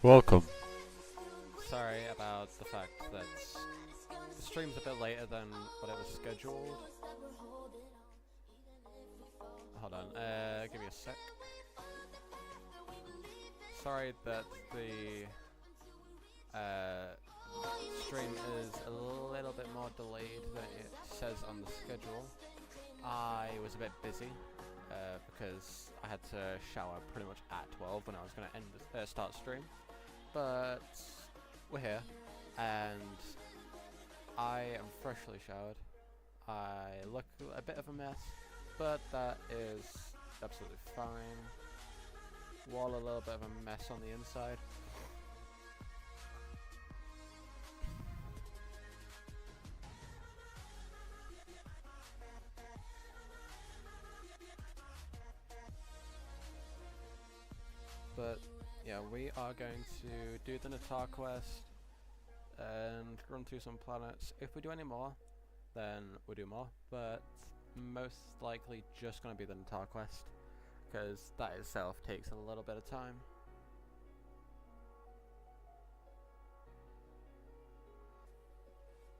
Welcome. Sorry about the fact that the stream's a bit later than what it was scheduled. Hold on, give me a sec. Sorry that the stream is a little bit more delayed than it says on the schedule. I was a bit busy because I had to shower pretty much at 12 when I was going to start stream. But we're here, and I am freshly showered. I look a bit of a mess, but that is absolutely fine. Wall a little bit of a mess on the inside. But yeah, we are going to do the Natah quest and run through some planets. If we do any more, then we'll do more, but most likely just going to be the Natah quest, because that itself takes a little bit of time.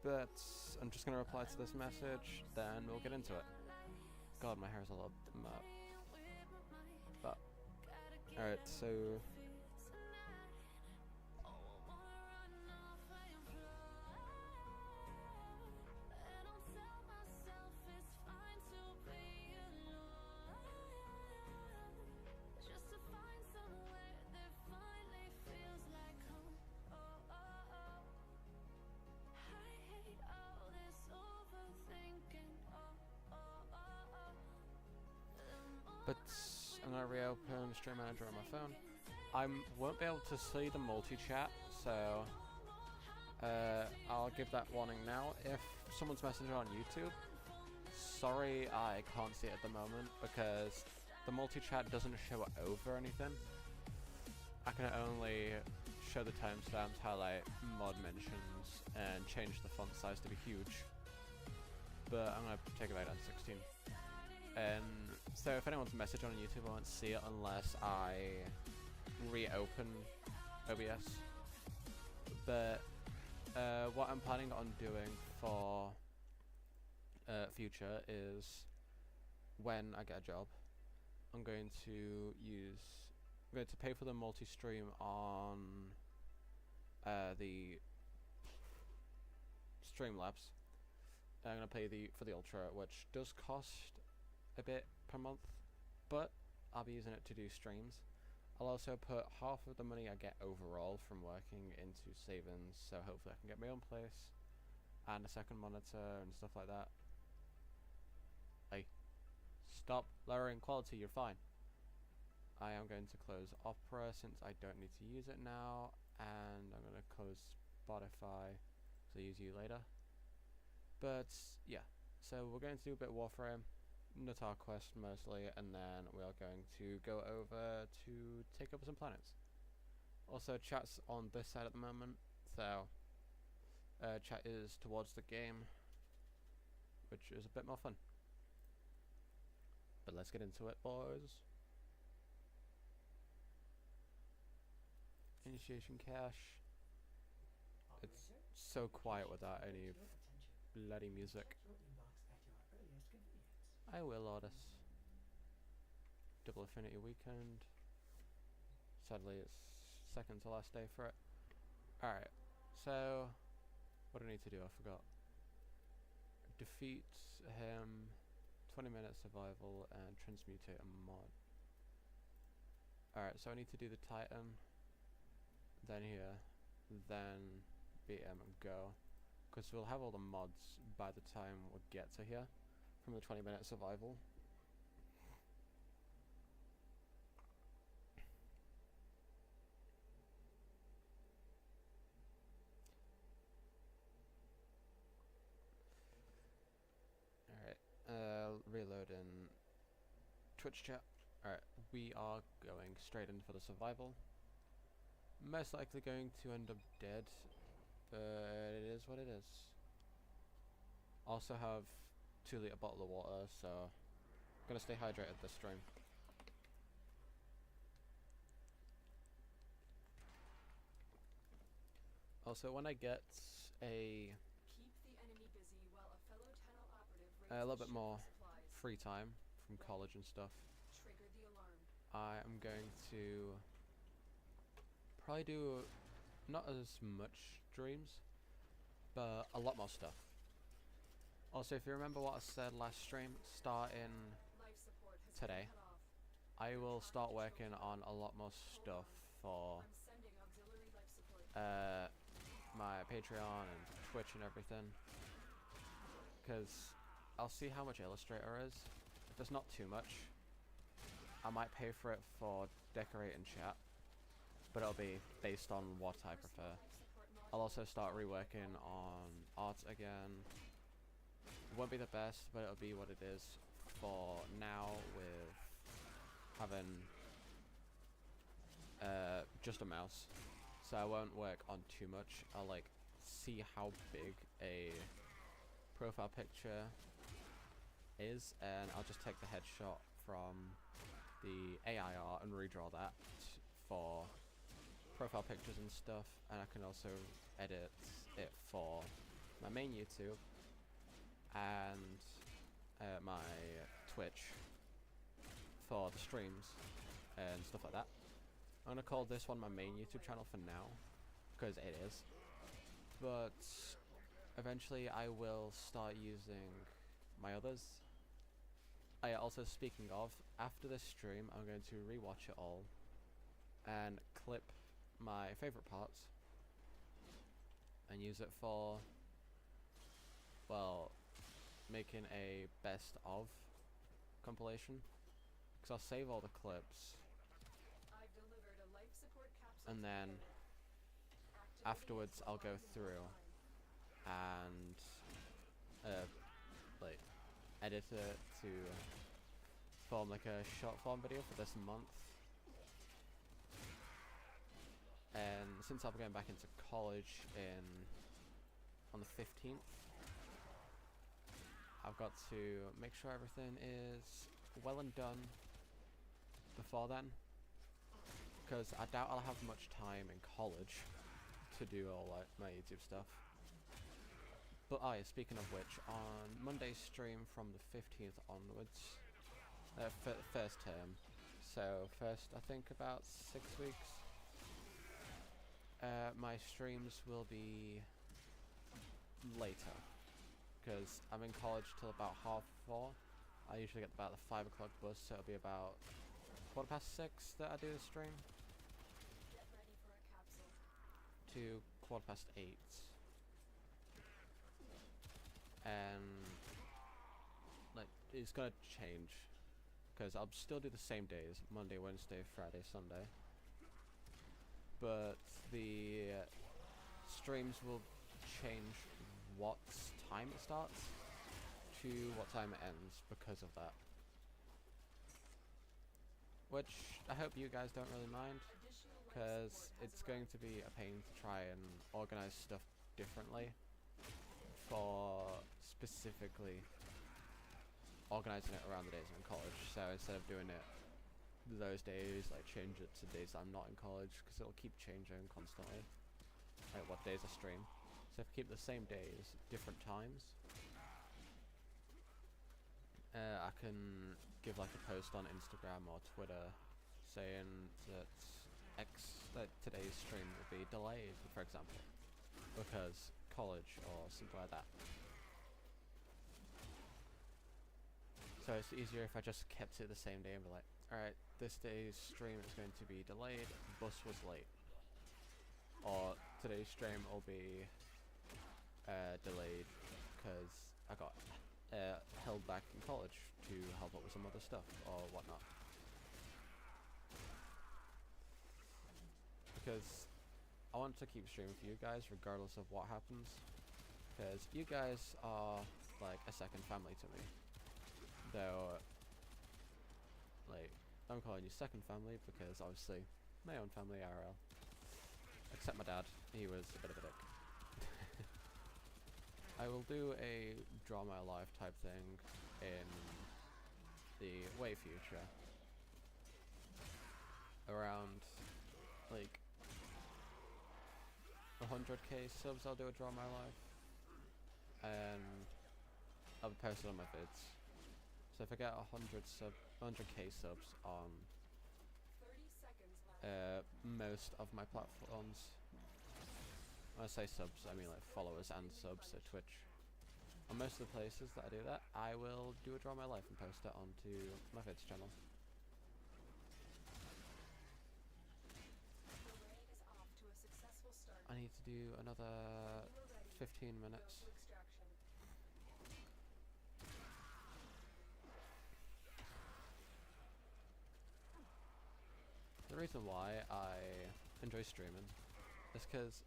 But I'm just going to reply to this message, then we'll get into it. God, my hair's a little mad. But alright, so but I'm going to reopen Stream Manager on my phone. I won't be able to see the multi-chat, so I'll give that warning now. If someone's messaging on YouTube, sorry I can't see it at the moment because the multi-chat doesn't show over anything. I can only show the timestamps, highlight mod mentions, and change the font size to be huge. But I'm going to take it down to 16. So if anyone's message on YouTube, I won't see it unless I reopen OBS. But what I'm planning on doing for future is when I get a job, I'm going to pay for the multi-stream on the Streamlabs. I'm going to pay for the Ultra, which does cost a bit per month, but I'll be using it to do streams. I'll also put half of the money I get overall from working into savings, so hopefully I can get my own place and a second monitor and stuff like that. Hey, stop lowering quality, you're fine. I am going to close Opera since I don't need to use it now, and I'm going to close Spotify so use you later. But yeah, so we're going to do a bit of Warframe, Natah quest mostly, and then we are going to go over to take over some planets. Also, chat's on this side at the moment, so chat is towards the game, which is a bit more fun. But let's get into it, boys. Initiation cache. It's so quiet without any bloody music. I will, Ordis. Double Affinity Weekend. Sadly, it's second to last day for it. Alright, so what do I need to do? I forgot. Defeat him, 20 minute survival, and transmutate a mod. Alright, so I need to do the Titan, then here, then beat him and go. Because we'll have all the mods by the time we get to here. From the 20 minute survival. Alright, reloading Twitch chat. Alright, we are going straight in for the survival. Most likely going to end up dead, but it is what it is. Also have 2-litre bottle of water, so I'm gonna stay hydrated this stream. Also, when I get a little bit more free time from college and stuff, I am going to probably do not as much streams, but a lot more stuff. Also, if you remember what I said last stream, starting today, I will start working on a lot more stuff for my Patreon and Twitch and everything, because I'll see how much Illustrator is. If it's not too much, I might pay for it for decorating chat, but it'll be based on what I prefer. I'll also start reworking on art again. It won't be the best, but it'll be what it is for now, with having just a mouse. So I won't work on too much. I'll like see how big a profile picture is, and I'll just take the headshot from the AI art and redraw that for profile pictures and stuff, and I can also edit it for my main YouTube and my Twitch for the streams and stuff like that. I'm gonna call this one my main YouTube channel for now, because it is, but eventually I will start using my others. Also, speaking of, after this stream I'm going to rewatch it all and clip my favourite parts and use it for, well, making a best of compilation, because I'll save all the clips and then afterwards I'll go through and like edit it to form like a short form video for this month. And since I'm going back into college on the 15th, I've got to make sure everything is well and done before then, because I doubt I'll have much time in college to do all like my YouTube stuff. But speaking of which, on Monday's stream from the 15th onwards, first term, so first I think about 6 weeks, my streams will be later, because I'm in college till about 4:30. I usually get about the 5 o'clock bus, so it'll be about 6:15 that I do the stream to 8:15. And like, it's gonna change, because I'll still do the same days, Monday, Wednesday, Friday, Sunday, but the streams will change what time it starts to what time it ends because of that, which I hope you guys don't really mind, because it's going to be a pain to try and organize stuff differently for specifically organizing it around the days I'm in college. So instead of doing it those days, like change it to days I'm not in college, because it'll keep changing constantly, like what days I stream. So if I keep the same days, different times, I can give like a post on Instagram or Twitter saying that today's stream will be delayed, for example, because college or something like that. So it's easier if I just kept it the same day and be like, alright, this day's stream is going to be delayed, bus was late. Or today's stream will be delayed because I got held back in college to help out with some other stuff or whatnot. Because I want to keep streaming for you guys regardless of what happens, because you guys are like a second family to me. Though, like, I'm calling you second family because obviously my own family IRL. Except my dad, he was a bit of a dick. I will do a draw my life type thing in the way future, around like 100k subs, I'll do a draw my life, and I'll post it on my vids. So if I get 100k subs on most of my platforms, when I say subs, I mean like followers and subs at Twitch. On most of the places that I do that, I will do a draw my life and post it onto my vids channel. I need to do another 15 minutes. The reason why I enjoy streaming is because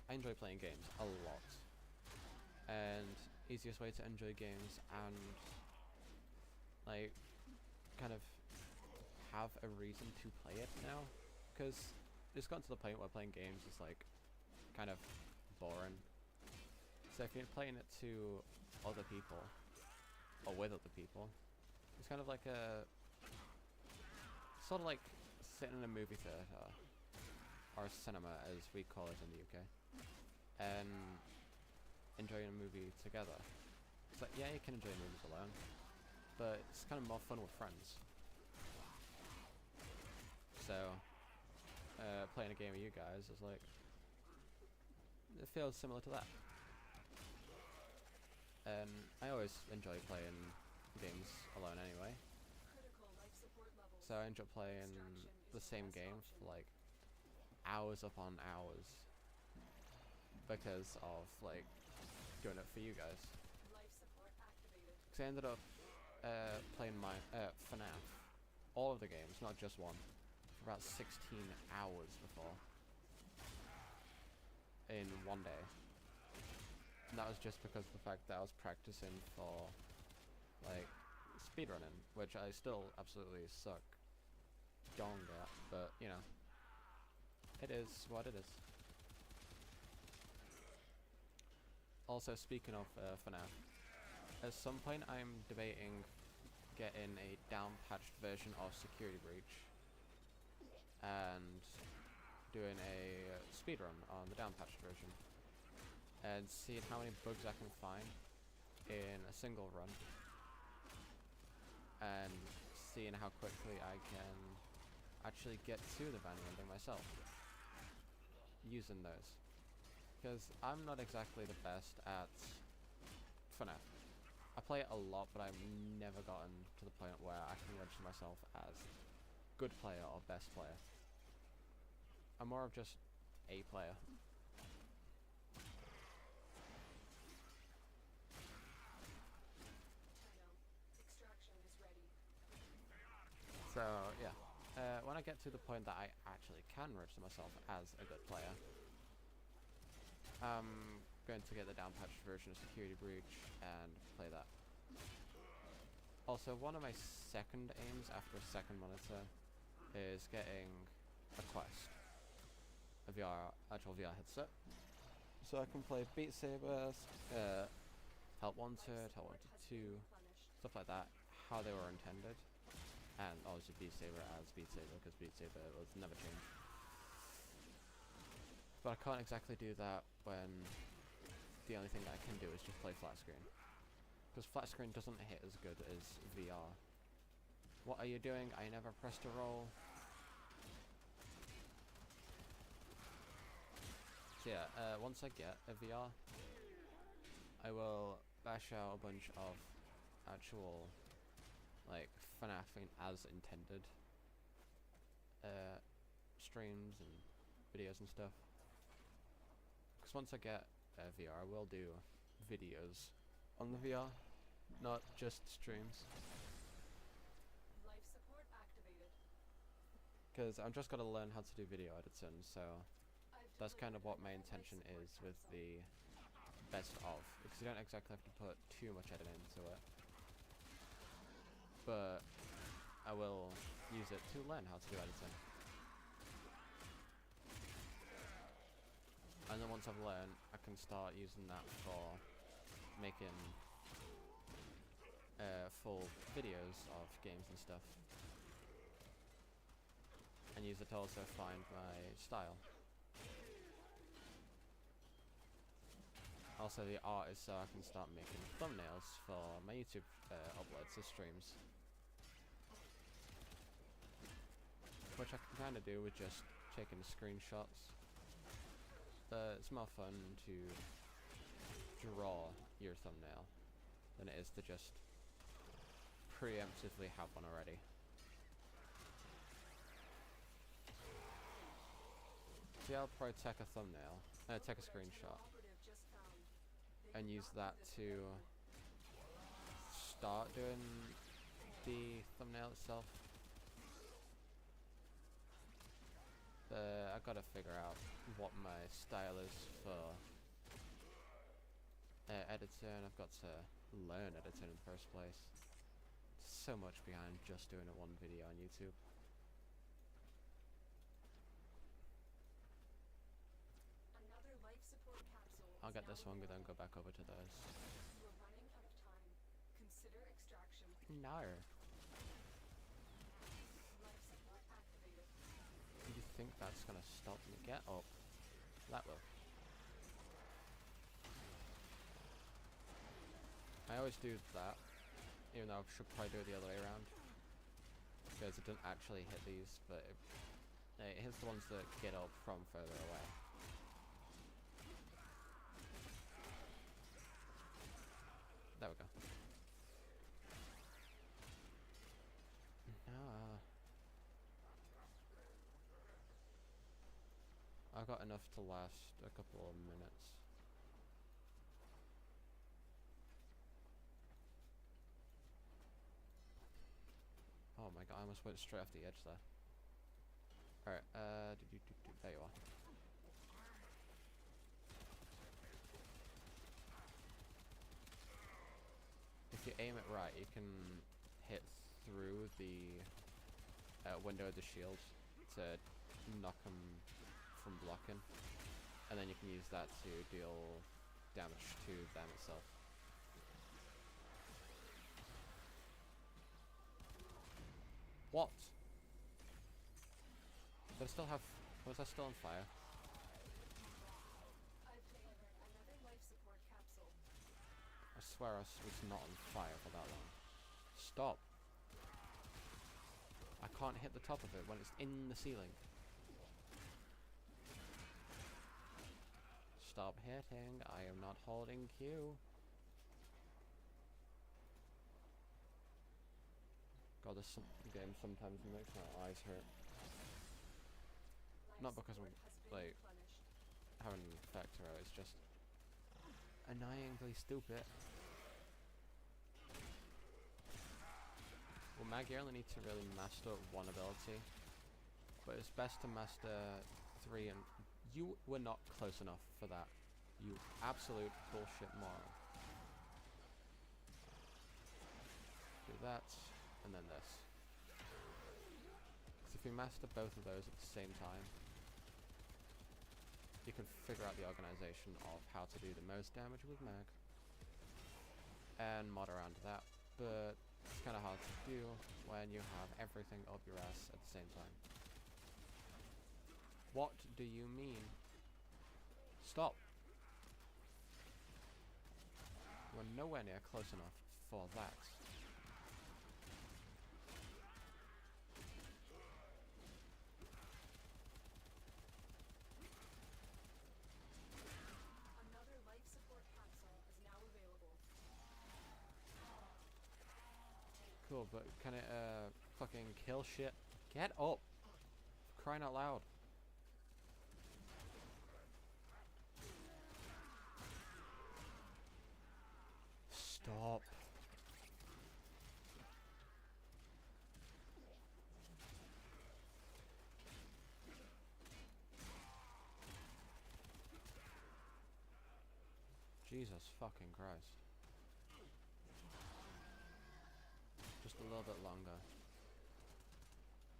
I enjoy playing games a lot. And easiest way to enjoy games and like kind of have a reason to play it now, because it's gotten to the point where playing games is like kind of boring. So if you're playing it to other people or with other people, it's kind of like a sort of like sitting in a movie theater, or cinema as we call it in the UK, and enjoying a movie together. It's like, yeah, you can enjoy movies alone, but it's kind of more fun with friends. So playing a game with you guys is like, it feels similar to that. And I always enjoy playing games alone anyway. So I enjoy playing the same game for like hours upon hours because of like doing it for you guys. Because I ended up playing my FNAF, all of the games, not just one, for about 16 hours before in one day. And that was just because of the fact that I was practicing for like speedrunning, which I still absolutely suck dong at, but you know, it is what it is. Also, speaking of FNAF, at some point I'm debating getting a down-patched version of Security Breach and doing a speedrun on the down-patched version and seeing how many bugs I can find in a single run and seeing how quickly I can actually get to the Vanny ending myself using those, because I'm not exactly the best at FNAF. I play it a lot, but I've never gotten to the point where I can register myself as good player or best player. I'm more of just a player. So yeah, when I get to the point that I actually can register myself as a good player, I'm going to get the down-patched version of Security Breach and play that. Also, one of my second aims after a second monitor is getting a Quest, a actual VR headset, so I can play Beat Saber, Help Wanted, Help Wanted 2, stuff like that, how they were intended. And obviously Beat Saber as Beat Saber, because Beat Saber was never changed. But I can't exactly do that when the only thing that I can do is just play flat screen. Because flat screen doesn't hit as good as VR. What are you doing? I never pressed a roll. So yeah, once I get a VR, I will bash out a bunch of actual like FNAF as intended streams and videos and stuff. Because once I get VR, I will do videos on the VR, not just streams. Because I'm just gotta learn how to do video editing, so that's kind of what my intention is with the best of. Because you don't exactly have to put too much editing into it, but I will use it to learn how to do editing. And then once I've learned, I can start using that for making full videos of games and stuff. And use it to also find my style. Also, the art is so I can start making thumbnails for my YouTube uploads to streams. Which I can kind of do with just taking screenshots. It's more fun to draw your thumbnail than it is to just preemptively have one already. See, I'll probably take a thumbnail, take a screenshot, and use that to start doing the thumbnail itself. I've got to figure out what my style is for editing. I've got to learn editing in the first place. So much behind just doing a one video on YouTube. I'll get this one, then go back over to those. No. You think that's gonna stop me? Get up. That will. I always do that, even though I should probably do it the other way around. Because it doesn't actually hit these, but it hits the ones that get up from further away. There we go. No. I've got enough to last a couple of minutes. Oh my god, I almost went straight off the edge there. Alright, there you are. If you aim it right, you can hit through the window of the shield to knock them from blocking, and then you can use that to deal damage to them itself. What? But I still have... Was I still on fire? I swear I was not on fire for that long. Stop. I can't hit the top of it when it's in the ceiling. Stop hitting. I am not holding Q. God, this game sometimes makes my eyes hurt. Not because I'm, like, having an effect or it's just annoyingly stupid. Well, Mag, you only need to really master one ability, but it's best to master 3, and you were not close enough for that. You absolute bullshit moron. Do that, and then this. Because if you master both of those at the same time, you can figure out the organization of how to do the most damage with Mag, and mod around that, but it's kind of hard to do when you have everything up your ass at the same time. What do you mean? Stop! You are nowhere near close enough for that. Cool, but can it fucking kill shit? Get up! Crying out loud. Stop. Jesus fucking Christ. Just a little bit longer.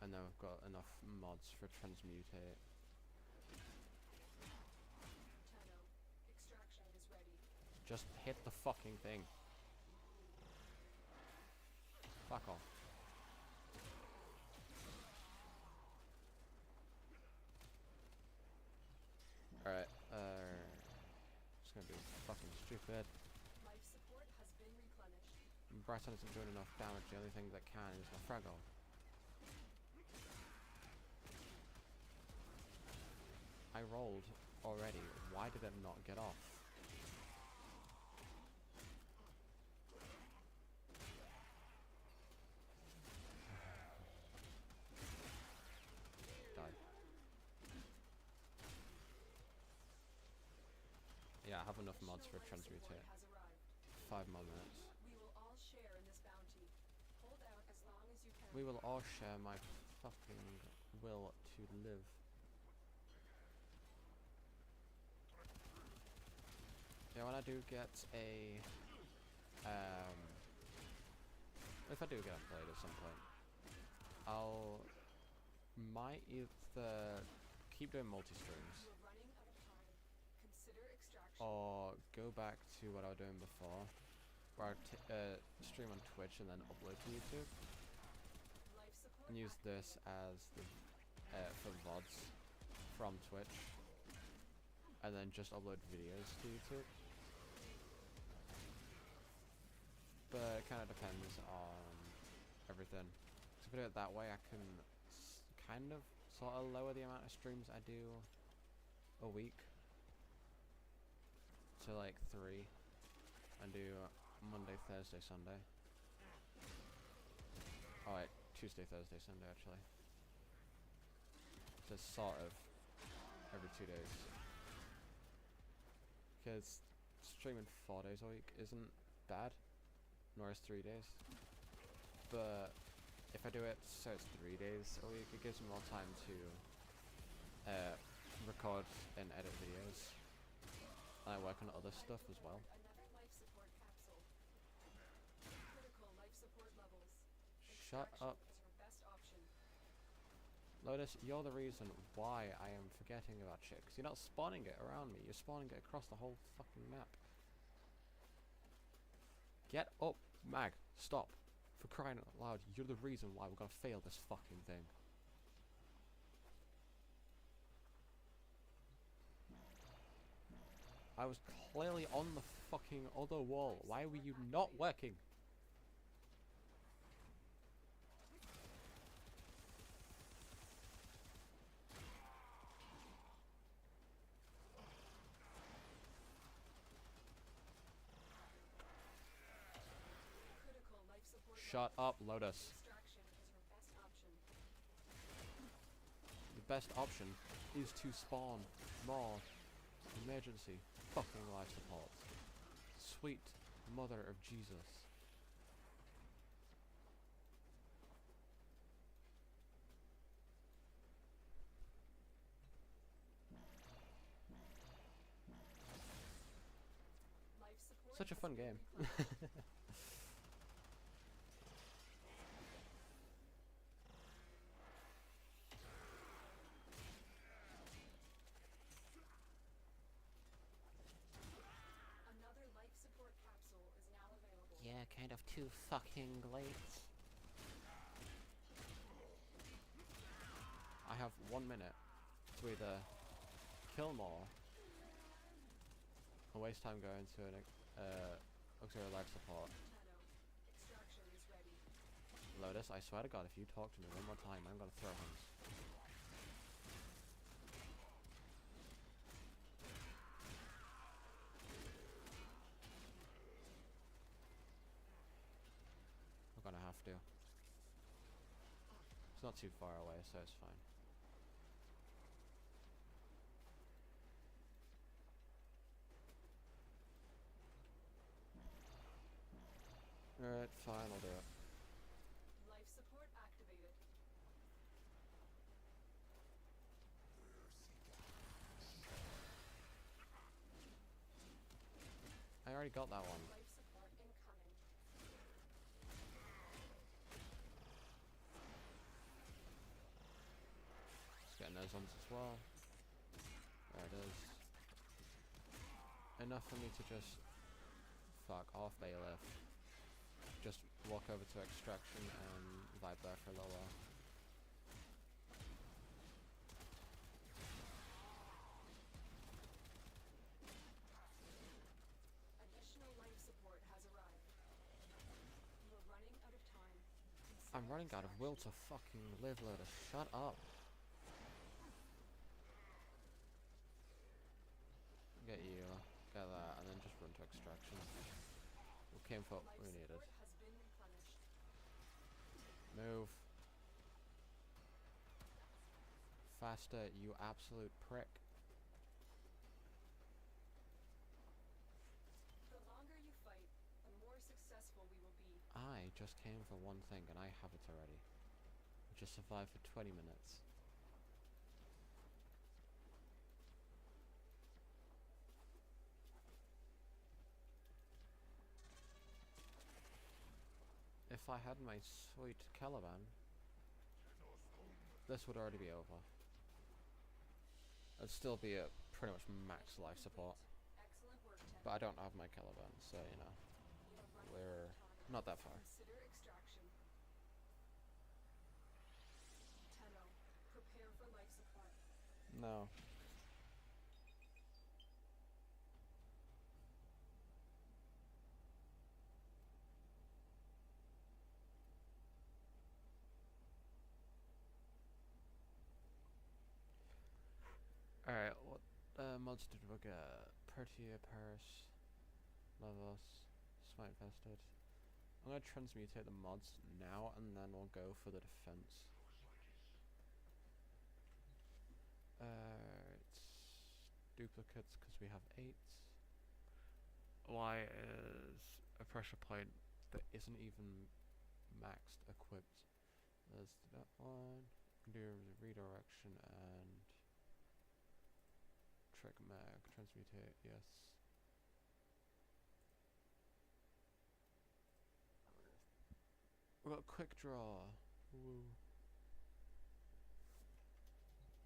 And then we've got enough mods for transmutate. Just hit the fucking thing. Fuck off. Alright, just gonna do fucking Good. Life support has been replenished. Bryson isn't doing enough damage. The only thing that can is my Fraggle. I rolled already. Why did it not get off? Die. Yeah, I have enough mods for a transmutate. 5 more minutes. We will all share in this bounty. Hold out as long as you can. We will all share my fucking will to live. Yeah, when I do get a if I do get uploaded at some point, I'll might either keep doing multi-streams You're running out of time. Consider extraction. or go back to what I was doing before, where I stream on Twitch and then upload to YouTube, Life support and use this as the for VODs from Twitch, and then just upload videos to YouTube. But it kind of depends on everything. So if I do it that way, I can kind of sort of lower the amount of streams I do a week to like 3, and do Monday, Thursday, Sunday. Oh wait, Tuesday, Thursday, Sunday actually. So sort of every 2 days. Because streaming 4 days a week isn't bad, nor is 3 days. But if I do it so it's 3 days a week, it gives me more time to record and edit videos. And I work on other stuff as well. Another life support capsule. Critical life support levels. Shut up. Extraction is your best option. Lotus, you're the reason why I am forgetting about shit. 'Cause you're not spawning it around me, you're spawning it across the whole fucking map. Get up, Mag. Stop. For crying out loud, you're the reason why we're gonna fail this fucking thing. I was clearly on the fucking other wall. Why were you not working? Critical life support Shut up, Lotus. extraction is your best option. The best option is to spawn more emergency fucking life support. Sweet mother of Jesus. Life support Such a has fun been game. replenished. Another life support capsule is now available. Yeah, kind of too fucking late. I have 1 minute to either kill more or waste time going to an auxiliary life support. Natah, extraction is ready. Lotus, I swear to God, if you talk to me one more time, I'm gonna throw hands. I'm gonna have to. It's not too far away, so it's fine. Alright, fine, I'll do it. Life support activated. I already got that one. Life support incoming. Just getting those ones as well. There it is. Enough for me to just fuck off bailiff. Just walk over to extraction and vibe there for a little while. I'm running out of will to fucking live, Lotus. Shut up. Get you, get that, and then just run to extraction. We came for what we needed. Move. Faster, you absolute prick. The longer you fight, the more successful we will be. I just came for one thing and I have it already. We just survived for 20 minutes. If I had my sweet Caliban, this would already be over. It'd still be at pretty much max life support. Excellent work, Ted. But I don't have my Caliban, so you know, we're not that far. Consider extraction. Tenno, prepare for life support. No. Alright, what mods did we get? Protea, Paris, Lavos, Smite Vested. I'm gonna transmutate the mods now and then we'll go for the defense. It's duplicates because we have 8. Y is a pressure point that isn't even maxed equipped. There's that one. Do redirection and trick mag, transmutate, yes. We got quick draw. Woo.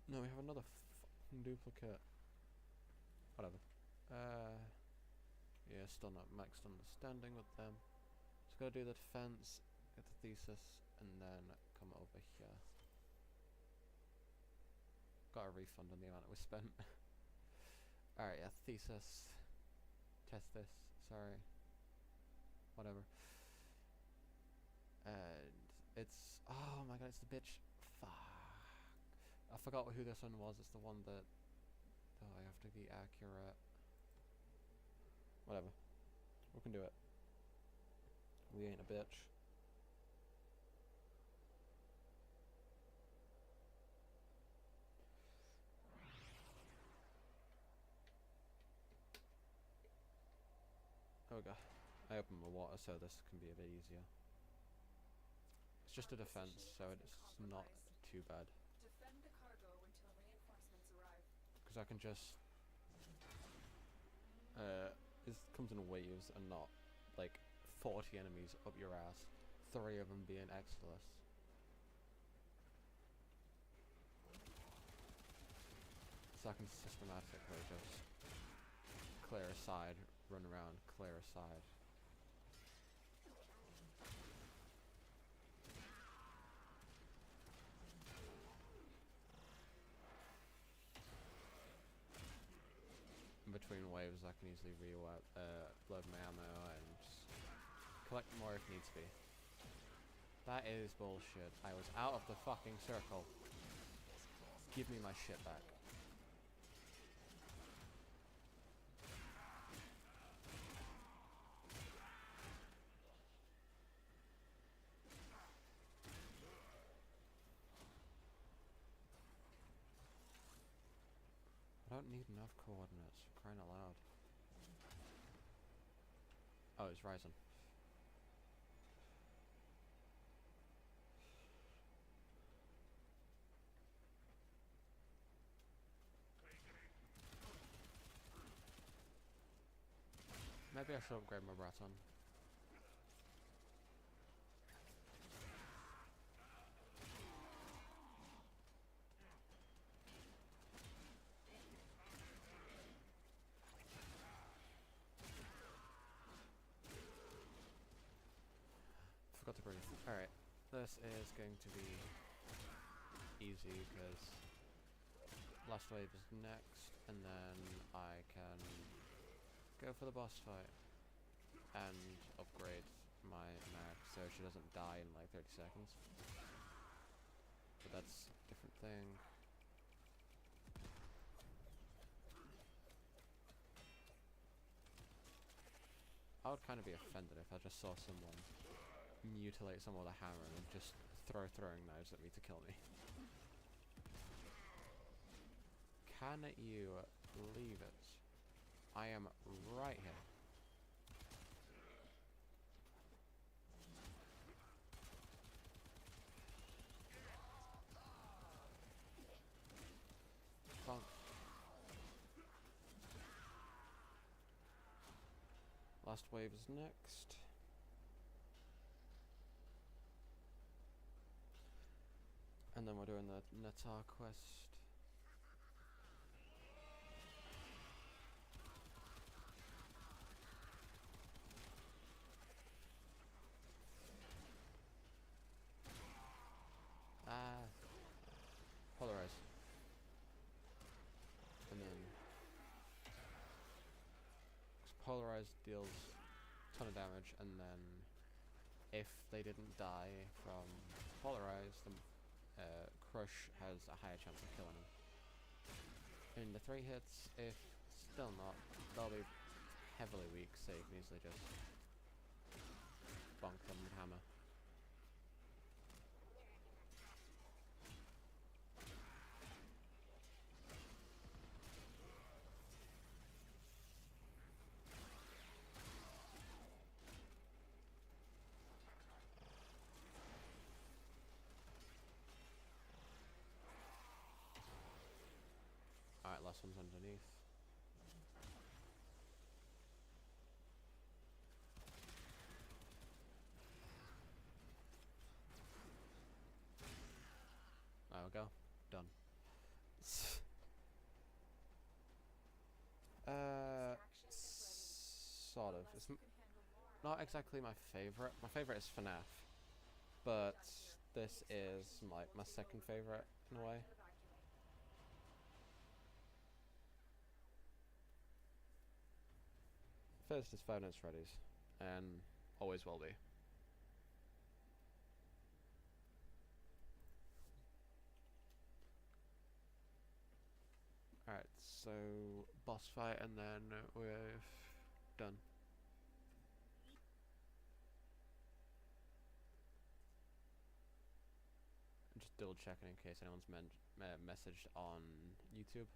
No, we have another fucking duplicate. Whatever. Yeah, still not maxed understanding with them. Just gotta do the defense, get the thesis, and then come over here. Got a refund on the amount we spent. Alright, yeah, thesis. Test this, sorry. Whatever. And it's, oh my god, it's the bitch. Fuck. I forgot who this one was. It's the one that, oh, I have to be accurate. Whatever. We can do it. We ain't a bitch. There we go. I opened my water so this can be a bit easier. It's just a defense, so it's not too bad. Defend the cargo until reinforcements arrive. Because I can just it comes in waves and not like 40 enemies up your ass, 3 of them being Exilus. So I can systematically just clear a side, run around, clear a side. In between waves I can easily reload my ammo and just collect more if needs be. That is bullshit. I was out of the fucking circle. Give me my shit back. I don't need enough coordinates, for crying out loud. Oh, it's rising. Maybe I should upgrade my Braton. Forgot to breathe. Alright, this is going to be easy because last wave is next, and then I can go for the boss fight and upgrade my mags so she doesn't die in like 30 seconds. But that's a different thing. I would kind of be offended if I just saw someone mutilate someone with a hammer and just throw throwing knives at me to kill me. Can you leave it? I am right here. Bonk. Last wave is next. And then we're doing the Natah quest. Polarize. And then polarize deals a ton of damage, and then if they didn't die from polarize, then crush has a higher chance of killing them. In the 3 hits, if still not, they'll be heavily weak, so you can easily just bonk them with hammer. Alright, last one's underneath. There we go. Done. Sort of. It's not exactly my favorite. My favorite is FNAF, but this is like my second favorite in a way. First is Five Nights at Freddy's, and always will be. Alright, so boss fight, and then we're done. I'm just double checking in case anyone's messaged on YouTube.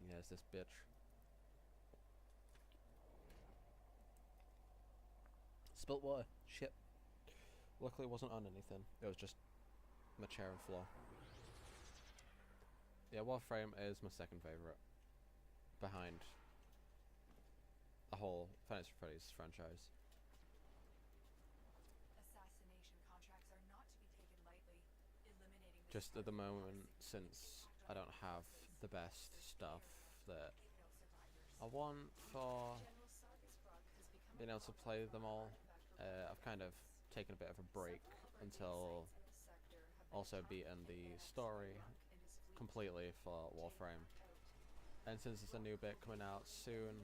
Yeah, it's this bitch. Spilt water. Shit. Luckily it wasn't on anything. It was just my chair and floor. Yeah, Warframe is my second favourite. Behind the whole Five Nights at Freddy's franchise. Assassination contracts are not to be taken lightly. Eliminating Just at the moment, since I don't have the best stuff that I want for being able to play them all, I've kind of taken a bit of a break until also beating the story completely for Warframe. And since it's a new bit coming out soon,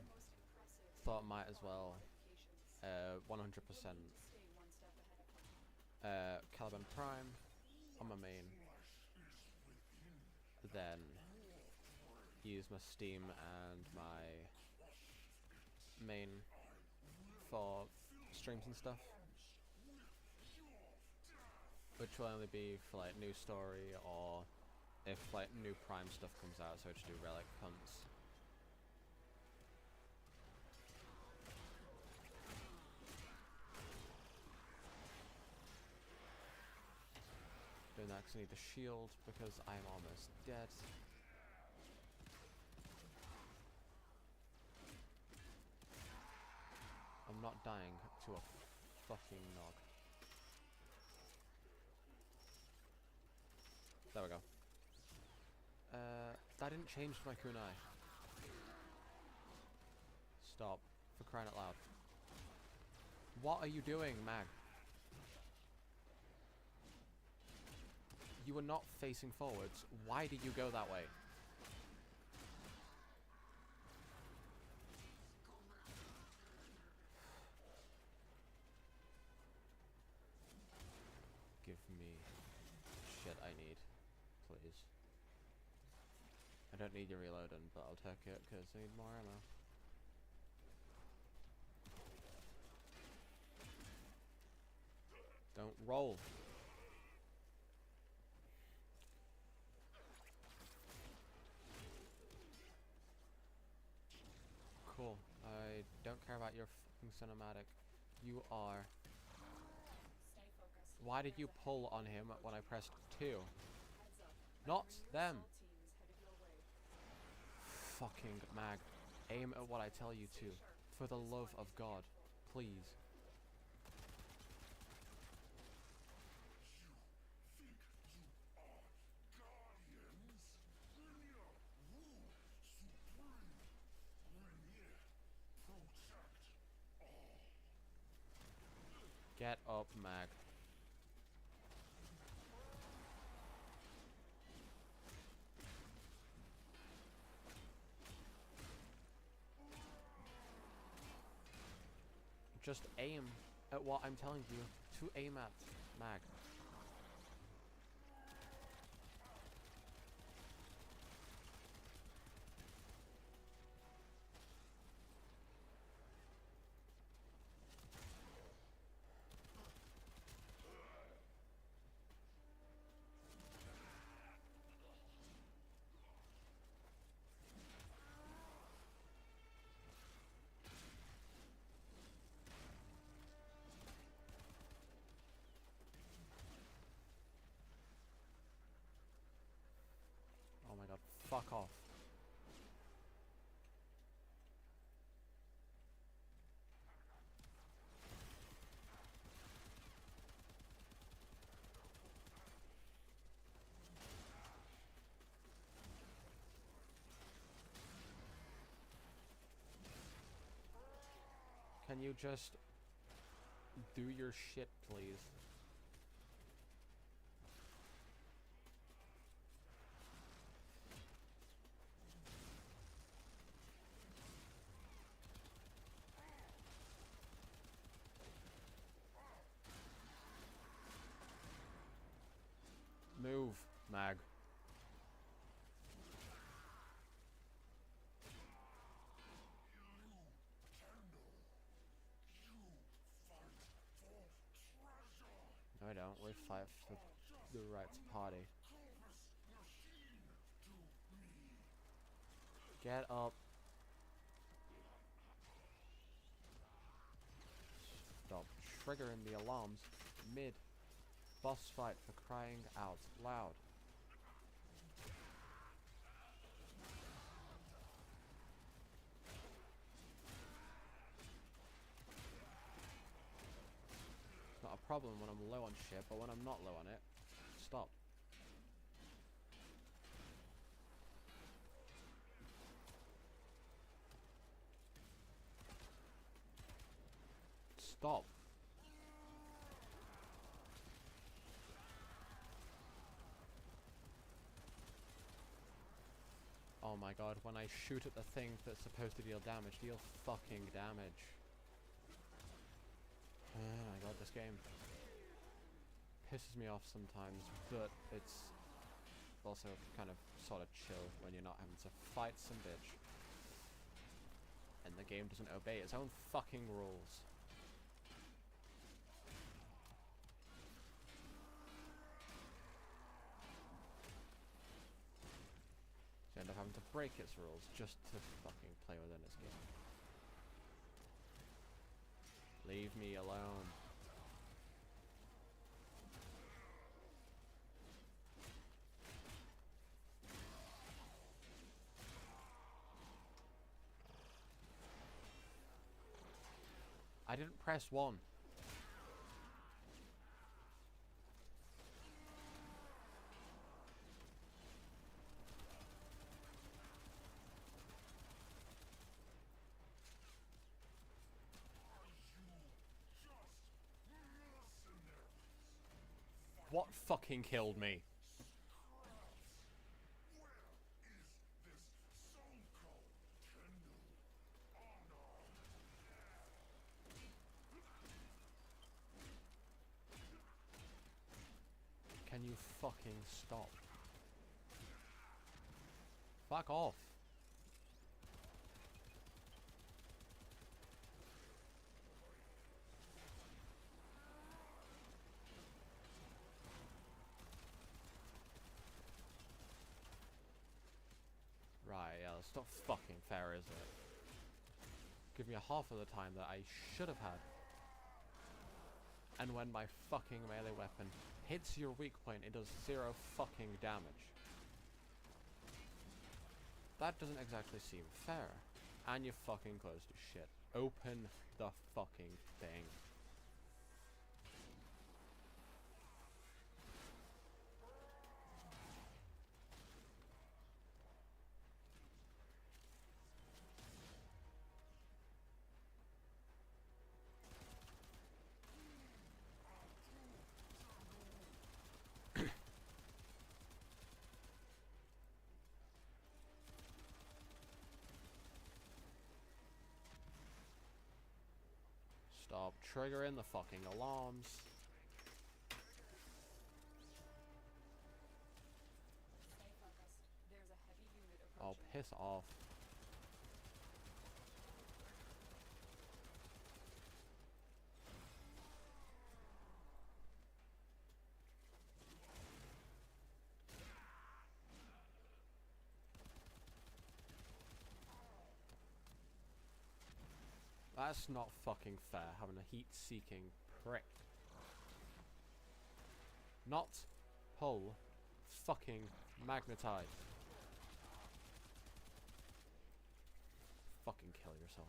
thought might as well 100% Caliban Prime on my main, then use my Steam and my main for streams and stuff, which will only be for like new story or if like new Prime stuff comes out, so I just do relic hunts. Doing that because I need the shield because I'm almost dead. I'm not dying to a fucking nog. There we go. That didn't change my kunai. Stop. For crying out loud. What are you doing, Mag? You were not facing forwards. Why did you go that way? don't need your reloading, but I'll take it because I need more ammo. Don't roll. Cool. I don't care about your fucking cinematic. You are. Stay focused. Why did you pull on him when I pressed 2? Heads up. Not New them. assault team is headed your way. Fucking mag. Aim at what I tell you to. For the love of God. Please. Get up, mag. Just aim at what I'm telling you to aim at, mag. Oh my god, fuck off. Can you just do your shit, please? Move, mag. No, I don't. We fight for the right party. Get up. Stop triggering the alarms mid boss fight, for crying out loud. It's not a problem when I'm low on shit, but when I'm not low on it, stop. Stop. Oh my god, when I shoot at the thing that's supposed to deal damage, deal fucking damage. Oh my god, this game pisses me off sometimes, but it's also kind of sort of chill when you're not having to fight some bitch. And the game doesn't obey its own fucking rules. You end up having to break its rules just to fucking play within its game. Leave me alone. I didn't press 1. What fucking killed me? Can you fucking stop? Fuck off. Right, yeah, that's not fucking fair, is it? Give me a half of the time that I should have had. And when my fucking melee weapon hits your weak point, it does 0 fucking damage. That doesn't exactly seem fair. And you're fucking close to shit. Open the fucking thing. Stop triggering the fucking alarms. Stay focused. There's a heavy unit Oh, approaching. piss off. That's not fucking fair, having a heat-seeking prick. Not pull, fucking magnetize. Fucking kill yourself.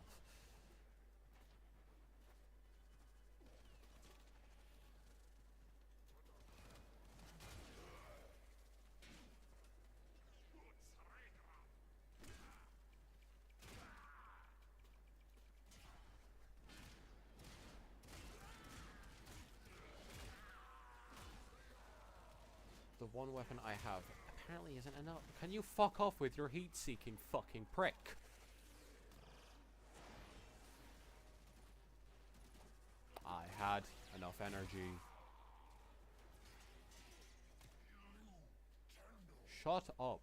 The one weapon I have apparently isn't enough. Can you fuck off with your heat-seeking fucking prick? I had enough energy. Shut up.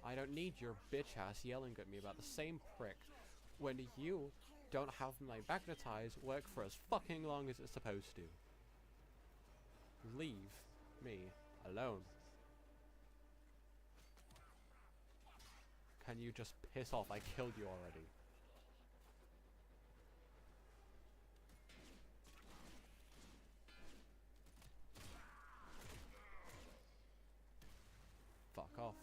I don't need your bitch ass yelling at me about the same prick when you don't have my magnetize work for as fucking long as it's supposed to. Leave me alone. Can you just piss off? I killed you already. Fuck off.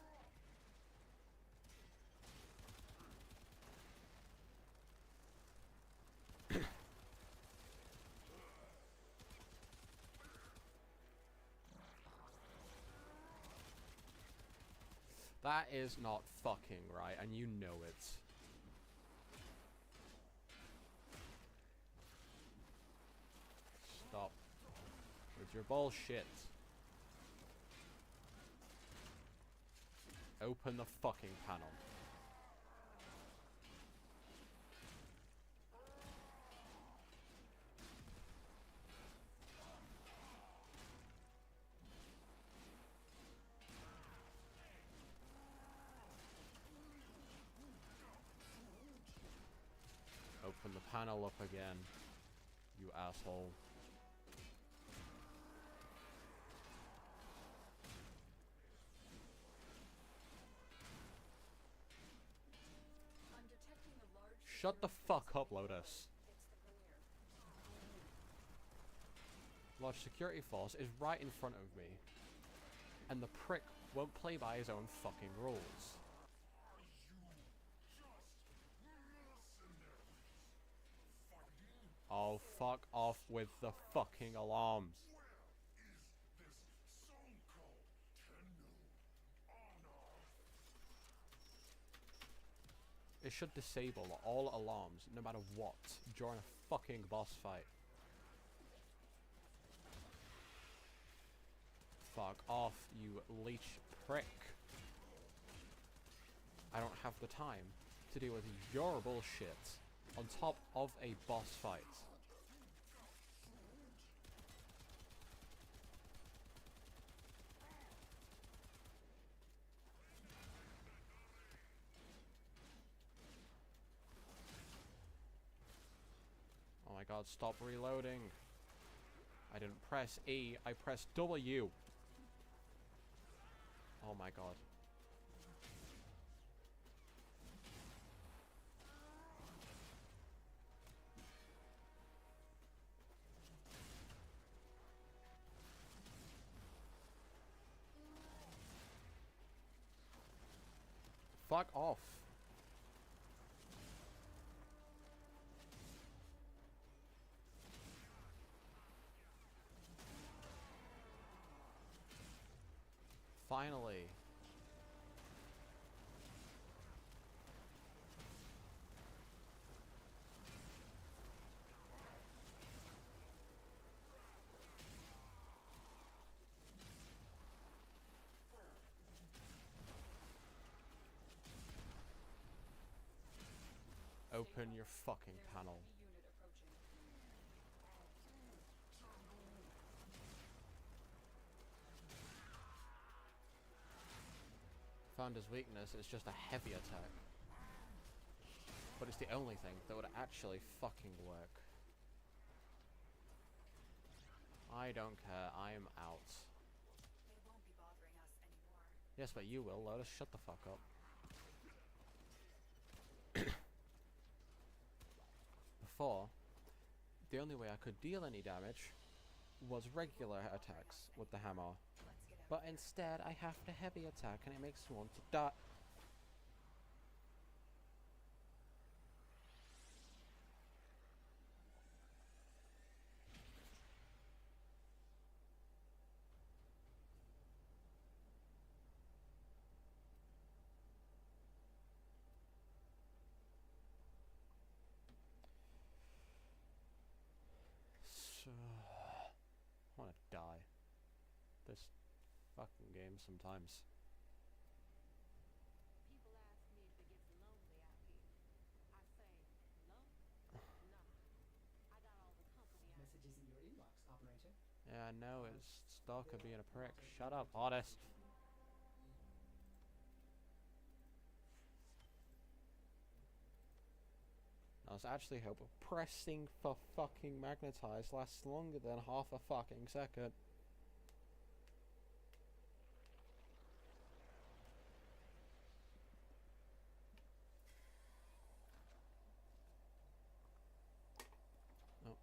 That is not fucking right, and you know it. Stop with your bullshit. Open the fucking panel. Open the panel up again, you asshole. I'm detecting a large Shut the fuck up, Lotus. It's the premier. Large security force is right in front of me, and the prick won't play by his own fucking rules. Oh, fuck off with the fucking alarms. It should disable all alarms, no matter what, during a fucking boss fight. Fuck off, you leech prick. I don't have the time to deal with your bullshit on top of a boss fight. god, stop reloading. I didn't press E, I pressed W. Oh my god. Fuck off. Finally. Open your fucking panel. Unit approaching. Found his weakness, it's just a heavy attack. But it's the only thing that would actually fucking work. I don't care, I am out. They won't be bothering us anymore. Yes, but you will, Lotus, shut the fuck up. Before, the only way I could deal any damage was regular attacks with the hammer. Let's get out. But instead, I have to heavy attack and it makes me want to die. So, I want to die. This fucking game sometimes. People ask me if it gets lonely out here. I say, lonely? Nah. I got all the company I Messages in your inbox, operator. Yeah, I know, it's Stalker being a prick. Shut up, honest. I was actually hoping pressing for fucking magnetize lasts longer than half a fucking second. Oh.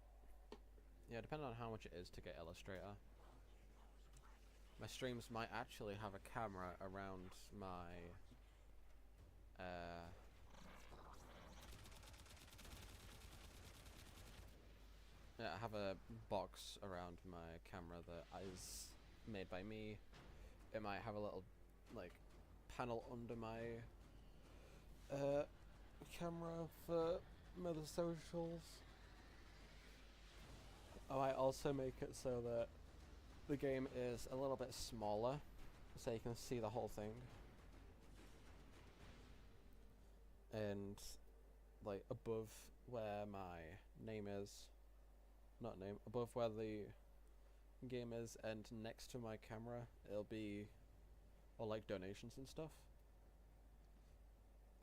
Yeah, depending on how much it is to get Illustrator. My streams might actually have a camera around my yeah, I have a box around my camera that is made by me. It might have a little like panel under my camera for other socials. I might also make it so that the game is a little bit smaller, so you can see the whole thing. And like above where my name is, not name, above where the game is and next to my camera, it'll be all like donations and stuff.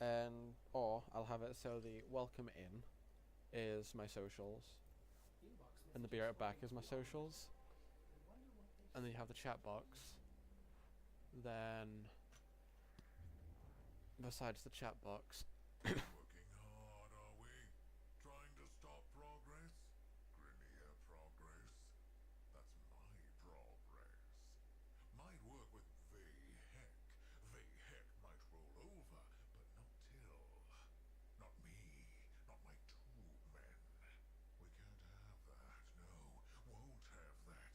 And or I'll have it so the welcome in is my socials and the be right back is my socials. And then you have the chat box. Then besides the chat box Working hard, are we? Trying to stop progress? Grenier progress? That's my progress. Might work with the heck. The heck might roll over, but not till. Not me. Not my two men. We can't have that. No, won't have that.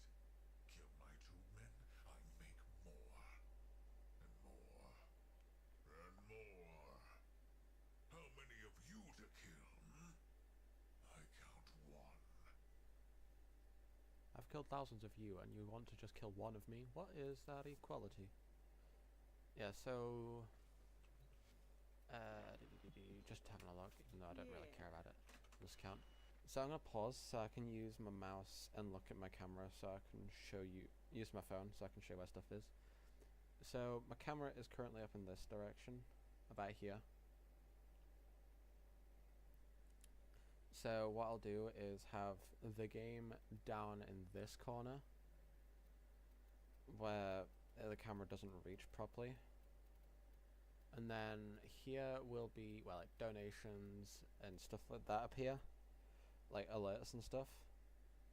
Kill my two men, I make more. And more. And more. How many of you to kill, hmm? I count one. I've killed thousands of you and you want to just kill one of me? What is that equality? Yeah, so just having a look, even though I don't really care about it. Just count. So I'm gonna pause so I can use my mouse and look at my camera so I can show you, use my phone so I can show where stuff is. So my camera is currently up in this direction, about here. So what I'll do is have the game down in this corner where the camera doesn't reach properly. And then here will be, well, like donations and stuff like that up here, like alerts and stuff.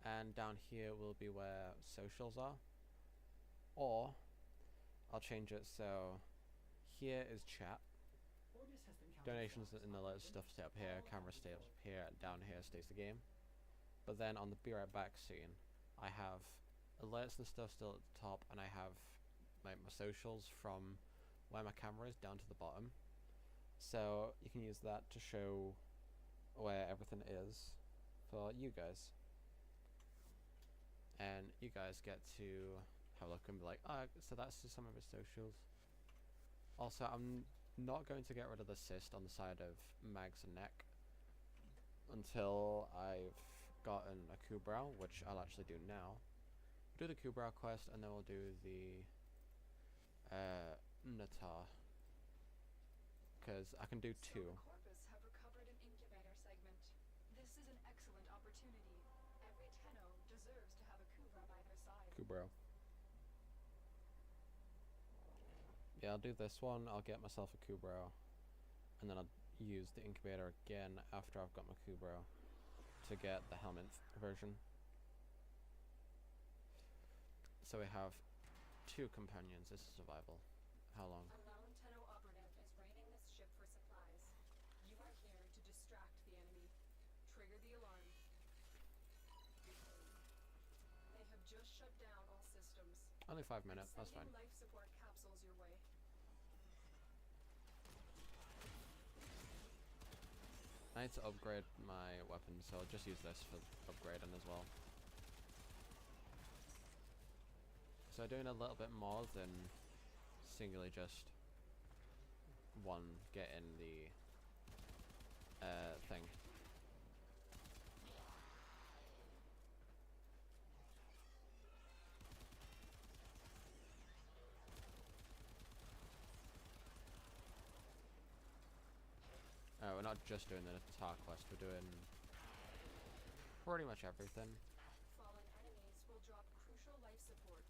And down here will be where socials are. Or I'll change it so here is chat. Donations and alerts stuff stay up here, camera stays up here, and down here stays the game. But then on the be right back scene, I have alerts and stuff still at the top, and I have my socials from where my camera is down to the bottom. So you can use that to show where everything is for you guys. And you guys get to have a look and be like, oh, so that's just some of his socials. Also, I'm not going to get rid of the cyst on the side of Mag's neck until I've gotten a Kubrow, which I'll actually do now. Do the Kubrow quest, and then we'll do the Natah, because I can do two. Corpus have recovered an incubator segment. This is an excellent opportunity. Every Tenno deserves to have a Kubra by their side. Kubrow. Yeah, I'll do this one, I'll get myself a Kubrow, and then I'll use the incubator again after I've got my Kubrow to get the helmet version. So we have 2 companions. This is survival. How long? A lone Tenno operative is raiding this ship for supplies. You are here to distract the enemy. Trigger the alarm. They have just shut down all systems. Only 5 minutes, that's fine. Sending life support capsules your way. I need to upgrade my weapon, so I'll just use this for upgrading as well. So doing a little bit more than singly just one getting the thing. We're not just doing the Natah quest, we're doing pretty much everything. Fallen enemies will drop crucial life support.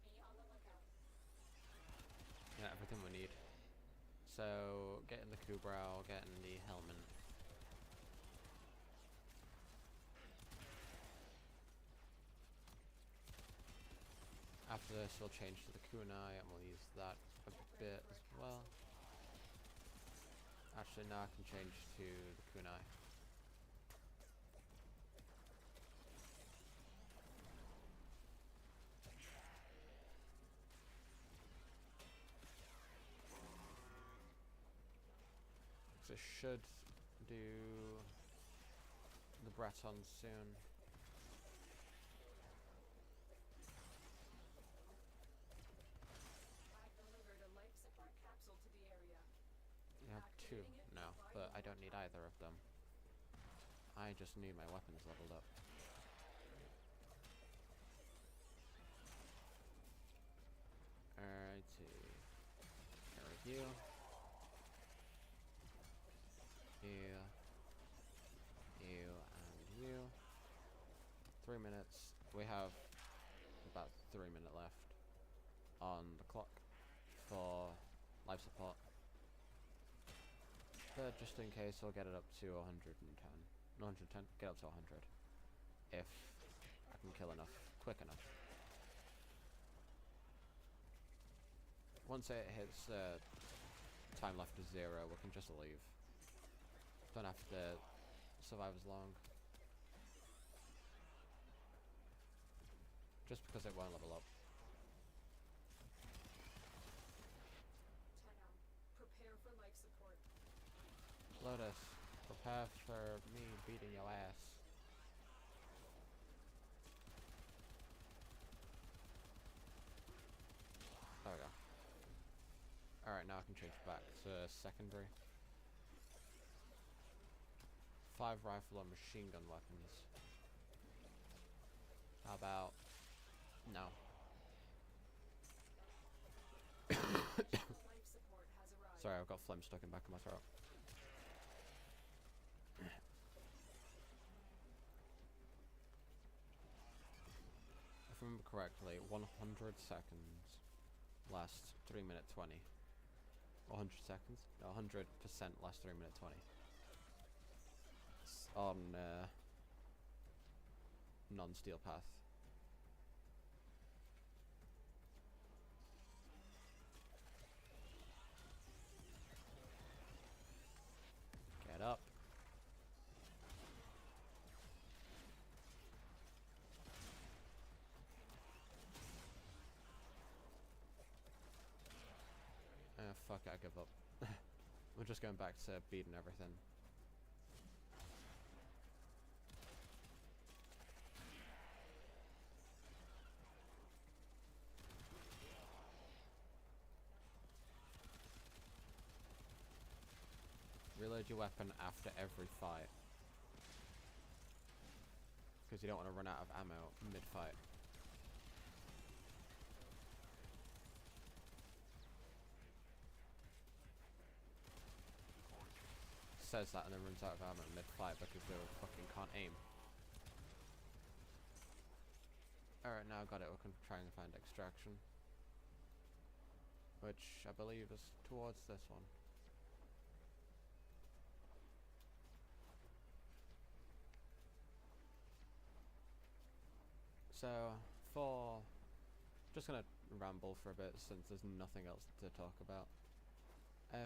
Be on the lookout. Yeah, everything we need. So, getting the Kubrow, getting the helmet. After this, we'll change to the kunai, and we'll use that a bit as well. Actually, now I can change to the kunai. So I should do the Breton soon. I've delivered a life support capsule to the area. You have 2 now, but I don't need either of them. I just need my weapons leveled up. Alrighty. There we go. You. You and you. 3 minutes. We have about 3 minutes left on the clock for life support. But just in case, I'll get it up to 110. 110? Get up to 100. If I can kill enough, quick enough. Once it hits time left is 0, we can just leave. Don't have to survive as long. Just because it won't level up. Tenno, prepare for life support. Lotus, prepare for me beating your ass. There we go. Alright, now I can change back to secondary. 5 rifle and machine gun weapons. How about... no. Life support has arrived. Sorry, I've got phlegm stuck in the back of my throat. remember correctly, 100 seconds lasts 3 minute 20. 100 seconds? No, 100% lasts 3 minute 20. On non-steel path. Get up. Fuck it, I give up. We're just going back to beating everything. Reload your weapon after every fight, because you don't want to run out of ammo mid-fight. Says that and then runs out of ammo mid-fight because they fucking can't aim. Alright, now I got it, we can try and find extraction, which I believe is towards this one. So, just gonna ramble for a bit since there's nothing else to talk about.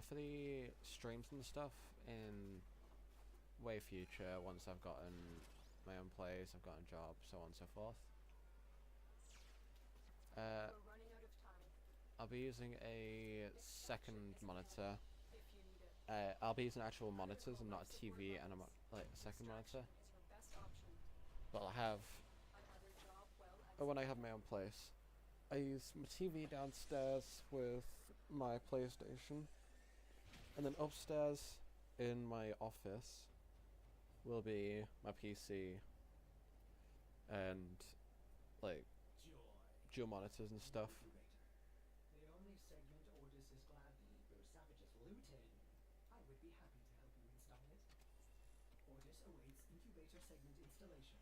For the streams and stuff in way future, once I've gotten my own place, I've gotten a job, so on and so forth. We're running out of time. I'll be using a second monitor. If you need it. I'll be using actual monitors and not a TV and like a second monitor. Is your best option. But I'll have, Another job well when I have my own place, I use my TV downstairs with my PlayStation, and then upstairs in my office will be my PC and like dual monitors and stuff. The only segment Ordis is glad the Ebro savages looted. I would be happy to help you install it. Ordis awaits incubator segment installation.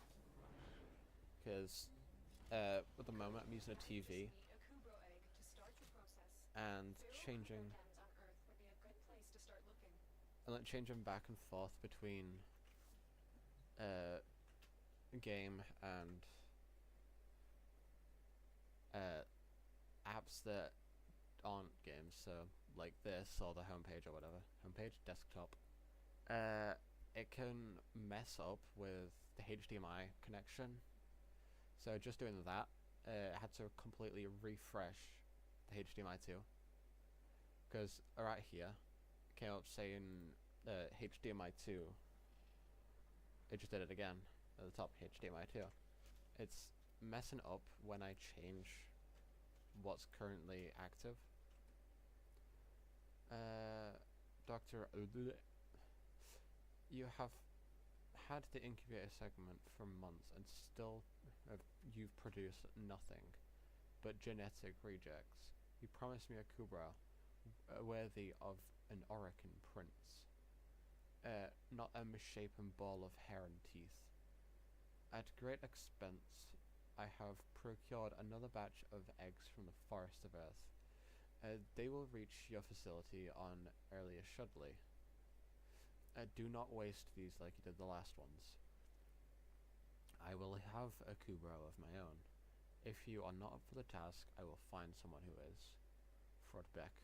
Operator, Because at the moment I'm using a TV a Kubro egg to start the process. and changing, On Earth would be a good place to start looking. and like changing back and forth between game and apps that aren't games, so like this or the homepage or whatever. Homepage, desktop. It can mess up with the HDMI connection. So just doing that, I had to completely refresh the HDMI too. Because right here, came up saying HDMI 2. It just did it again at the top, HDMI 2. It's messing up when I change what's currently active. Dr. You have had the incubator segment for months and still you've produced nothing but genetic rejects. You promised me a Kubra worthy of an Orokin prince, not a misshapen ball of hair and teeth. At great expense, I have procured another batch of eggs from the forest of Earth. They will reach your facility on earlier Shudley. Do not waste these like you did the last ones. I will have a Kubro of my own. If you are not up for the task, I will find someone who is. Frodbeck.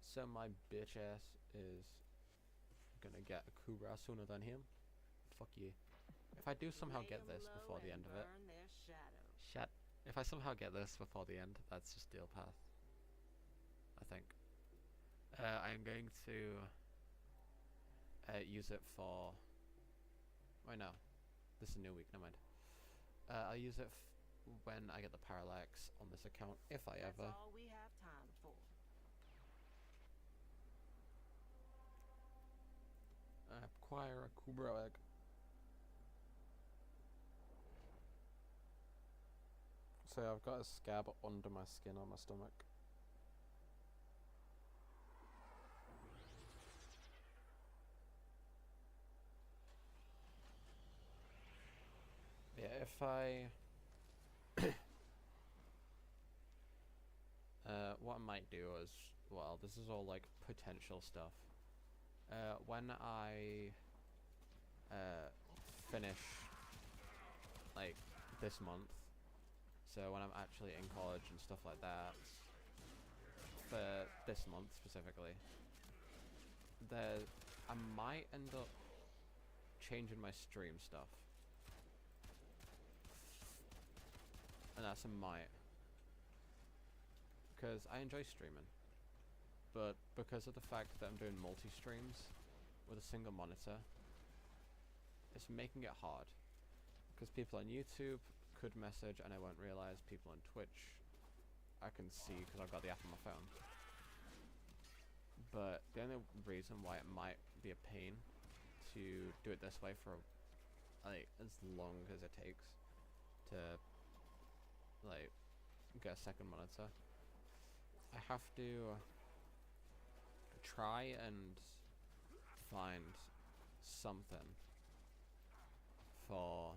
So my bitch ass is gonna get a Kubra sooner than him. Fuck you. If I do somehow get this before the end of it. Shut. If I somehow get this before the end, that's just deal path. I think. I'm going to use it for. Wait, no. This is a new week, never mind. I'll use it when I get the parallax on this account, if I ever. That's all we have time for. Acquire a Kubro egg. So I've got a scab under my skin on my stomach. if I what I might do is, well, this is all like potential stuff. When I finish like this month, so when I'm actually in college and stuff like that, for this month specifically, I might end up changing my stream stuff. And that's a might. Because I enjoy streaming. But because of the fact that I'm doing multi-streams with a single monitor, it's making it hard. Because people on YouTube could message and I won't realise. People on Twitch I can see because I've got the app on my phone. But the only reason why it might be a pain to do it this way for like as long as it takes to like get a second monitor, I have to try and find something for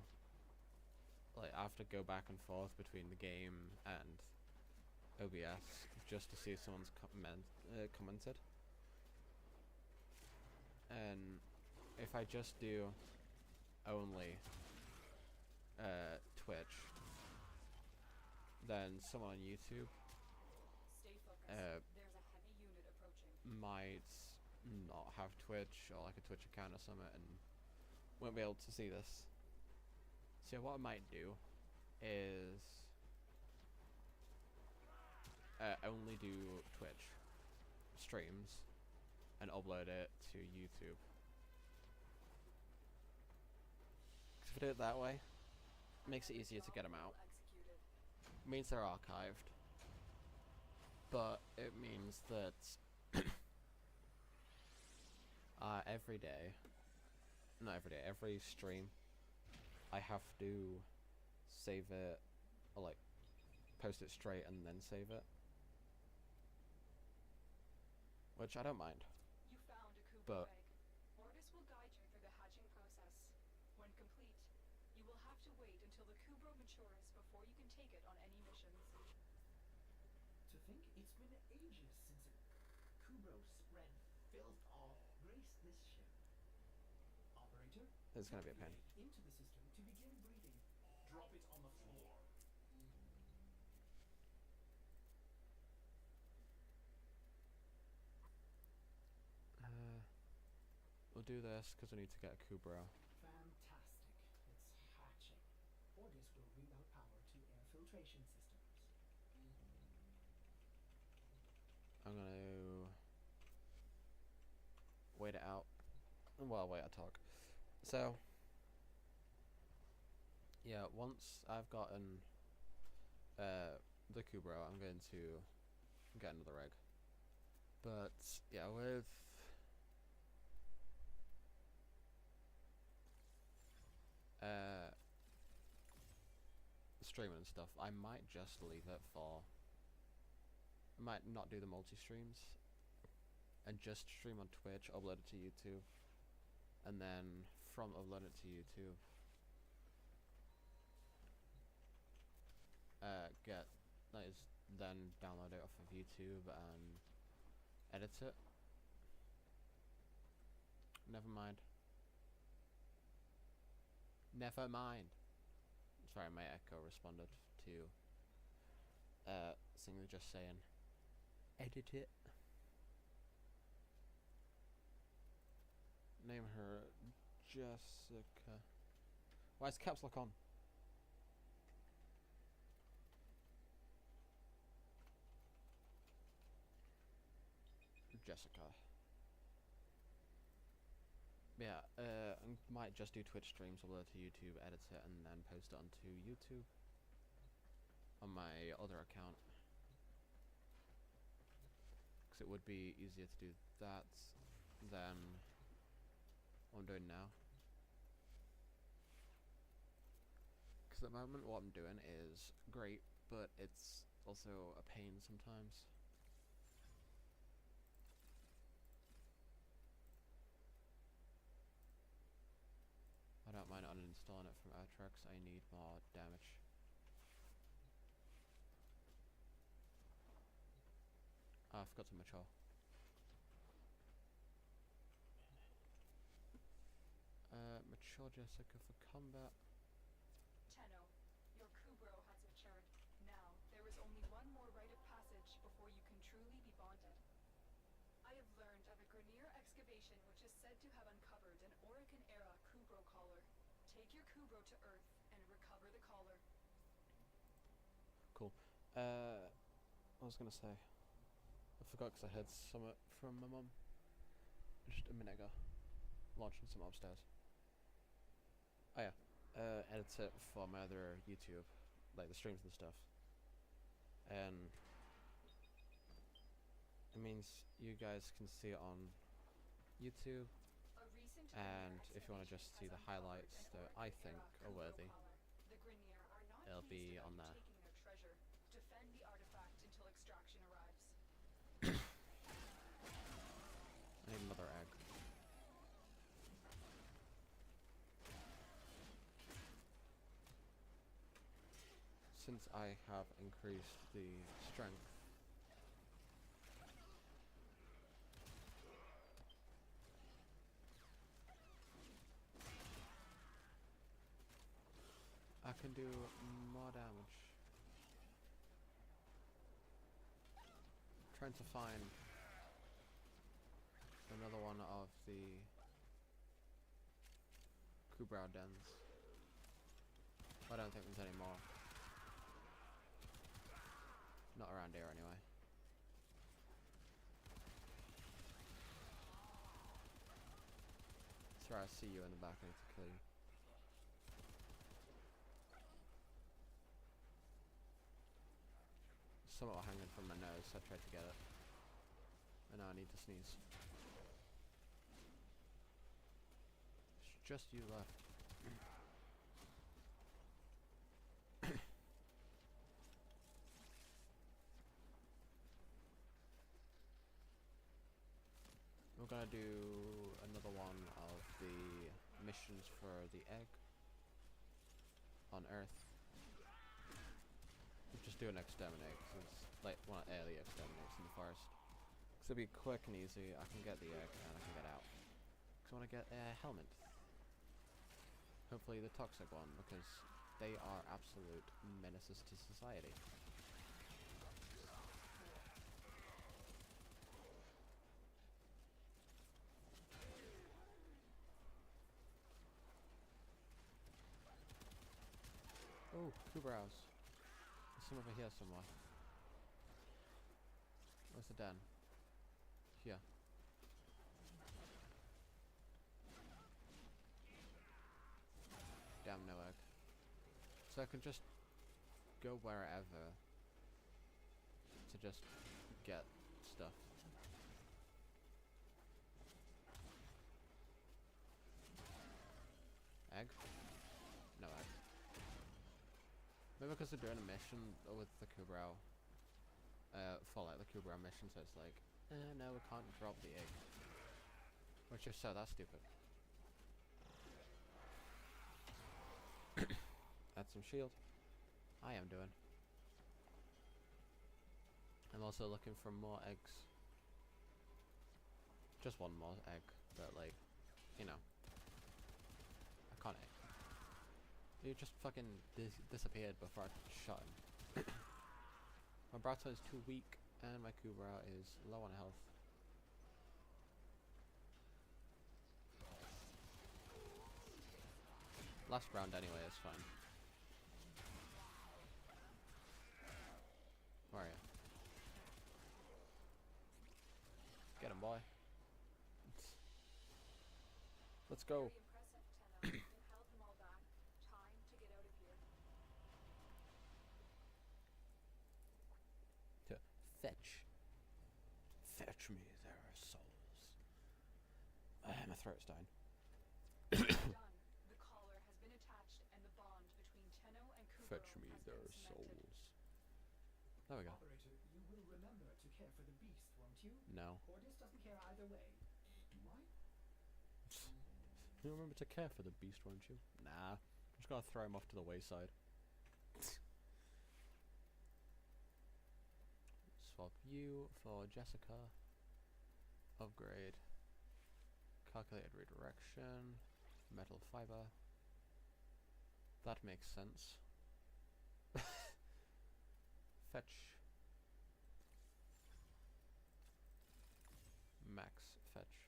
like I have to go back and forth between the game and OBS just to see if someone's commented. And if I just do only Twitch, then someone on YouTube Stay focused. There's a heavy unit approaching. might not have Twitch or like a Twitch account or something and won't be able to see this. So what I might do is only do Twitch streams and upload it to YouTube. 'Cause if I do it that way, it makes it easier to get them out. Executed. Means they're archived, but it means that every stream, I have to save it, or like post it straight and then save it, which I don't mind. You found a Kubro But- egg. Mortis will guide you through the hatching process. When complete, you will have to wait until the Kubro matures before you can take it on any missions. To think it's been ages since a Kubro spread filth or graced this ship. Operator, It's gonna be a put the pain. egg into the system to begin breeding. Drop it on the floor. We'll do this because we need to get a Kubro. Fantastic. It's hatching. Ordis will reroute power to air filtration systems. I'm gonna wait it out. Well, wait, I talk. So, yeah, once I've gotten the Kubro, I'm going to get another egg. But yeah, with streaming and stuff, I might just leave it for. I might not do the multi-streams and just stream on Twitch, upload it to YouTube, and then from upload it to YouTube, then download it off of YouTube and edit it. Never mind. Never mind. Sorry, my echo responded to Singer just saying, edit it. Name her Jessica. Why is caps lock on? Jessica. Yeah, I might just do Twitch streams, upload to YouTube, edit it, and then post it onto YouTube on my other account. Because it would be easier to do that than what I'm doing now. Because at the moment what I'm doing is great, but it's also a pain sometimes. I don't mind uninstalling it from Outro. ultra because I need more damage. I forgot to mature. Mature Jessica for combat. Tenno, your Kubro has matured. Now, there is only one more rite of passage before you can truly be bonded. I have learned of a Grenier excavation which is said to have uncovered an Orokin-era Kubro collar. Take your Kubro to Earth and recover the collar. Cool. I was gonna say, I forgot because I heard something from my mum just a minute ago, launching some upstairs. Oh yeah, edits it for my other YouTube, like the streams and stuff. And it means you guys can see it on YouTube, A recent and Grenier if you want to just see excavation the has highlights uncovered that I an think Orokin-era are Kubro worthy, collar. The Grenier are not it'll pleased be about on you there. taking their treasure. Defend the artifact until extraction arrives. I need another egg. Since I have increased the strength, I can do more damage. Trying to find another one of the Kubrow dens. I don't think there's any more. Not around here anyway. Sorry, I see you in the back, I need to kill you. Somewhat hanging from my nose, so I tried to get it. And now I need to sneeze. It's just you left. We're gonna do another one of the missions for the egg on Earth. We'll just do an exterminate, 'cause it's like one of the early exterminates in the forest. 'Cause it'll be quick and easy. I can get the egg and I can get out. 'Cause I want to get a helmet. Hopefully the toxic one, because they are absolute menaces to society. Oh, Kubrows. There's some over here somewhere. Where's the den? Here. Damn, no egg. So I can just go wherever to just get stuff. Egg? No egg. Maybe because they're doing a mission with the Kubrow, for like the Kubrow mission, so it's like, no, we can't drop the egg. Which if so, that's stupid. Add some shield. I am doing. I'm also looking for more eggs. Just one more egg, but like, you know, iconic. He just fucking disappeared before I shot him. My Brato is too weak, and my Kubrow is low on health. Last round anyway, is fine. Where are you? Get him, boy. Let's go. Very impressive, Tenno. You held them all back. Time to get out of here. To fetch. Fetch me their souls. My throat's dying. Done. The collar has been attached, and the bond between Tenno and Kubro Fetch me has their been cemented. souls. There we go. Operator, you will remember to care for the beast, won't you? No. Ordis doesn't care either way. Do I? You remember to care for the beast, won't you? Nah. Just gotta throw him off to the wayside. Swap you for Jessica. Upgrade. Calculated redirection. Metal fiber. That makes sense. Fetch. Max fetch.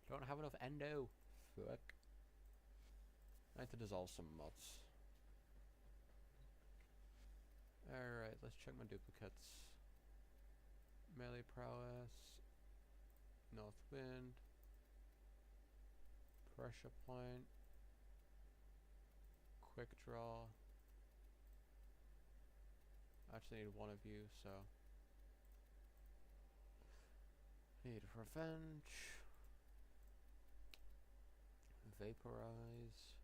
Don't have enough endo. Fuck. I need to dissolve some mods. Alright, let's check my duplicates. Melee prowess. North wind. Pressure point. Quick draw. I actually need one of you, so. Need revenge. Vaporize.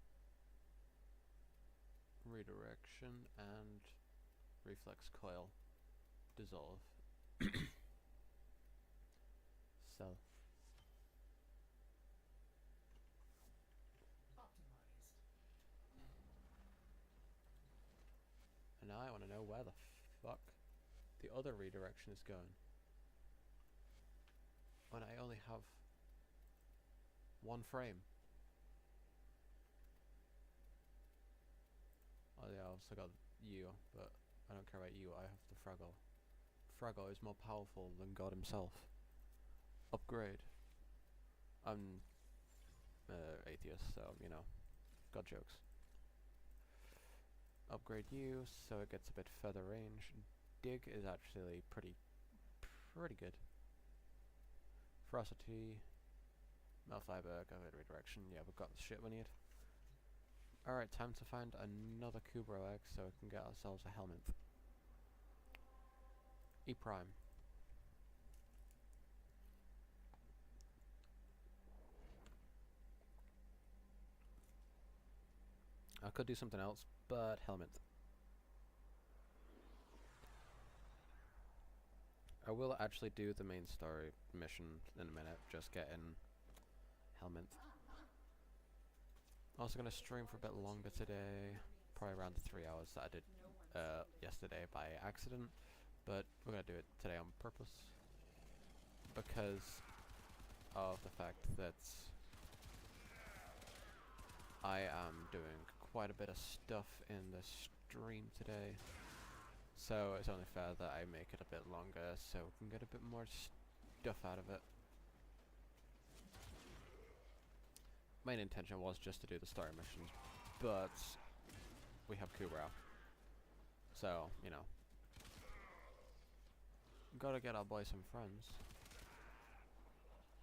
Redirection and reflex coil. Dissolve. Sell. Optimized. And now I want to know where the fuck the other redirection is going. When I only have one frame. Oh yeah, I also got you, but I don't care about you, I have the Fraggle. Fraggle is more powerful than God himself. Upgrade. I'm atheist, so, you know, God jokes. Upgrade you, so it gets a bit further range. Dig is actually pretty good. Ferocity. Metal fiber, calculated redirection. Yeah, we've got the shit we need. Alright, time to find another Kubro egg so we can get ourselves a helmet. E prime. I could do something else, but helmet. I will actually do the main story mission in a minute, just getting helmet. Also gonna stream for a bit longer today, probably around the 3 hours that I did yesterday by accident, but we're gonna do it today on purpose because of the fact that I am doing quite a bit of stuff in the stream today, so it's only fair that I make it a bit longer so we can get a bit more stuff out of it. Main intention was just to do the story missions, but we have Kubrow, so, you know, gotta get our boy some friends.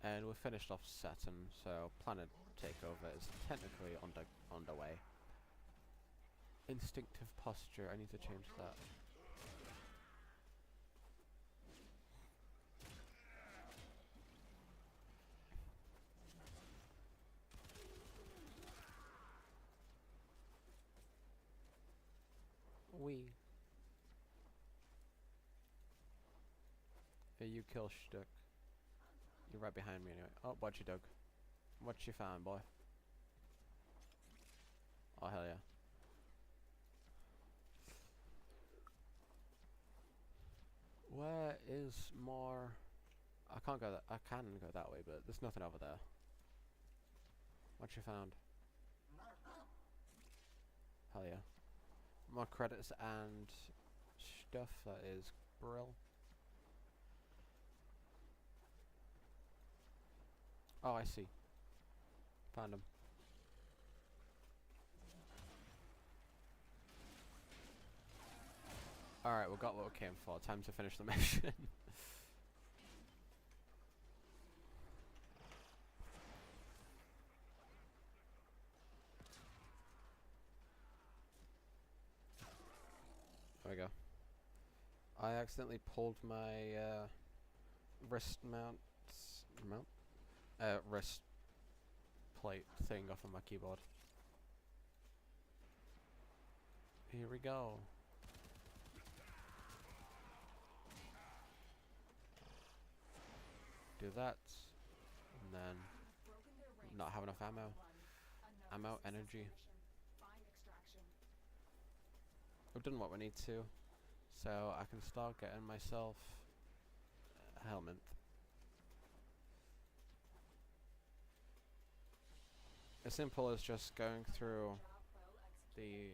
And we finished off Saturn, so planet takeover is technically underway. Instinctive posture, I need to change that. We. Hey, you kill Shtuk. You're right behind me anyway. Oh, what you dug? What you found, boy? Oh, hell yeah. Where is more? I can't go that. I can go that way, but there's nothing over there. What you found? Hell yeah. More credits and stuff. That is brill. Oh, I see. Found him. Alright, we got what we came for. Time to finish the mission. There we go. I accidentally pulled my wrist wrist plate thing off of my keyboard. Here we go. Do that, and then not have enough ammo. Ammo, energy. We've done what we need to, so I can start getting myself a helmet. As simple as just going through the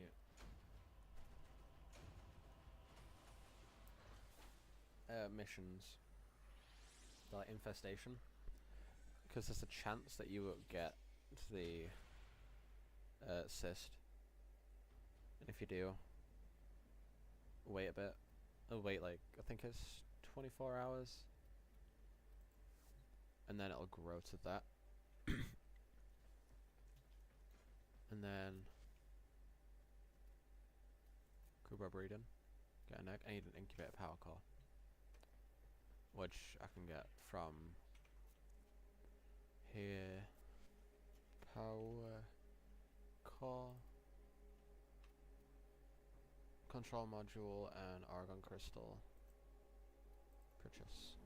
missions, like infestation, because there's a chance that you will get the cyst, and if you do, wait a bit. Wait, like, I think it's 24 hours, and then it'll grow to that. And then Kubra breeding, get an egg. I need an incubator power core, which I can get from here. Power core, control module, and argon crystal. Purchase.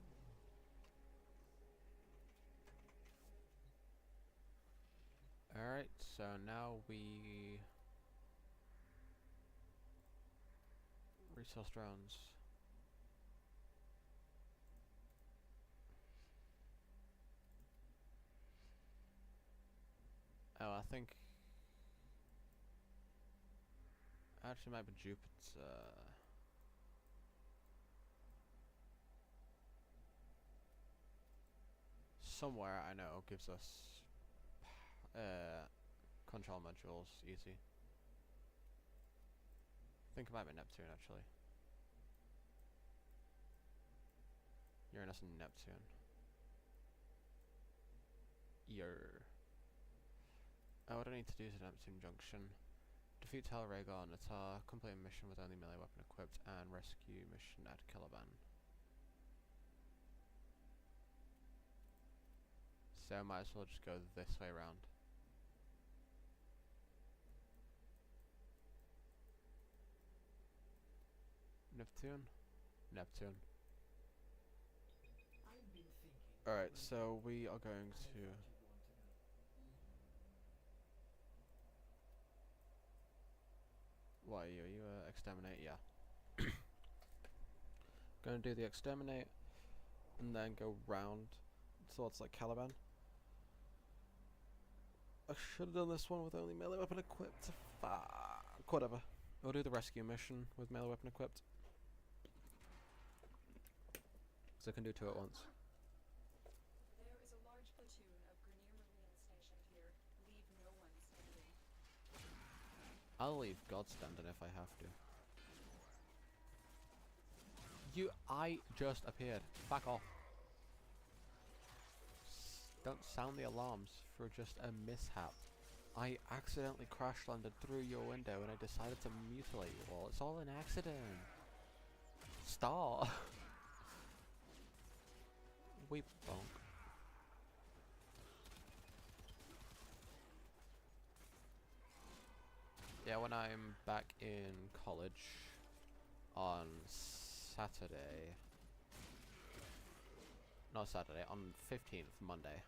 Alright, so now we resource drones. Oh, I think actually might be Jupiter. Somewhere I know gives us control modules easy. I think it might be Neptune actually. Uranus and Neptune. What I need to do is Neptune Junction. Defeat Telrega on Natah, complete a mission with only melee weapon equipped, and rescue mission at Caliban. So might as well just go this way around. Neptune? Neptune. I've been thinking. Alright, so we are going to... What are you? Are you exterminate? Yeah. Gonna do the exterminate and then go round towards like Caliban. I should have done this one with only melee weapon equipped. Fuck. Whatever. We'll do the rescue mission with melee weapon equipped. So I can do two at once. There is a large platoon of Grineer Marines stationed here. Leave no one standing. I'll leave God standing if I have to. I just appeared. Back off. Don't sound the alarms for just a mishap. I accidentally crash landed through your window and I decided to mutilate you all. It's all an accident. Stop. We bonk. Yeah, when I'm back in college on Saturday. Not Saturday, on 15th, Monday.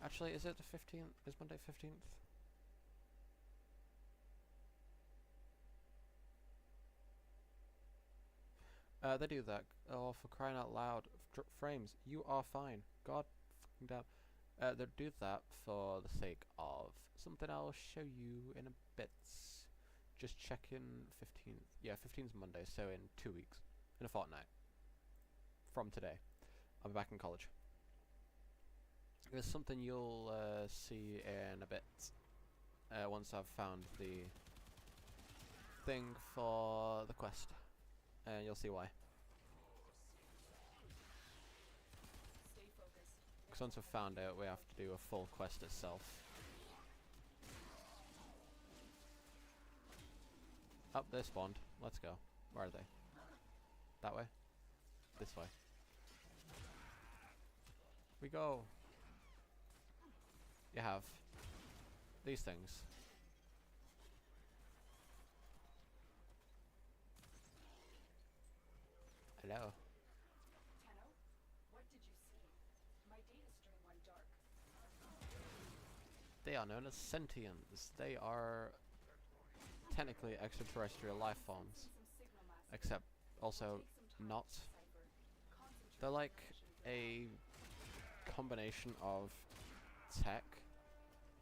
Actually, is it the 15th? Is Monday 15th? They do that. Oh, for crying out loud. Frames, you are fine. God fucking damn. They do that for the sake of something I'll show you in a bit. Just checking 15th. Yeah, 15th is Monday, so in 2 weeks. In a fortnight. From today. I'll be back in college. There's something you'll see in a bit. Once I've found the thing for the quest. And you'll see why. Stay focused. Because once I've found it, we have to do a full quest itself. Up, they spawned. Let's go. Where are they? That way? This way. We go. You have these things. Hello. Tenno, what did you see? My data stream went dark. They are known as sentients. They are technically extraterrestrial life forms, except also not. They're like a combination of tech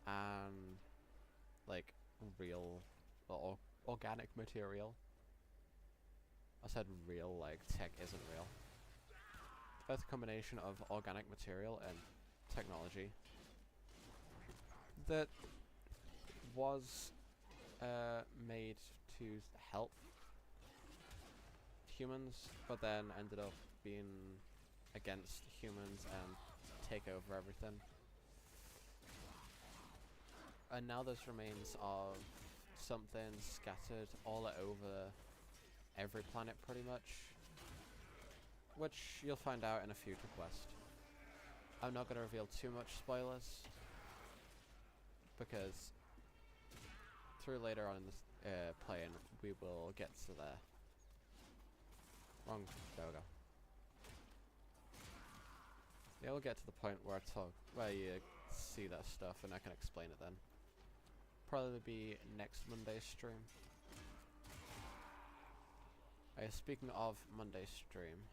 and like real or organic material. I said real, like tech isn't real. Both a combination of organic material and technology that was made to help humans, but then ended up being against humans and take over everything. And now there's remains of something scattered all over every planet pretty much, which you'll find out in a future quest. I'm not going to reveal too much spoilers, because through later on in this playing we will get to there. Wrong, there we go. Yeah, we'll get to the point where you see that stuff and I can explain it then. Probably be next Monday's stream. Speaking of Monday's stream,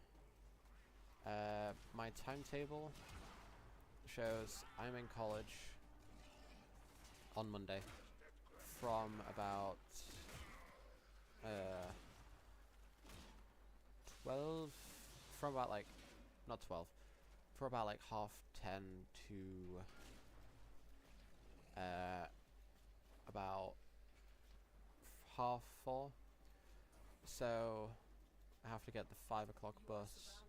my timetable shows I'm in college on Monday from about 12, from about like, not 12, for about like 10:30 to about 4:30. So I have to get the 5 o'clock bus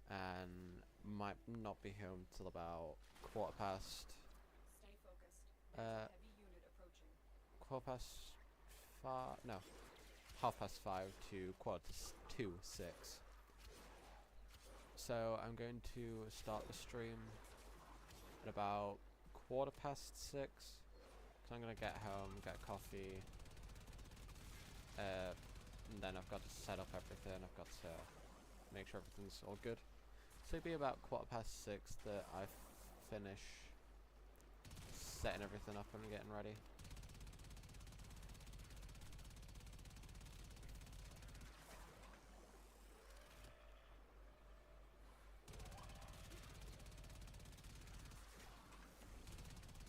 and might not be home till about 5:15. Stay focused. There's a heavy unit approaching. 5:15, no, 5:30 to 6:45. So I'm going to start the stream at about 6:15, because I'm going to get home, get coffee, and then I've got to set up everything, I've got to make sure everything's all good. So it'll be about 6:15 that I finish setting everything up and getting ready.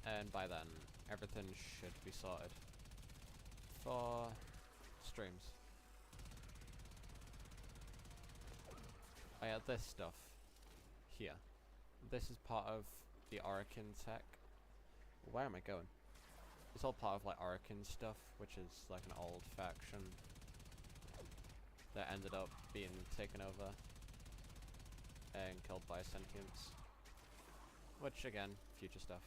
And by then, everything should be sorted for streams. I had this stuff here. This is part of the Orokin tech. Where am I going? It's all part of like Orokin stuff, which is like an old faction that ended up being taken over and killed by sentients. Which again, future stuff.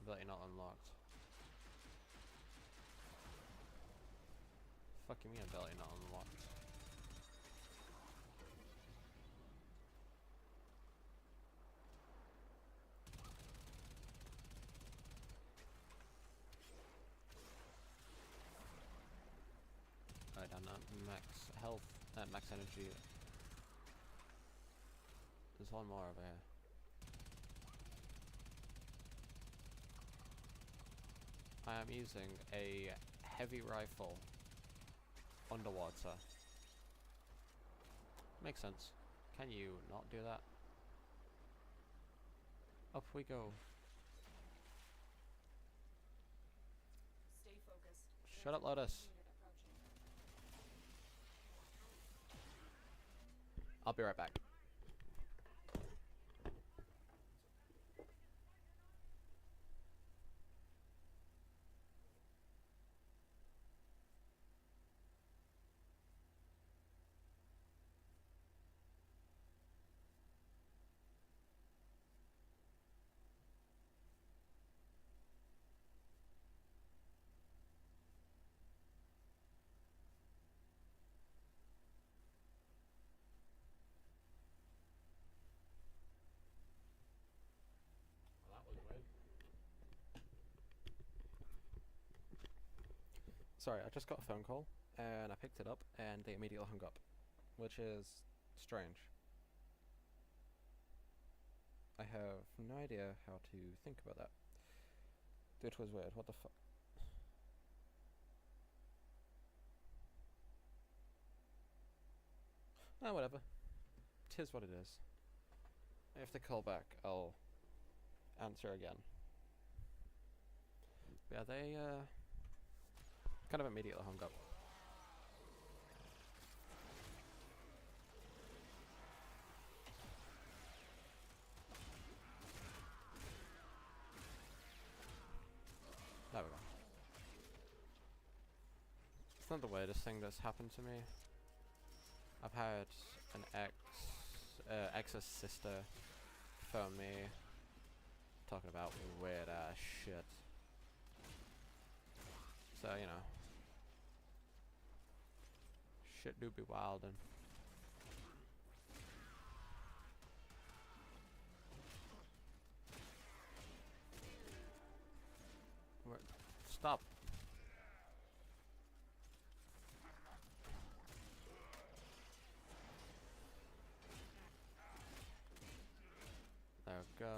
Ability not unlocked. Fuck you mean ability not unlocked? I don't know. Max health, max energy. There's one more over here. I am using a heavy rifle underwater. Makes sense. Can you not do that? Up we go. Stay focused. Shut up, Lotus. I'll be right back. Sorry, I just got a phone call, and I picked it up, and they immediately hung up, which is strange. I have no idea how to think about that. It was weird. What the fuck? Ah, whatever. Tis what it is. If they call back, I'll answer again. Yeah, they kind of immediately hung up. There we go. It's not the weirdest thing that's happened to me. I've had an ex's sister phone me talking about weird ass shit. So, you know. Shit do be wildin'. Stop. There we go.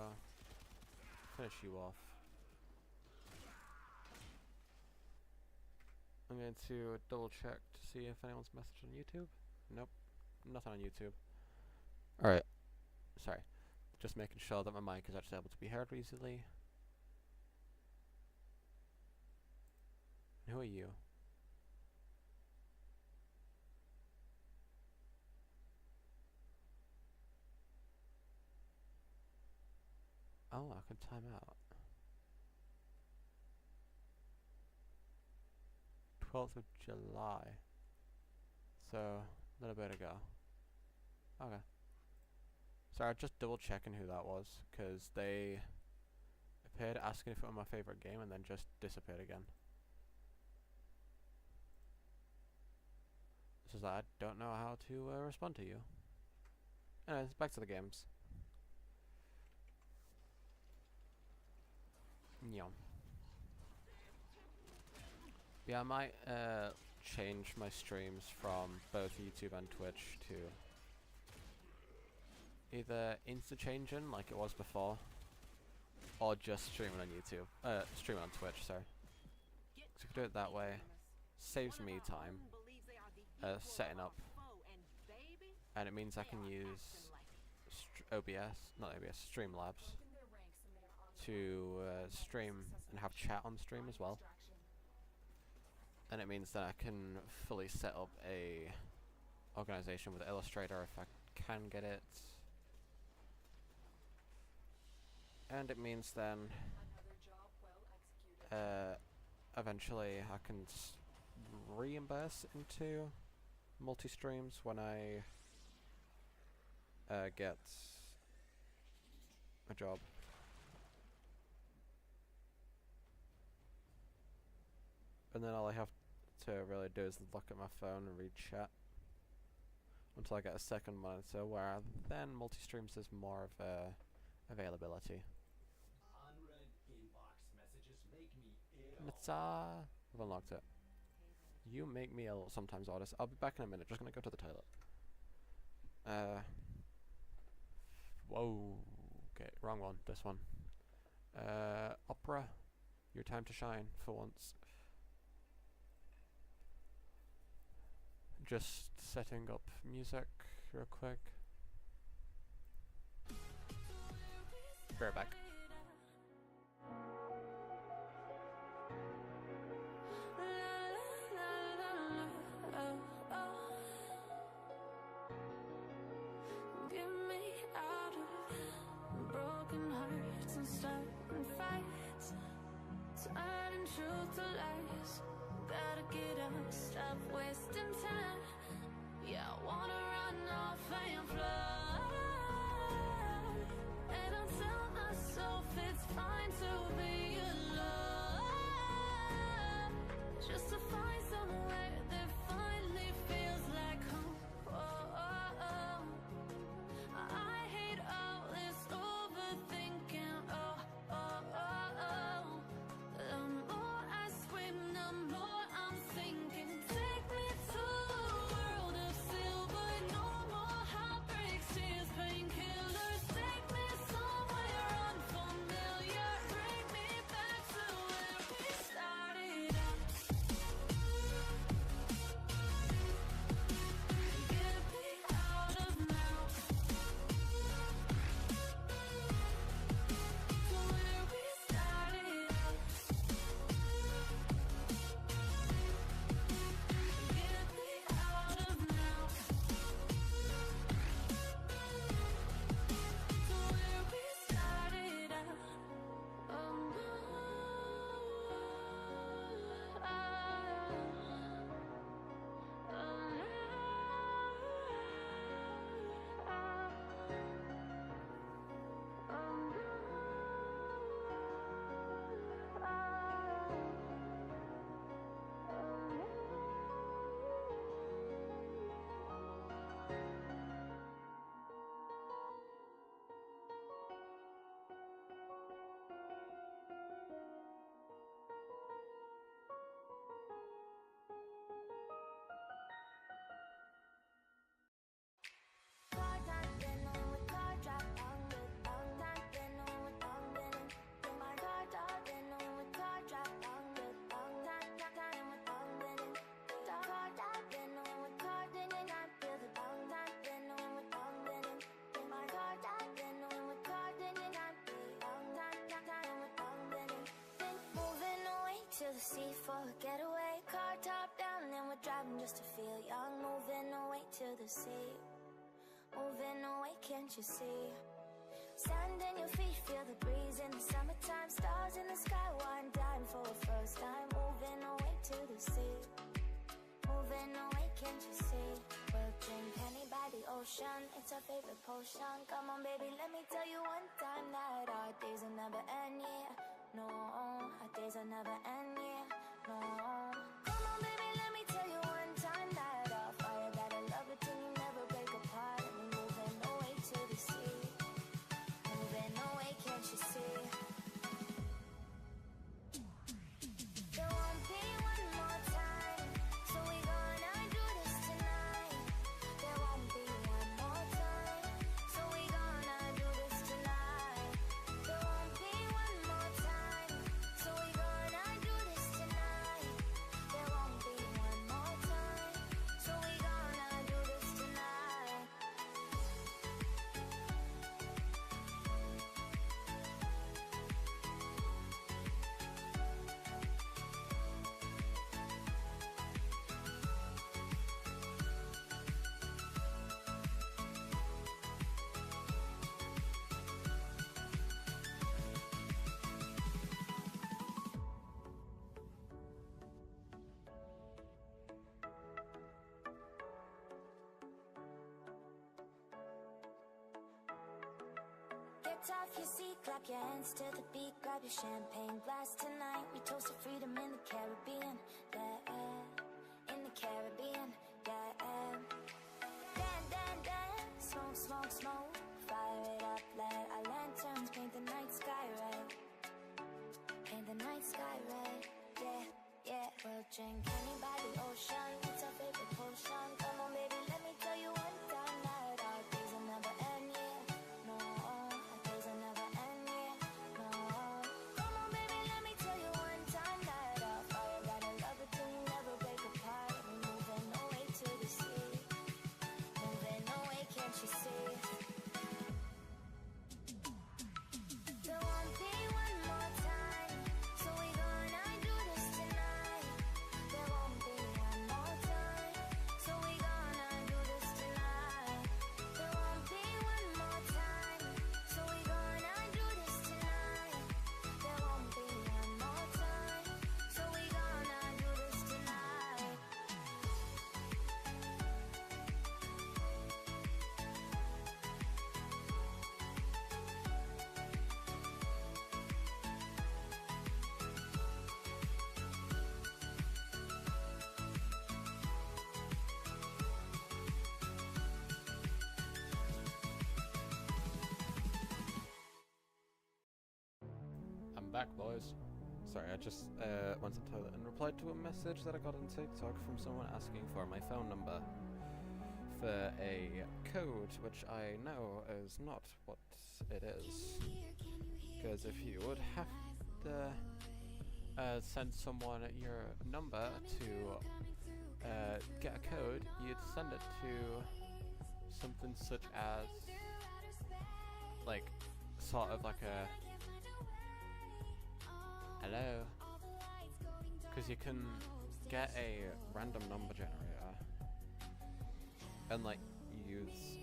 Finish you off. I'm going to double check to see if anyone's messaged on YouTube. Nope. Nothing on YouTube. Alright. Sorry. Just making sure that my mic is actually able to be heard easily. Who are you? Oh, I can time out. 12th of July. So, a little bit ago. Okay. Sorry, just double checking who that was, because they appeared asking if it was my favorite game and then just disappeared again. This is that I don't know how to respond to you. Anyways, back to the games. Yeah. Yeah, I might change my streams from both YouTube and Twitch to either interchanging like it was before, or just streaming on YouTube. Streaming on Twitch, sorry. So if I do it that way, saves me time setting up, and it means I can use Streamlabs to stream and have chat on stream as well. And it means that I can fully set up a organization with Illustrator if I can get it. And it means then eventually I can reimburse into multi-streams when I get a job. And then all I have to really do is look at my phone and read chat until I get a second monitor, where then multi-streams is more of availability. Unread inbox messages make me ill. Natah! I've unlocked it. You make me ill sometimes, Otis. I'll be back in a minute, just gonna go to the toilet. Whoa. Okay, wrong one. This one. Opera. Your time to shine, for once. Just setting up music real quick. Be right back. Get me out of broken hearts and starting fights, turning truth to lies. Gotta get up, stop wasting time. Yeah, I wanna run off and fly. And I tell myself it's fine to be alone, just to find somewhere that finally feels like home. I hate all this overthinking. The more I scream, the more I'm thinking. Take me to sea for a getaway. Car top down and we're driving just to feel young. Moving away to the sea. Moving away, can't you see? Sand in your feet, feel the breeze in the summertime. Stars in the sky, one dime for a first time. Moving away to the sea. Moving away, can't you see? We'll drink honey by the ocean. It's our favorite potion. Come on, baby, let me tell you one time that our days will never end, yeah. No, our days will never end, yeah. No. Come on, baby, let me tell you one time that our fire got a love it till you never break apart. And we're moving away to the sea. Moving away, can't you see? There won't be one more time, so we gonna do this tonight. There won't be one more time, so we gonna do this tonight. There won't be one more time, so we gonna do this tonight. There won't be one more time, so we gonna do this tonight. Get off your seat, clap your hands to the beat. Grab your champagne glass tonight. We toast to freedom in the Caribbean, yeah. In the Caribbean, yeah. Dan, dan, dan, smoke, smoke, smoke. Fire it up, let our lanterns paint the night sky red. Paint the night sky red, yeah, yeah. We'll drink honey by the ocean. It's our favorite potion. Come on, baby, let me tell you one time that our days will never end, yeah. No, our days will never end, yeah. No. Come on, baby, let me tell you one time that our fire got a love it till you never break apart. And we're moving away to the sea. Moving away, can't you see? There won't be one more time, so we gonna do this tonight. There won't be one more time, so we gonna do this tonight. There won't be one more time, so we gonna do this tonight. There won't be one more time, so we gonna do this tonight. I'm back, boys. Sorry, I just went to the toilet and replied to a message that I got on TikTok from someone asking for my phone number for a code, which I know is not what it is. Because if you would have to send someone your number to get a code, you'd send it to something such as, like, sort of like a hello, because you can get a random number generator and like use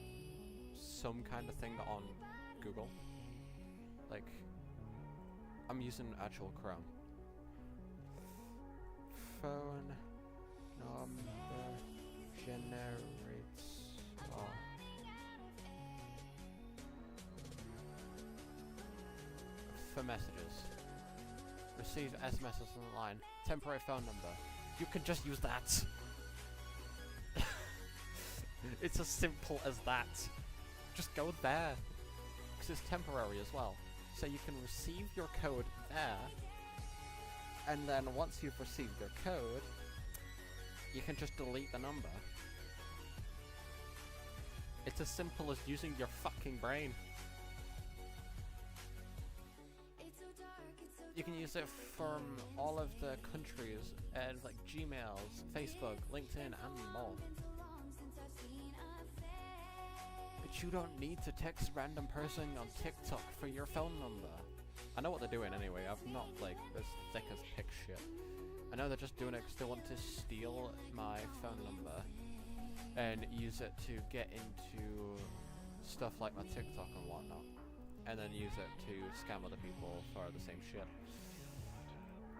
some kind of thing on Google. Like, I'm using actual Chrome. Phone number generates for messages. Receive SMSs on the line. Temporary phone number. You can just use that. It's as simple as that. Just go there. Because it's temporary as well. So you can receive your code there. And then once you've received your code, you can just delete the number. It's as simple as using your fucking brain. You can use it from all of the countries and like Gmails, Facebook, LinkedIn, and more. But you don't need to text random person on TikTok for your phone number. I know what they're doing anyway. I've not like this thick as pick shit. I know they're just doing it because they want to steal my phone number and use it to get into stuff like my TikTok and whatnot, and then use it to scam other people for the same shit.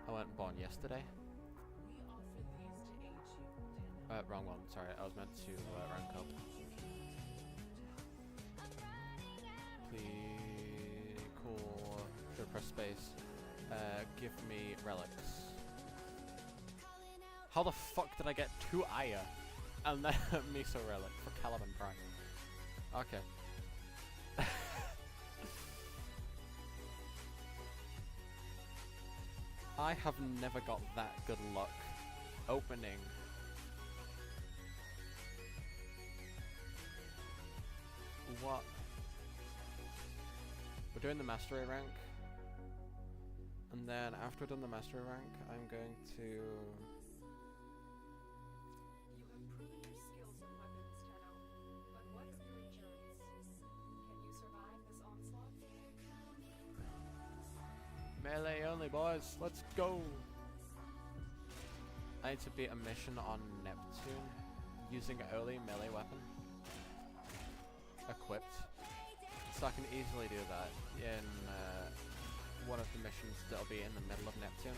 I went born yesterday. Wrong one, sorry, I was meant to rank up. Please, cool, should press space. Give me relics. How the fuck did I get 2 Aya and then a Miso relic for Caliban Prime? Okay. I have never got that good luck opening. What? We're doing the mastery rank. And then after we've done the mastery rank, I'm going to... You have proven your skills with weapons, Tenno. But what of your endurance? Can you survive this onslaught? Melee only, boys. Let's go. I need to beat a mission on Neptune using an early melee weapon equipped. So I can easily do that in one of the missions that'll be in the middle of Neptune.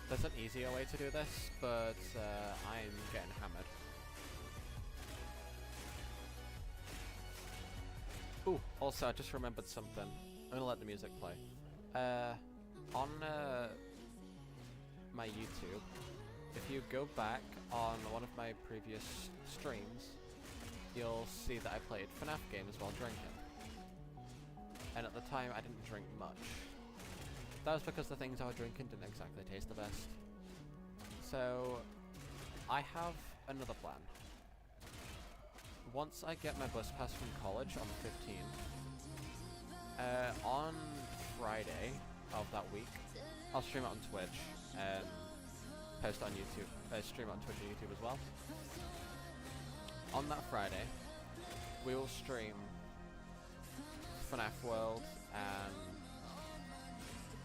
There's an easier way to do this, but I'm getting hammered. Ooh, also I just remembered something. I'm gonna let the music play. On my YouTube, if you go back on one of my previous streams, you'll see that I played FNAF games while drinking. And at the time I didn't drink much. That was because the things I was drinking didn't exactly taste the best. So, I have another plan. Once I get my bus pass from college on the 15th, on Friday of that week, I'll stream it on Twitch and post it on YouTube, stream it on Twitch and YouTube as well. On that Friday, we will stream FNAF World and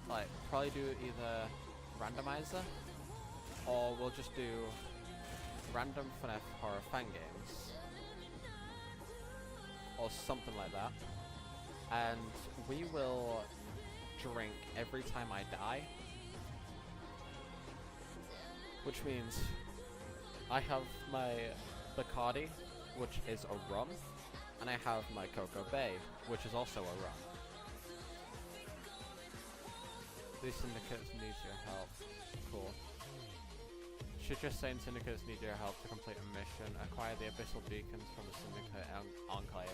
like probably do either randomizer or we'll just do random FNAF horror fan games or something like that, and we will drink every time I die, which means I have my Bacardi, which is a rum, and I have my Cocoa Bay, which is also a rum. These syndicates need your help. Cool. Should just say syndicates need your help to complete a mission. Acquire the abyssal beacons from the syndicate enclave.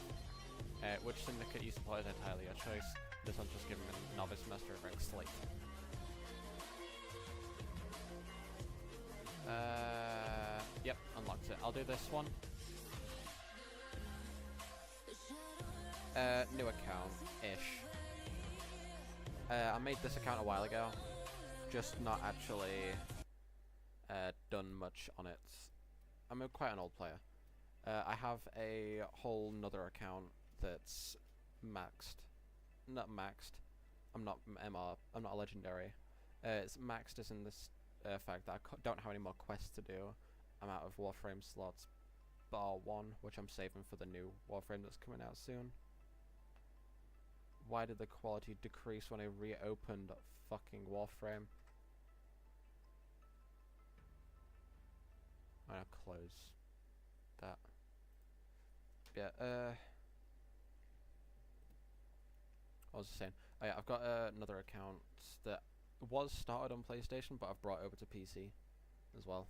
Which syndicate you support is entirely your choice. This one's just giving a novice master rank slate. Yep, unlocked it. I'll do this one. New account-ish. I made this account a while ago, just not actually done much on it. I'm quite an old player. I have a whole nother account that's maxed. Not maxed. I'm not MR. I'm not a legendary. It's maxed as in this fact that I don't have any more quests to do. I'm out of Warframe slots, bar one, which I'm saving for the new Warframe that's coming out soon. Why did the quality decrease when I reopened fucking Warframe? I'm gonna close that. Yeah, I was just saying, oh yeah, I've got another account that was started on PlayStation, but I've brought over to PC as well.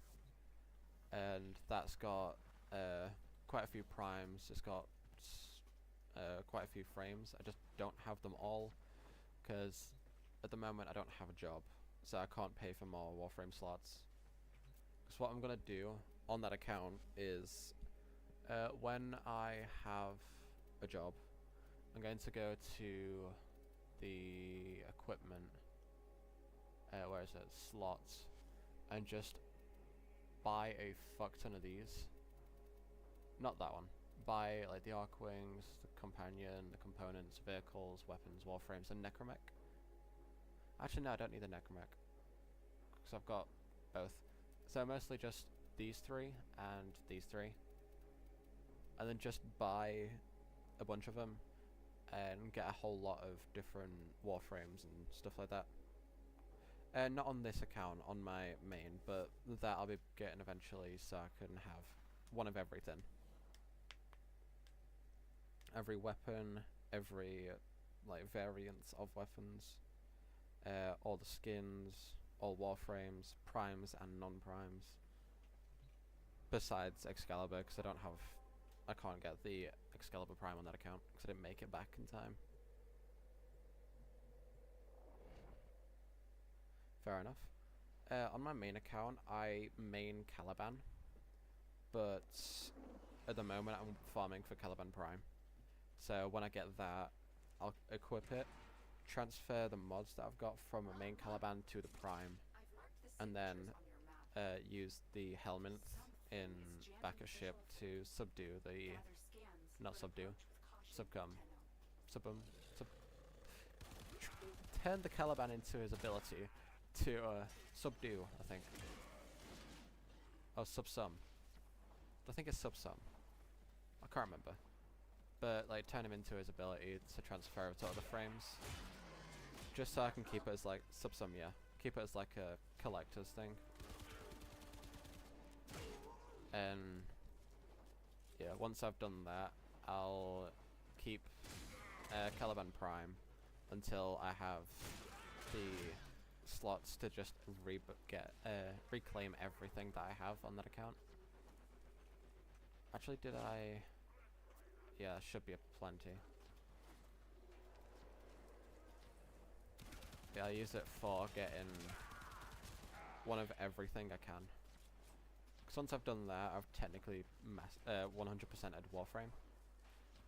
And that's got quite a few primes, it's got quite a few frames. I just don't have them all, because at the moment I don't have a job, so I can't pay for more Warframe slots. So what I'm going to do on that account is, when I have a job, I'm going to go to the equipment, where is it, slots, and just buy a fuck ton of these. Not that one, buy like the arc wings, the companion, the components, vehicles, weapons, warframes, and necromech. Actually, no, I don't need the necromech because I've got both. So mostly just these three and these three, and then just buy a bunch of them and get a whole lot of different warframes and stuff like that. Not on this account, on my main, but that I'll be getting eventually, so I can have one of everything. Every weapon, every like variants of weapons, all the skins, all warframes, primes and non-primes. Besides Excalibur, because I can't get the Excalibur Prime on that account because I didn't make it back in time. Fair enough. On my main account, I main Caliban, but at the moment I'm farming for Caliban Prime. So when I get that, I'll equip it, transfer the mods that I've got from a main Caliban to the Prime, and then use the helmet in back a ship to subdue the... not subdue, turn the Caliban into his ability to subdue, I think. Oh, subsum. I think it's subsum. I can't remember. But like turn him into his ability to transfer it to other frames. Just so I can keep it as like subsum, yeah. Keep it as like a collector's thing. And yeah, once I've done that, I'll keep Caliban Prime until I have the slots to just reclaim everything that I have on that account. Actually, did I? Yeah, should be plenty. Yeah, I use it for getting one of everything I can. Because once I've done that, I've technically 100%ed Warframe.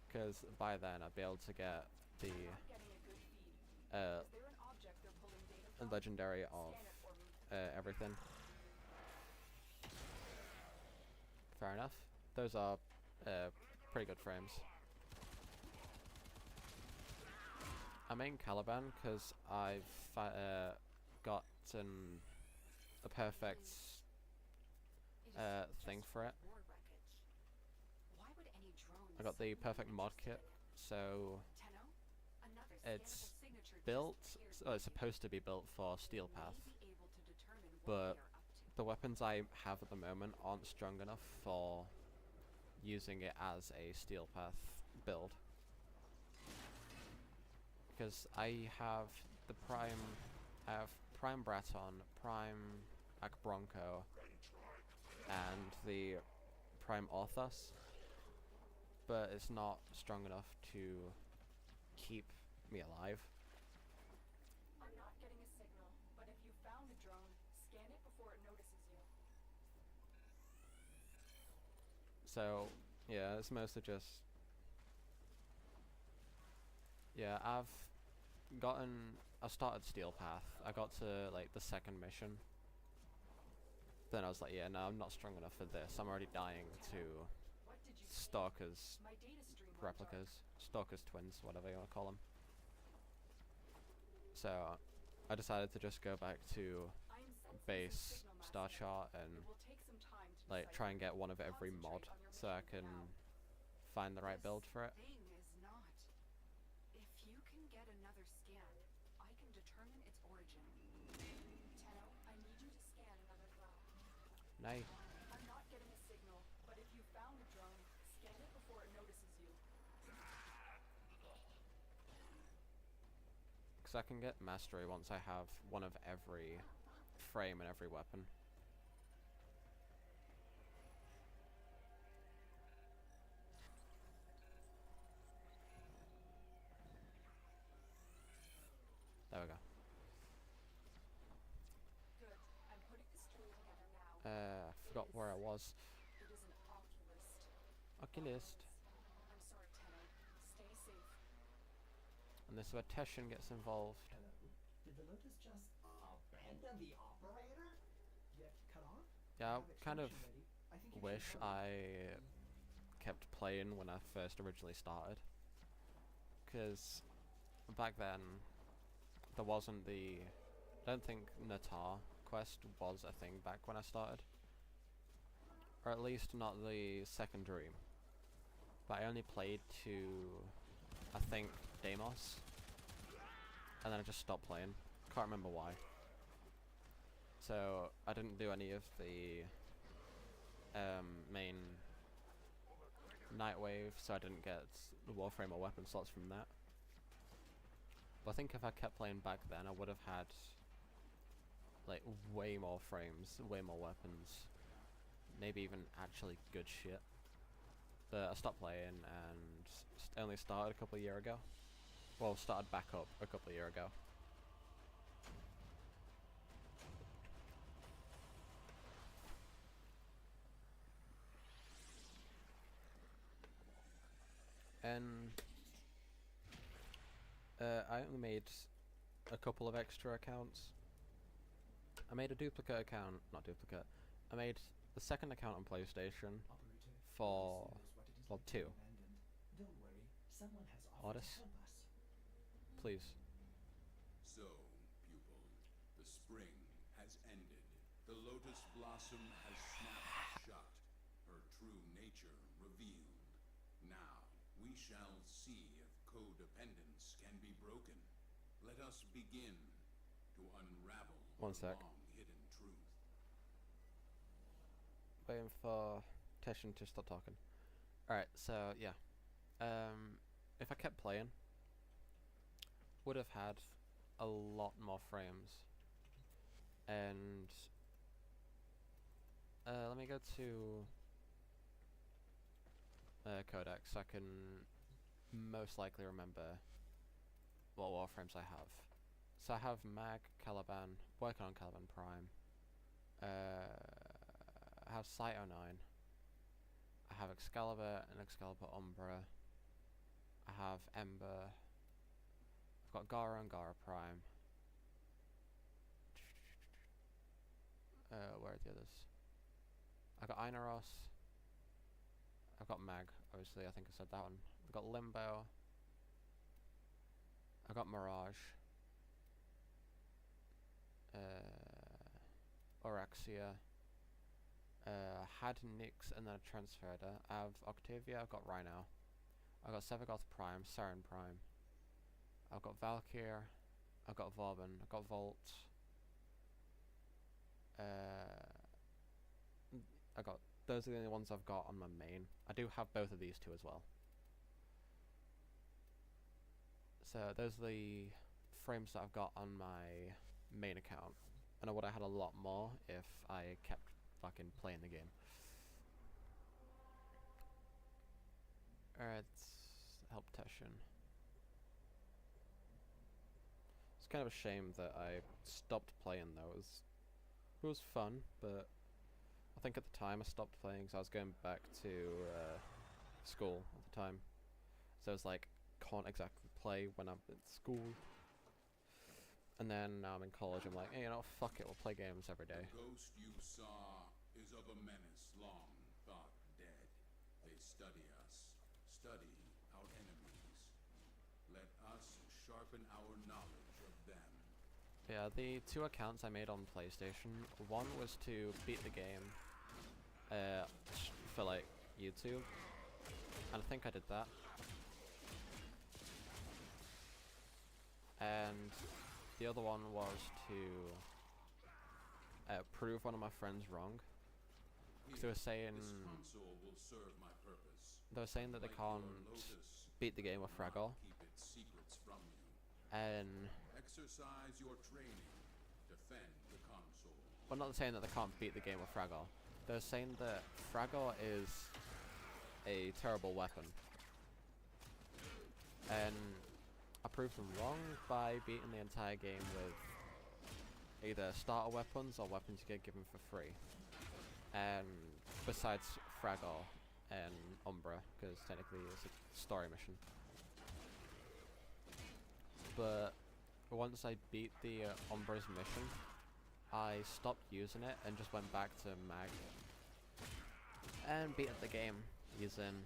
Because by then I'd be able to get the legendary of everything. Fair enough. Those are pretty good frames. I main Caliban because I've gotten a perfect thing for it. I got the perfect mod kit, so it's built, it's supposed to be built for Steel Path, but the weapons I have at the moment aren't strong enough for using it as a Steel Path build. Because I have the Prime, I have Prime Braton, Prime Akbronco, and the Prime Orthos, but it's not strong enough to keep me alive. I'm not getting a signal, but if you found a drone, scan it before it notices you. So, yeah, it's mostly just... yeah, I started Steel Path. I got to, like, the second mission. Then I was like, yeah, no, I'm not strong enough for this. I'm already dying to Stalker's replicas. Stalker's twins, whatever you want to call them. So, I decided to just go back to base Star Chart and, like, try and get one of every mod so I can find the right build for it. If you can get another scan, I can determine its origin. Tenno, I need you to scan another cloud. Nay. I'm not getting a signal, but if you found a drone, scan it before it notices you. Because I can get mastery once I have one of every frame and every weapon. There we go. Good. I'm putting this tool together now. I forgot where I was. It is an oculist. Oculist. I'm sorry, Tenno. Stay safe. And this is where Teshin gets involved. Hello? Did the Lotus just abandon the operator? Get cut off? Yeah, I Have kind of extraction ready. I think you wish should hurry. I kept playing when I first originally started. Because back then, there wasn't the... I don't think Natah quest was a thing back when I started. Or at least not the second dream. But I only played to, I think, Deimos. And then I just stopped playing. Can't remember why. So, I didn't do any of the main Nightwave, so I didn't get the Warframe or weapon slots from that. But I think if I kept playing back then, I would have had like way more frames, way more weapons, maybe even actually good shit. But I stopped playing and only started a couple of years ago. Well, started back up a couple of years ago. And I only made a couple of extra accounts. I made a duplicate account, not duplicate. I made the second account on PlayStation for, well, 2. Don't worry, someone has offered Otis, to help us. please. So, pupil, the spring has ended. The lotus blossom has snapped shut, her true nature revealed. Now, we shall see if codependence can be broken. Let us begin to unravel One the sec. long-hidden truth. Waiting for Teshin to stop talking. Alright, so yeah. If I kept playing, would have had a lot more frames. And let me go to Codex so I can most likely remember what warframes I have. So I have Mag, Caliban, working on Caliban Prime. I have Site 09. I have Excalibur and Excalibur Umbra. I have Ember. I've got Gara and Gara Prime. Where are the others? I've got Inaros. I've got Mag, obviously, I think I said that one. I've got Limbo. I've got Mirage. Orexia. Had Nyx and then I transferred her. I have Octavia, I've got Rhino. I've got Sevagoth Prime, Saren Prime. I've got Valkyr. I've got Vauban. I've got Volt. I got, those are the only ones I've got on my main. I do have both of these two as well. So those are the frames that I've got on my main account. And I would have had a lot more if I kept fucking playing the game. Alright, help Teshin. It's kind of a shame that I stopped playing those. It was fun, but I think at the time I stopped playing because I was going back to school at the time. So I was like, can't exactly play when I'm at school. And then now I'm in college, I'm like, hey, you know, fuck it, we'll play games every day. The ghost you saw is of a menace long thought dead. They study us, study our enemies. Let us sharpen our knowledge of them. Yeah, the 2 accounts I made on PlayStation, one was to beat the game for like YouTube, and I think I did that. And the other one was to prove one of my friends wrong. Because they were saying This console will serve my purpose. that they Like can't your lotus, beat the game with will not Fraggle, keep its secrets from you. and Exercise your training. Defend the console. well, not saying that they can't beat the game with Fraggle. They're saying that Fraggle is a terrible weapon, and I proved them wrong by beating the entire game with either starter weapons or weapons you get given for free. And besides Fraggle and Umbra, because technically it's a story mission. But once I beat the Umbra's mission, I stopped using it and just went back to Mag and beat the game. using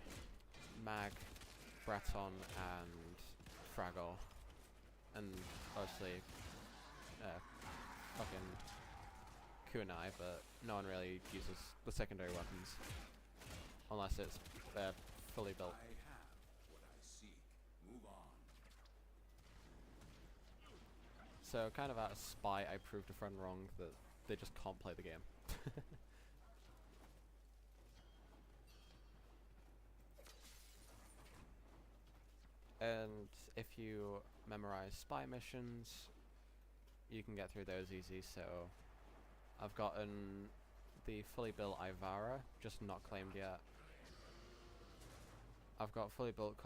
Mag, Breton, and Fraggle, and obviously fucking kunai, but no one really uses the secondary weapons unless it's fully built. I have what I seek. Move on. So kind of out of spite, I proved a friend wrong that they just can't play the game. And if you memorize spy missions, you can get through those easy. So I've gotten the fully built Ivara, just not claimed yet. I've got fully built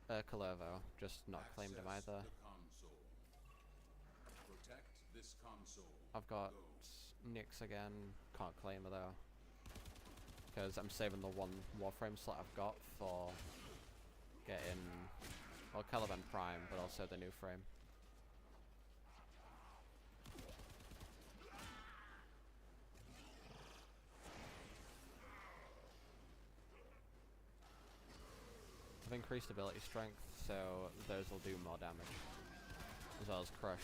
Kalervo, just not claimed him Access either. the console. Protect this console. I've got Go. Nyx again, can't claim her though, because I'm saving the one Warframe slot I've got for getting, well, Caliban Prime, but also the new frame. I've increased ability strength, so those will do more damage, as well as Crush.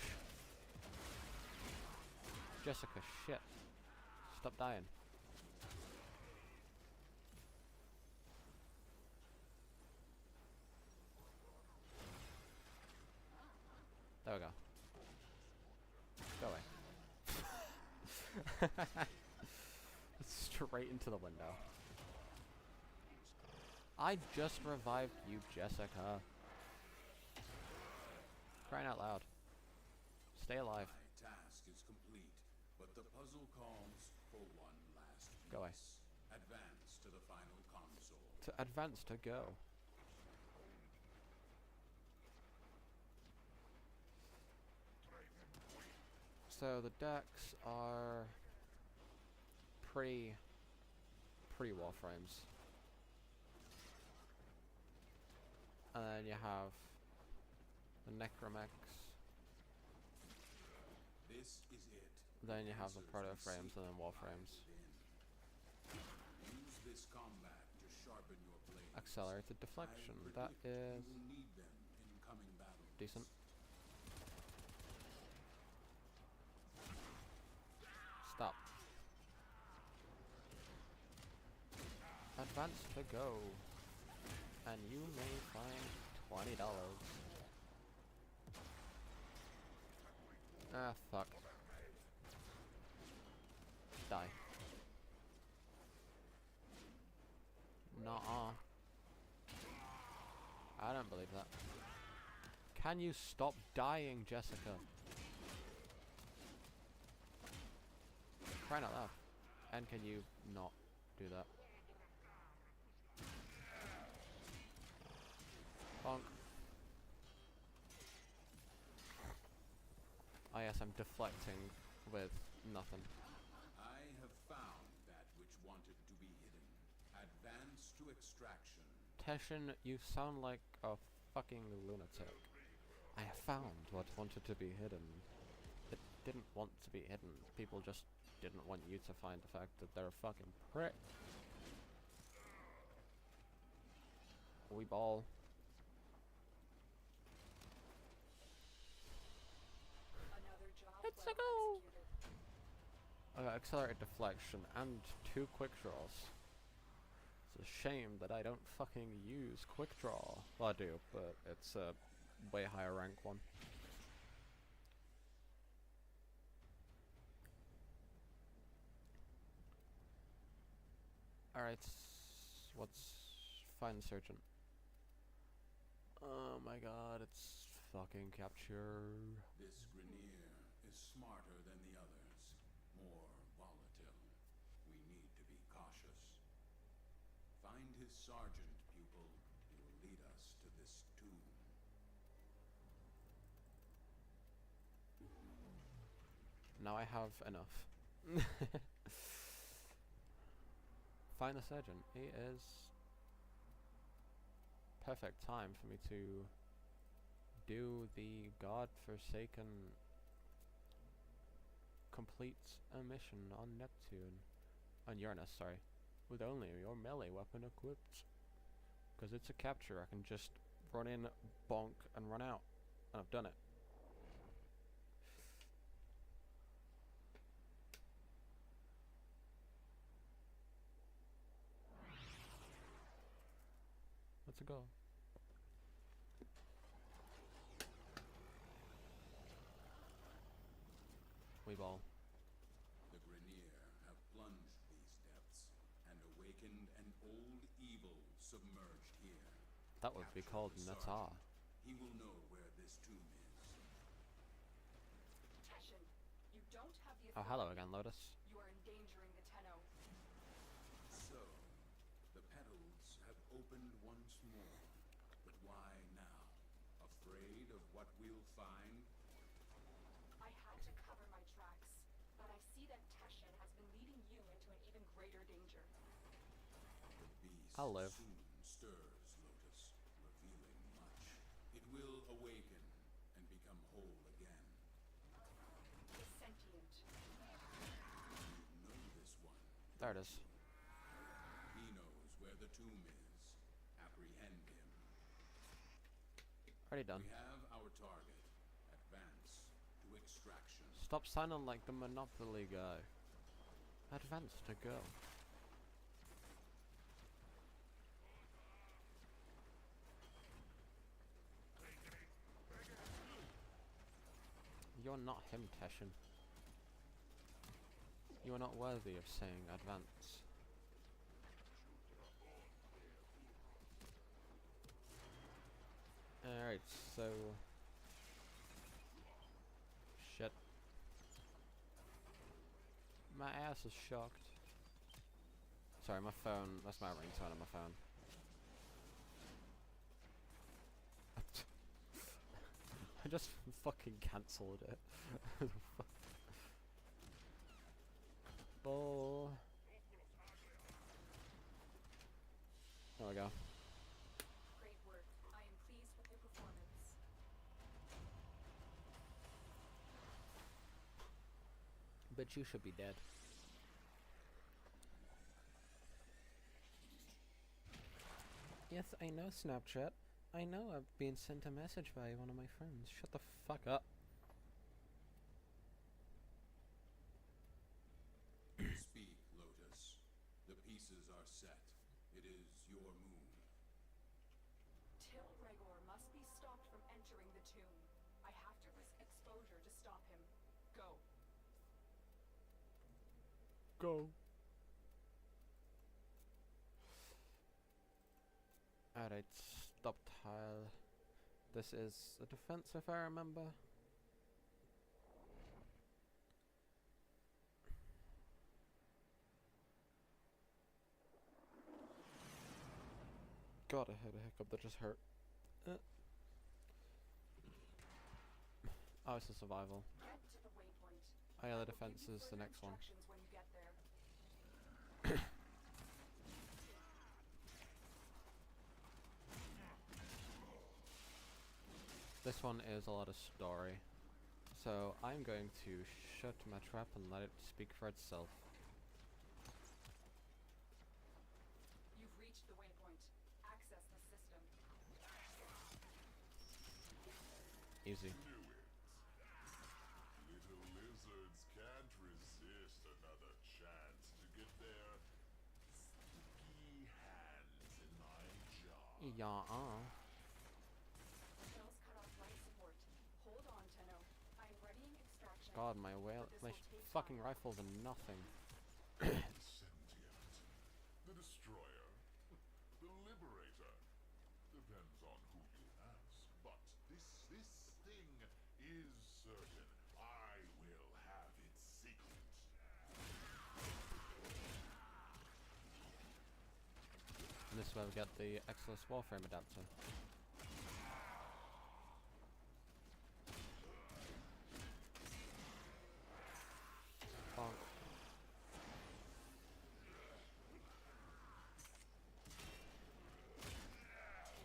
Jessica, shit. Stop dying. There we go. Go away. Straight into the window. I just revived you, Jessica. Crying out loud. Stay alive. My task is complete, but the puzzle calls for one last piece. Go away. Advance to the final console. To advance to go. So the decks are pre Warframes. And then you have the Necromex. This is it. Then you have the Answers Proto we Frames seek and then Warframes. within. Use this combat to sharpen your blades. Accelerated Deflection. I That predict is you will need them in coming battles. decent. Stop. Advance to go. And you may find $20. Ah, fuck. Die. Nuh-uh. I don't believe that. Can you stop dying, Jessica? Crying out loud. And can you not do that? Bonk. Oh yes, I'm deflecting with nothing. I have found that which wanted to be hidden. Advance to extraction. Teshin, you sound like a fucking lunatic. I have found what wanted to be hidden. It didn't want to be hidden. People just didn't want you to find the fact that they're a fucking prick. We ball. Another job Let's well go. executed. I got accelerated deflection and 2 quick draws. It's a shame that I don't fucking use quick draw. Well, I do, but it's a way higher rank one. Alright, what's Find Surgeon? Oh my god, it's fucking capture. This Grenier is smarter than the others. More volatile. We need to be cautious. Find his sergeant, pupil. He will lead us to this tomb. Now I have enough. Find the surgeon. It is perfect time for me to do the god-forsaken complete a mission on Neptune. On Uranus, sorry. With only your melee weapon equipped. Because it's a capture, I can just run in, bonk, and run out. And I've done it. Let's go. We ball. The Grineer have plunged these depths and awakened an old evil submerged here. That would be called Capture the Natah. sergeant. He will know where this tomb is. Teshin, you don't have the Oh, authority. hello again, Lotus. You are endangering the Tenno. So, the petals have opened once more. But why now? Afraid of what we'll find? I had to cover my tracks, but I see that Teshin has been leading you into an even greater danger. The beast I'll live. soon stirs, Lotus, revealing much. It will awaken and become whole again. It's sentient. You know this one. There it is. He knows where the tomb is. Apprehend him. Already done. We have our target. Advance to extraction. Stop sounding like the Monopoly guy. Advance to go. You're not him, Teshin. You are not worthy of saying advance. Alright, so... Shit. My ass is shocked. Sorry, my phone, that's my ringtone on my phone. I just fucking cancelled it. Ball. There we go. Great work. I am pleased with your performance. But you should be dead. Yes, I know, Snapchat. I know I've been sent a message by one of my friends. Shut the fuck up. Speak, Lotus. The pieces are set. It is your move. Till Regor must be stopped from entering the tomb. I have to risk exposure to stop him. Go. Go. Alright, stop tile. This is a defense if I remember. God, I had a hiccup that just hurt. Oh, it's a survival. Get to the waypoint. Oh yeah, I the will defense give you is the further next one. instructions when you get there. This one is a lot of story. So I'm going to shut my trap and let it speak for itself. You've reached the waypoint. Access the system. Easy. Knew it. Little lizards can't resist another chance to get their sticky hands in my job. Yeah. Bill's cut off life support. Hold on, Tenno. I'm readying extraction. God, my whale, But my this will take fucking time. rifles are nothing. Sentient. The destroyer. The liberator. Depends on who you ask. But this thing is certain. I will have its secret. And this is where we get the Exilus Warframe adapter. Bonk.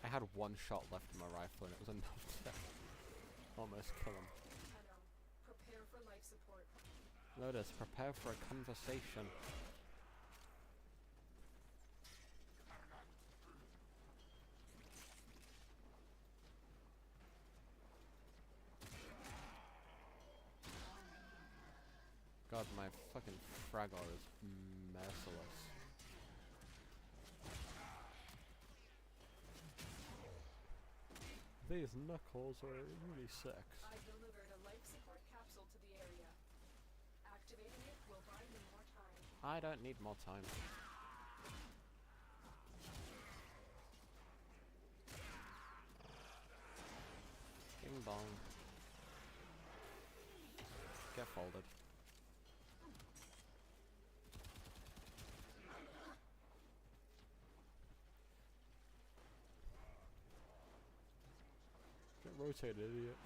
I had one shot left in my rifle and it was enough to almost kill him. Tenno, prepare for life support. Lotus, prepare for a conversation. God, my fucking Fragor is merciless. These knuckles are really sex. I delivered a life support capsule to the area. Activating it will buy you more time. I don't need more time. Ding dong. Get folded. Get rotated, idiot.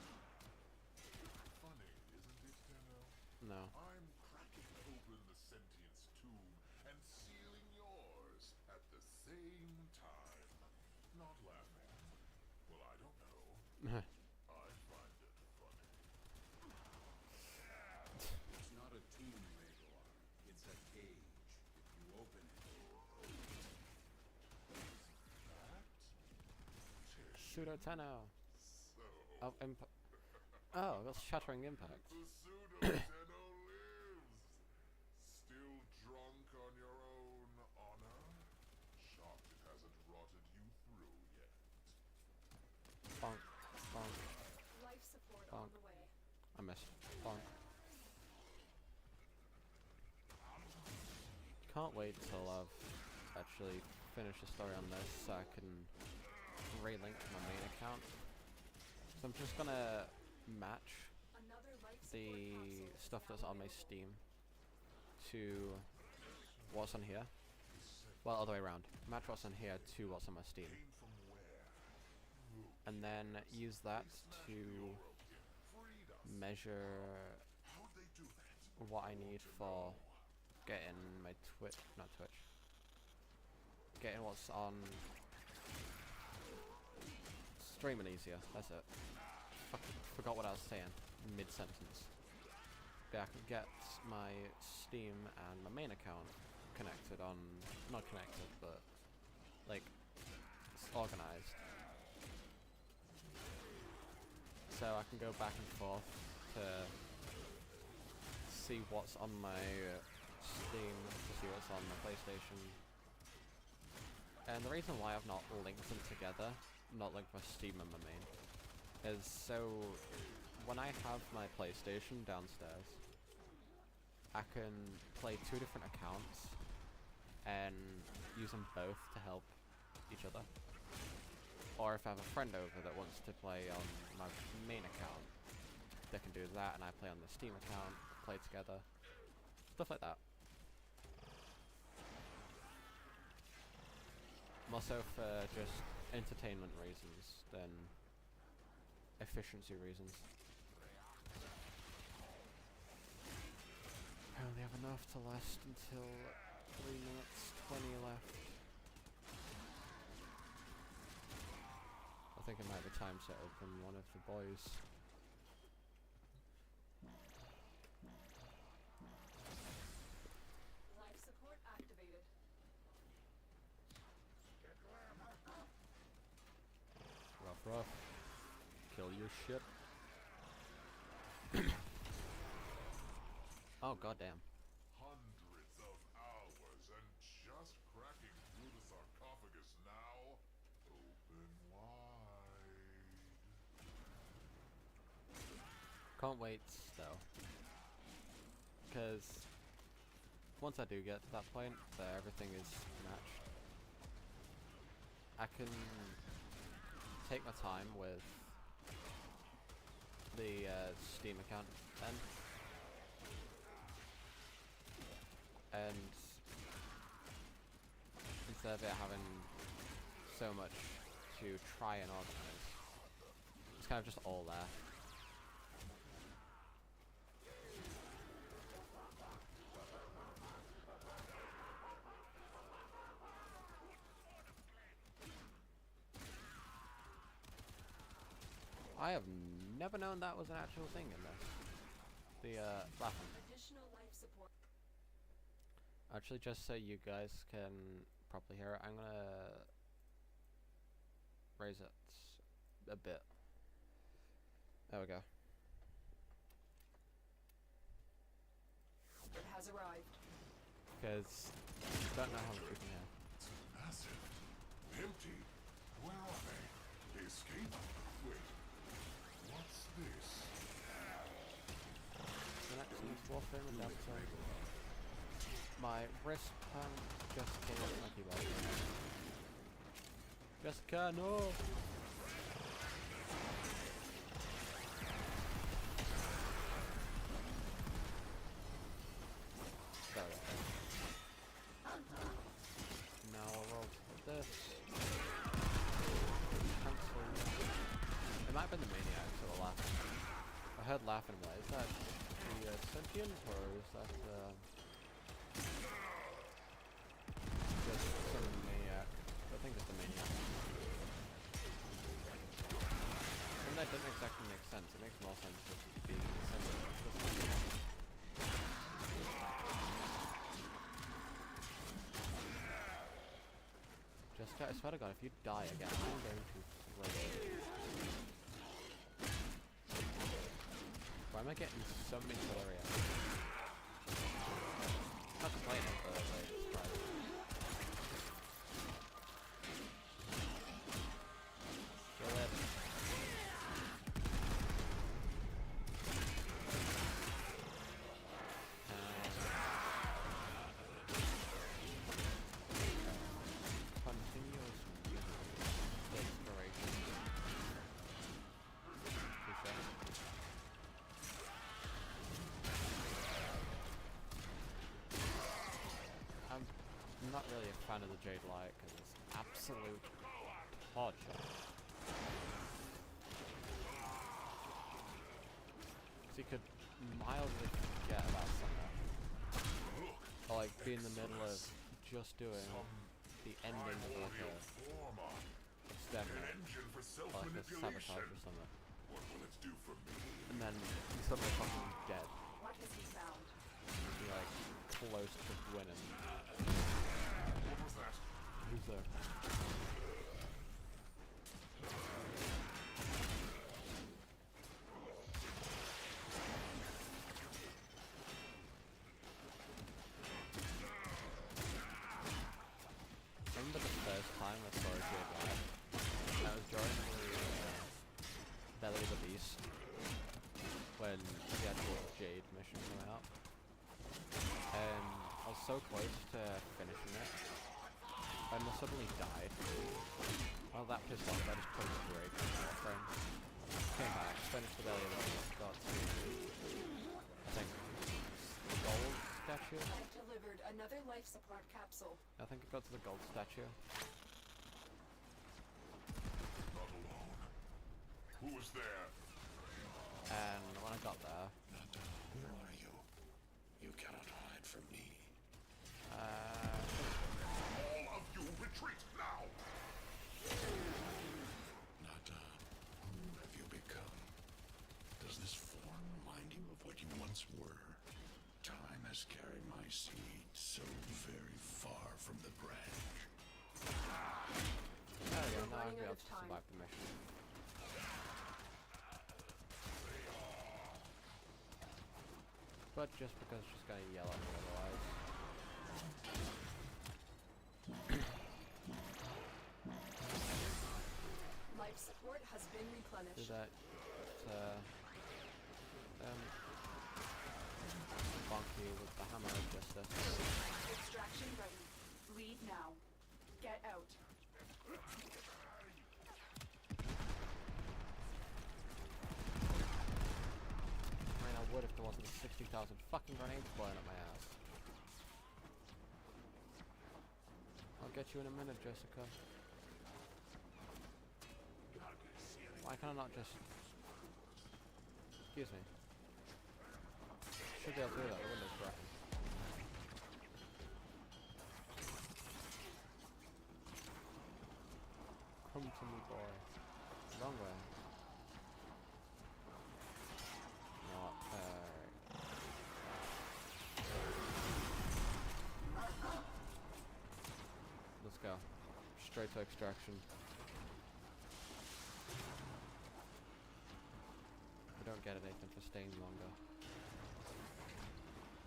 Funny, isn't it, Tenno? No. I'm cracking open the sentience tomb and sealing yours at the same time. Not laughing. Well, I don't know. I find it funny. It's not a tomb, Rhaegar. It's a cage. If you open it, That? Pseudo Tenno. So, Oh, oh, that's shattering impact. the pseudo-Tenno lives! Still drunk on your own honor? Shocked it hasn't rotted you through yet. Bonk, bonk. Life support Bonk. on the way. I missed. Bonk. Can't wait till I've actually finished the story on this so I can relink my main account. So I'm just gonna match Another life support the capsule stuff is that's now on my available. Steam to what's on here. Well, other way around. Match what's on here to what's on my Steam. Came from where? And then use that to Freed us. measure How'd they do that? what I need for getting my not Twitch. Getting what's on streaming easier, that's it. Fucking forgot what I was saying mid-sentence. Yeah, I can get my Steam and my main account connected on, not connected, but like organized. So I can go back and forth to see what's on my Steam, to see what's on my PlayStation. And the reason why I've not linked them together, not linked my Steam and my main, is so when I have my PlayStation downstairs, I can play two different accounts and use them both to help each other. Or if I have a friend over that wants to play on my main account, they can do that and I play on the Steam account, play together, stuff like that. More so for just entertainment reasons than efficiency reasons. I only have enough to last until 3 minutes 20 left. I think it might be time to open one of the boys. Life support activated. Rough, rough. Kill your shit. Oh, goddamn. Hundreds of hours and just cracking through the sarcophagus now. Open wide. Can't wait, though. Because once I do get to that point where everything is matched, I can take my time with the Steam account then. And instead of it having so much to try and organize, it's kind of just all there. I have never known that was an actual thing in this. The laughing. Additional life support. Actually, just so you guys can properly hear it, I'm gonna raise it a bit. There we go. Because don't know how much we can have. It's massive. Empty. Where are they? They escaped? Wait. What's this? The next one's warfare with episode. My wrist pan just came off my keyboard. Jessica, no! There we go. Now I'll roll this. Cancel. It might have been the maniacs that were laughing. I heard laughing, but is that the sentient or is that just some maniac? I think it's the maniac. And that doesn't exactly make sense. It makes more sense to be sentient. Jessica, I swear to God, if you die again, I'm going to throw you. Why am I getting so many area? Not complaining, but like, surprised. Kill it. Continuous exploration. I'm not really a fan of the Jade Light because it's absolute torture. So you could mildly forget about something. Or like be in the middle of just doing the ending of like a exterminate, or like a sabotage or something. What will it do for me? And then you're suddenly fucking dead. What has he found? You're like close to winning. What was that? Who's there? I remember the first time I saw a Jade Light. I was during the Belly of the Beast when the actual Jade mission came out. And I was so close to finishing it. And I suddenly died. I was that pissed off, I just put it straight in the frame. Came back, finished the Belly of the Beast, got to, I think, the gold statue? I've delivered another life support capsule. I think I got to the gold statue. Not alone. Who was there? And when I got there, Natah, who are you? You cannot hide from me. All of you retreat now! Natah, who have you become? Does this form remind you of what you once were? Time has carried my seed so very far from the branch. there we go, now I'll be running able out to of time. survive the mission. But just because she's gonna yell at me otherwise. Life support has been Do replenished. that, bonky with the hammer of justice. Extraction ready. Lead now. Get out. I mean, I would if there wasn't 60,000 fucking grenades blowing up my ass. I'll get you in a minute, Jessica. Why can I not just... Excuse me. Should be able to do that, the window's broken. Come to me, boy. Wrong way. Not let's go. Straight to extraction. We don't get anything for staying longer.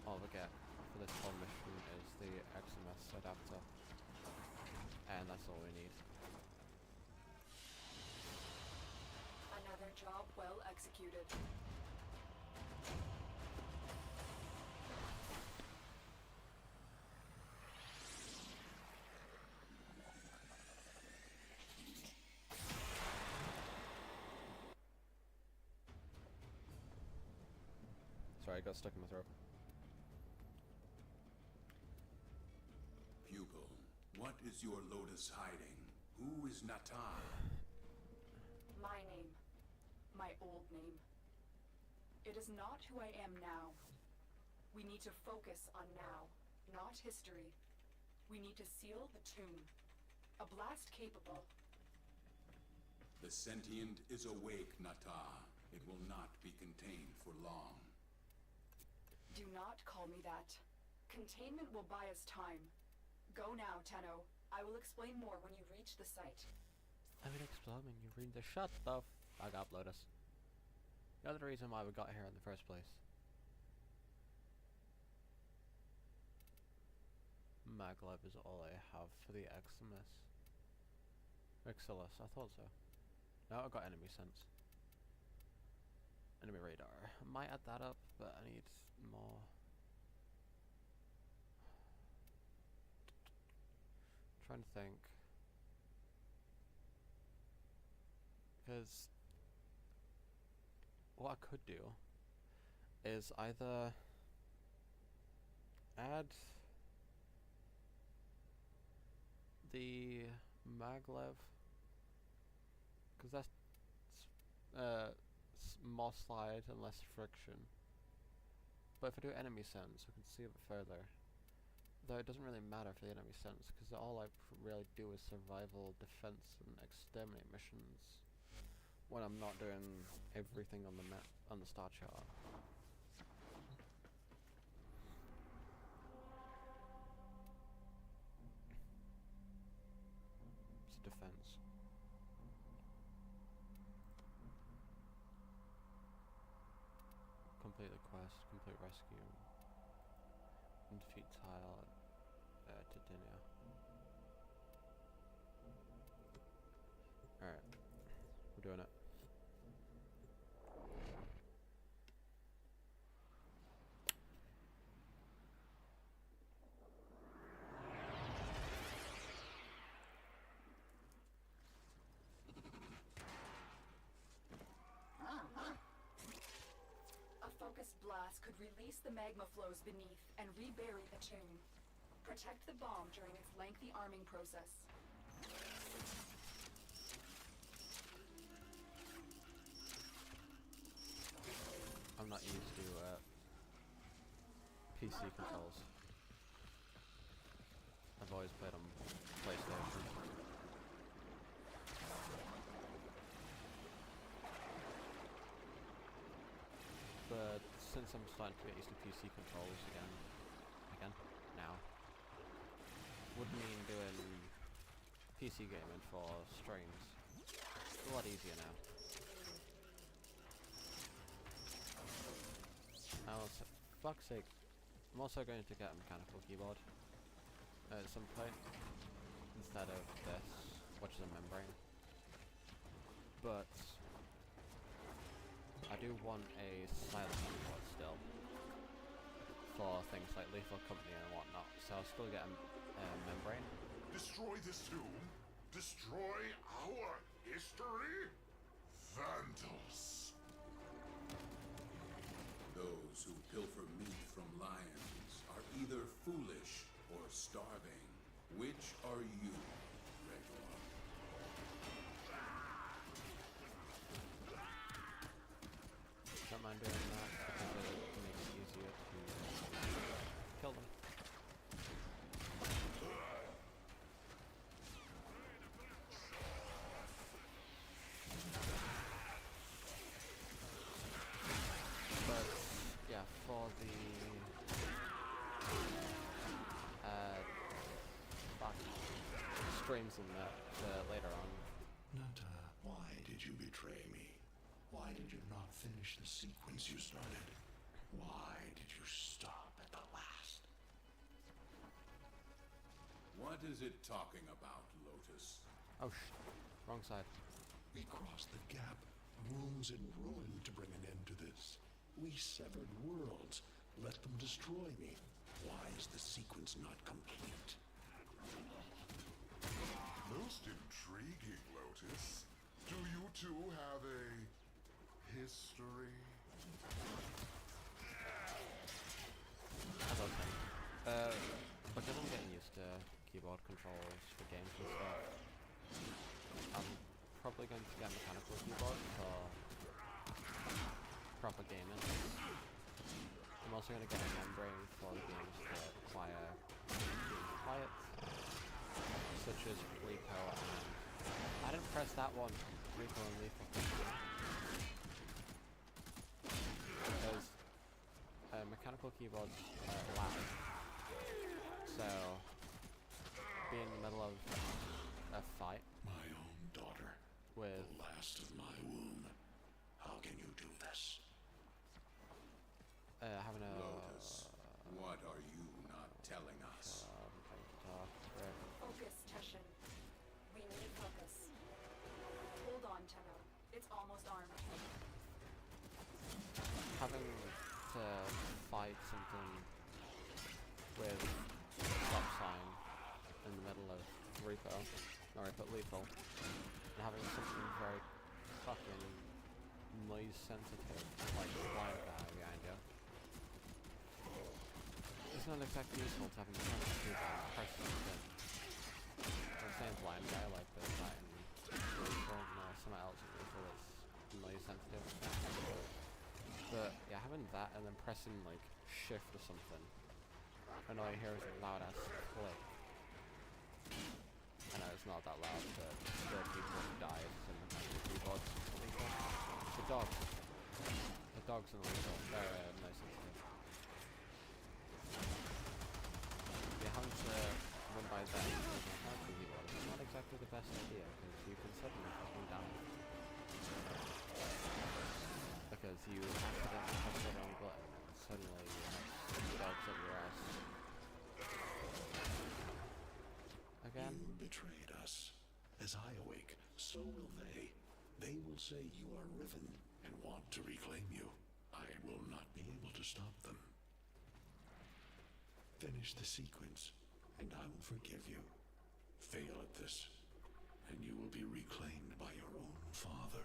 All we get for this whole mission is the XMS adapter. And that's all we need. Another job well executed. Sorry, I got stuck in my throat. Pupil, what is your Lotus hiding? Who is Natah? My name. My old name. It is not who I am now. We need to focus on now, not history. We need to seal the tomb. A blast capable. The sentient is awake, Natah. It will not be contained for long. Do not call me that. Containment will buy us time. Go now, Tenno. I will explain more when you reach the site. I will explain when you read the shut the fuck up, Lotus. You're the reason why we got here in the first place. Maglev is all I have for the Eximus. Exilus, I thought so. Now I've got enemy sense. Enemy radar. I might add that up, but I need more. Trying to think. Because what I could do is either add the maglev, because that's more slide and less friction. But if I do enemy sense, I can see it further. Though it doesn't really matter for the enemy sense, because all I really do is survival, defense, and exterminate missions when I'm not doing everything on the map on the star chart. It's defense. Complete the quest, complete rescue, and defeat Tile to Dinia. Alright, we're doing it. Focused blast could release the magma flows beneath and rebury the tomb. Protect the bomb during its lengthy arming process. I'm not used to PC controls. I've always played on PlayStation. But since I'm starting to get used to PC controls again, now, would mean doing PC gaming for streams. It's a lot easier now. Also, for fuck's sake, I'm also going to get a mechanical keyboard at some point, instead of this, which is a membrane. But I do want a silent keyboard still, for things like Lethal Company and whatnot, so I'll still get a membrane. Destroy this tomb? Destroy our history? Vandals! Those who pilfer meat from lions are either foolish or starving. Which are you, Regular? Don't mind doing that because it makes it easier to kill them. But yeah, for the streams and that later on. Natah, why did you betray me? Why did you not finish the sequence you started? Why did you stop at the last? What is it talking about, Lotus? Oh wrong side. We crossed the gap, wounds and ruin to bring an end to this. We severed worlds, let them destroy me. Why is the sequence not complete? Most intriguing, Lotus. Do you two have a history? I don't think. Because I'm getting used to keyboard controls for games and stuff, I'm probably going to get a mechanical keyboard for proper gaming. I'm also going to get a membrane for the games that require quiet, such as Repo and... I didn't press that one, Repo and Lethal. Because mechanical keyboards are loud. So, being in the middle of a fight My own daughter, with the last of my womb. How can you do this? having a Lotus, what are you not telling us? Focus, Teshin. We need focus. Hold on, Tenno. It's almost armed. Having to fight something with stop sign in the middle of Repo, or I put lethal, and having something very fucking noise sensitive, like blind guy behind you. It's not exactly useful to have a mechanical keyboard and press something. I'm saying blind guy like this, that in lethal, no, something else in lethal that's noise sensitive. But yeah, having that and then pressing like shift or something, and all you hear is a loud ass click. I know it's not that loud, but there are people who die in the keyboards. The dogs. The dogs in the lethal, they're nice and sensitive. Yeah, having to run by them with a mechanical keyboard is not exactly the best idea, because you can suddenly fucking die. Because you accidentally press the wrong button and suddenly you have dogs up your ass. Again? You betrayed us. As I awake, so will they. They will say you are Riven and want to reclaim you. I will not be able to stop them. Finish the sequence, and I will forgive you. Fail at this, and you will be reclaimed by your own father.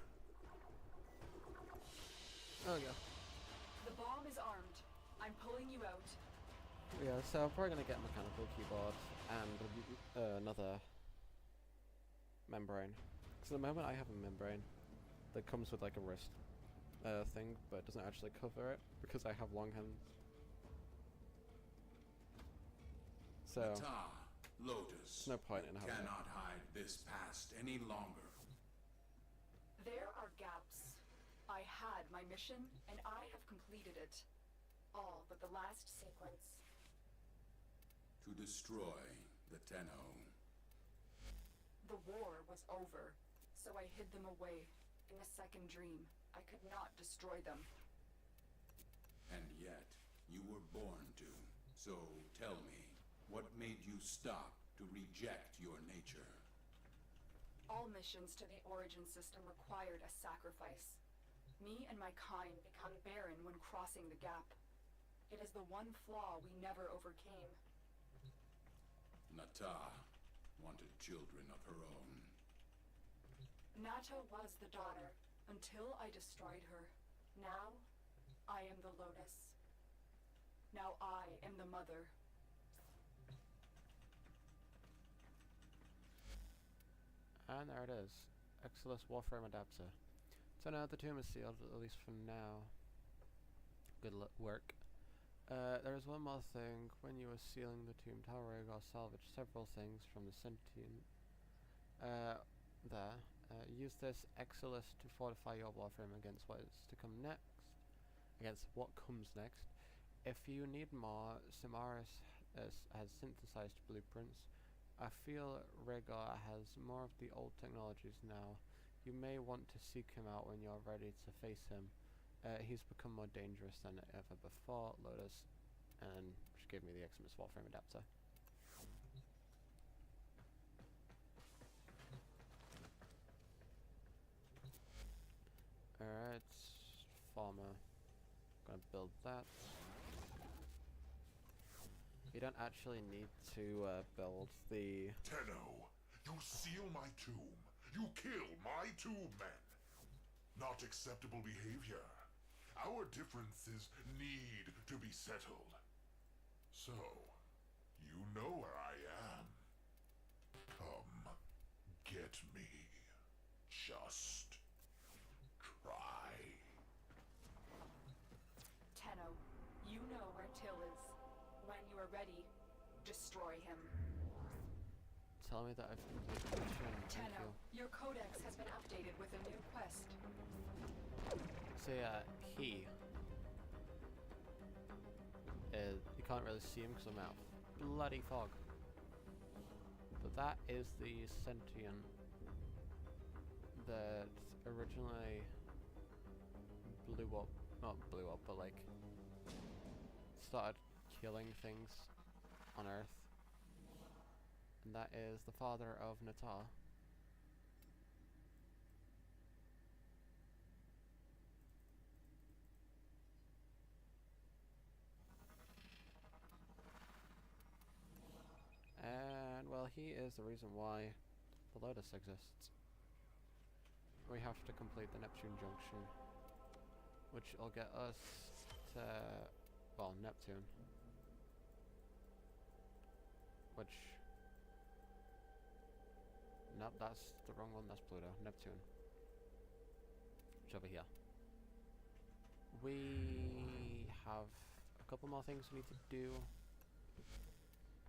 Oh yeah. The bomb is armed. I'm pulling you out. Yeah, so I'm probably gonna get a mechanical keyboard and another membrane. Because at the moment I have a membrane that comes with like a wrist thing, but doesn't actually cover it because I have long hands. So Natah, Lotus, there's no point in having it. cannot hide this past any longer. There are gaps. I had my mission, and I have completed it. All but the last sequence. To destroy the Tenno. The war was over, so I hid them away. In a second dream, I could not destroy them. And yet, you were born to. So tell me, what made you stop to reject your nature? All missions to the Origin system required a sacrifice. Me and my kind become barren when crossing the gap. It is the one flaw we never overcame. Natah wanted children of her own. Natah was the daughter, until I destroyed her. Now, I am the Lotus. Now I am the mother. And there it is. Exilus Warframe Adapter. So now the tomb is sealed, at least for now. Good work. There is one more thing. When you were sealing the tomb, Talrego salvaged several things from the sentient there. Use this Exilus to fortify your Warframe against what is to come next. Against what comes next. If you need more, Simaris has synthesized blueprints. I feel Rhaegar has more of the old technologies now. You may want to seek him out when you're ready to face him. He's become more dangerous than ever before, Lotus, and she gave me the Eximus Warframe adapter. Alright, farmer. Gonna build that. You don't actually need to build the... Tenno, you seal my tomb. You kill my tomb men. Not acceptable behavior. Our differences need to be settled. So, you know where I am. Come, get me. Just try. Tenno, you know where Till is. When you are ready, destroy him. Tell me that I've completed the mission. Thank Tenno, you. your codex has been updated with a new quest. So yeah, he is, you can't really see him because I'm out of bloody fog. But that is the sentient that originally blew up, not blew up, but like started killing things on Earth. And that is the father of Natah. And, well, he is the reason why the Lotus exists. We have to complete the Neptune Junction, which will get us to, well, Neptune. Which, nope, that's the wrong one, that's Pluto. Neptune. Which over here. We have a couple more things we need to do.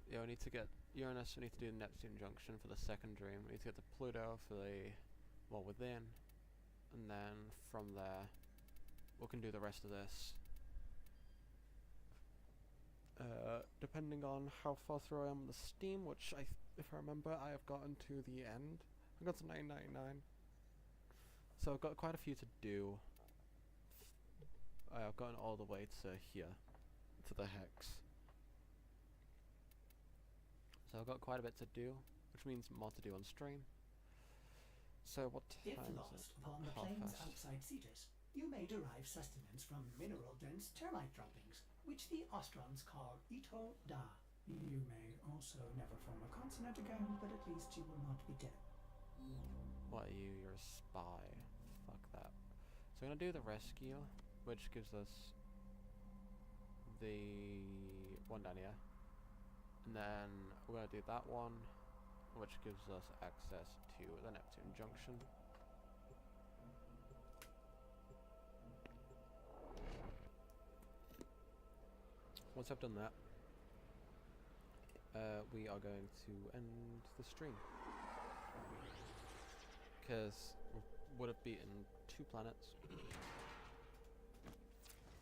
Yeah, we need to get Uranus, we need to do the Neptune Junction for the second dream. We need to get to Pluto for the, well, within. And then from there, we can do the rest of this. Depending on how far through I am with the Steam, which if I remember, I have gotten to the end. I got to 999. So I've got quite a few to do. I've gotten all the way to here, to the Hex. So I've got quite a bit to do, which means more to do on stream. So what If time is lost it? upon the Half plains past. outside Cetus, you may derive sustenance from mineral-dense termite droppings, which the Ostrons call Ito Da. You may also never form a consonant again, but at least you will not be dead. What are you? You're a spy. Fuck that. So I'm gonna do the rescue, which gives us the one down here. And then we're gonna do that one, which gives us access to the Neptune Junction. Once I've done that, we are going to end the stream. Because we would have beaten 2 planets.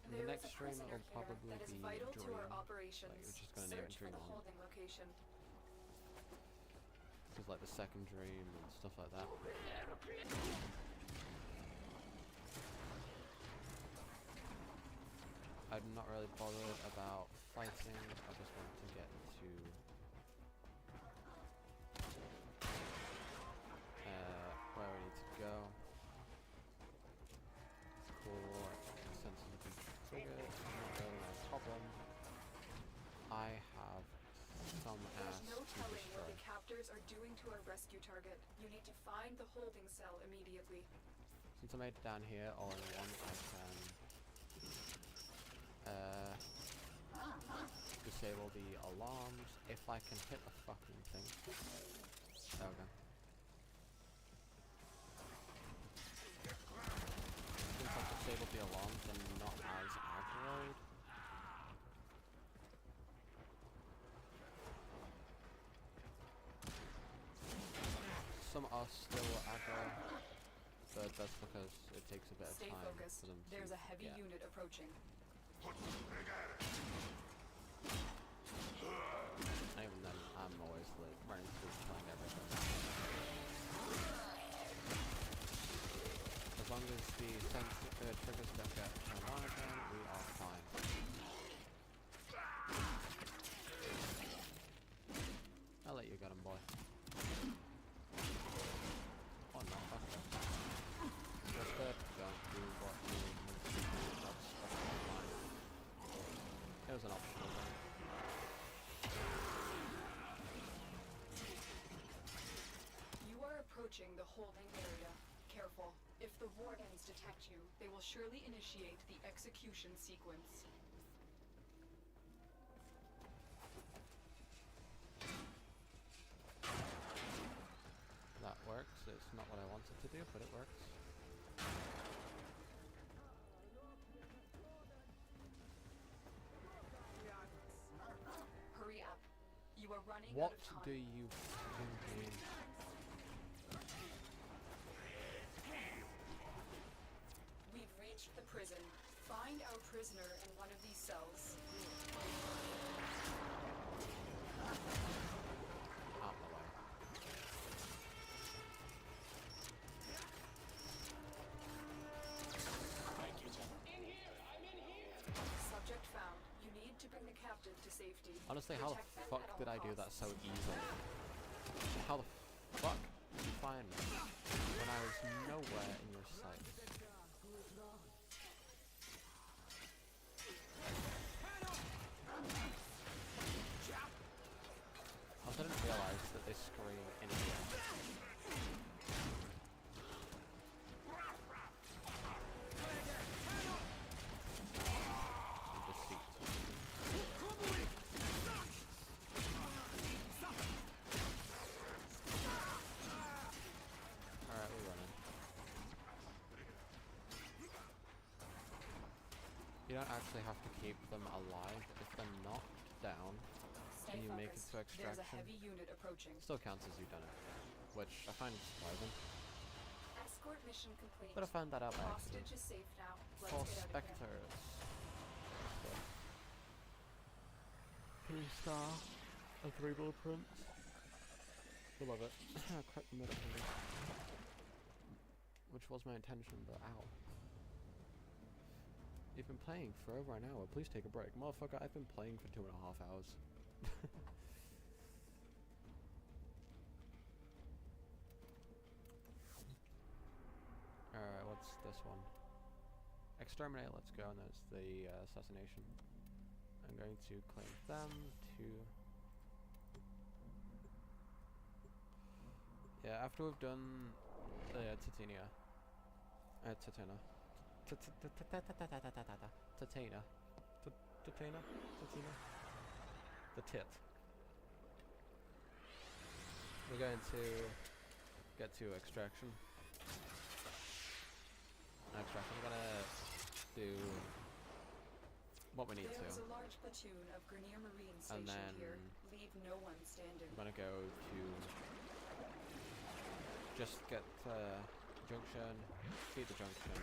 And the There is next a stream prisoner will here probably that is be vital to Dream. our operations. Like, we're just gonna name it Search for Dream the 1. holding location. This is like the second dream and stuff like that. I'm not really bothered about fighting, I just want to get to where we need to go. For sensors have been triggered, not really my problem. I have some ass There's no to telling destroy. what the captors are doing to our rescue target. You need to find the holding cell immediately. Since I made it down here all in one, I can disable the alarms if I can hit the fucking thing. There we go. Since I've disabled the alarms, I'm not as aggroed. Some are still aggro, but that's because it takes a bit of Stay time focused. for them to There's a heavy get. unit approaching. And even then, I'm always like running through killing everything. As long as the triggers don't get turned on again, we are fine. I'll let you get him, boy. Or not, okay. That's good. Don't do approaching the holding area. Careful. If the wardens detect you, they will surely initiate the execution sequence. That works. It's not what I wanted to do, but it works. Hurry up. You are running What out of time. do you fucking mean? We've reached the prison. Find our prisoner in one of these cells. Out the way. Subject found. You need to bring the captive to safety. Honestly, how the Protect them fuck at all did I do that costs. so easily? How the fuck did you find me when I was nowhere in your sight? I didn't realise that they scream in here. Deceit. Alright, we're running. You don't actually have to keep them alive if they're knocked down. Stay And you make it focused. to There's a extraction. heavy unit approaching. Still counts as you've done it, which I find surprising. Escort mission complete. But I found that out by accident. Hostage is safe now. Let's Four get out of here. specters. 3 star and 3 blueprints. I love it. I cracked the middle finger. Which was my intention, but ow. You've been playing for over an hour. Please take a break. Motherfucker, I've been playing for 2.5 hours. Alright, what's this one? Exterminate, let's go, and that's the assassination. I'm going to claim them to... Yeah, after we've done the Titania. Tatena. Tatena. Tatena? Tatina? The tit. We're going to get to extraction. I'm gonna do what we need to. There's a large platoon of Grenier Marines And stationed then here. Leave no one standing. I'm gonna go to just get junction, feed the junction,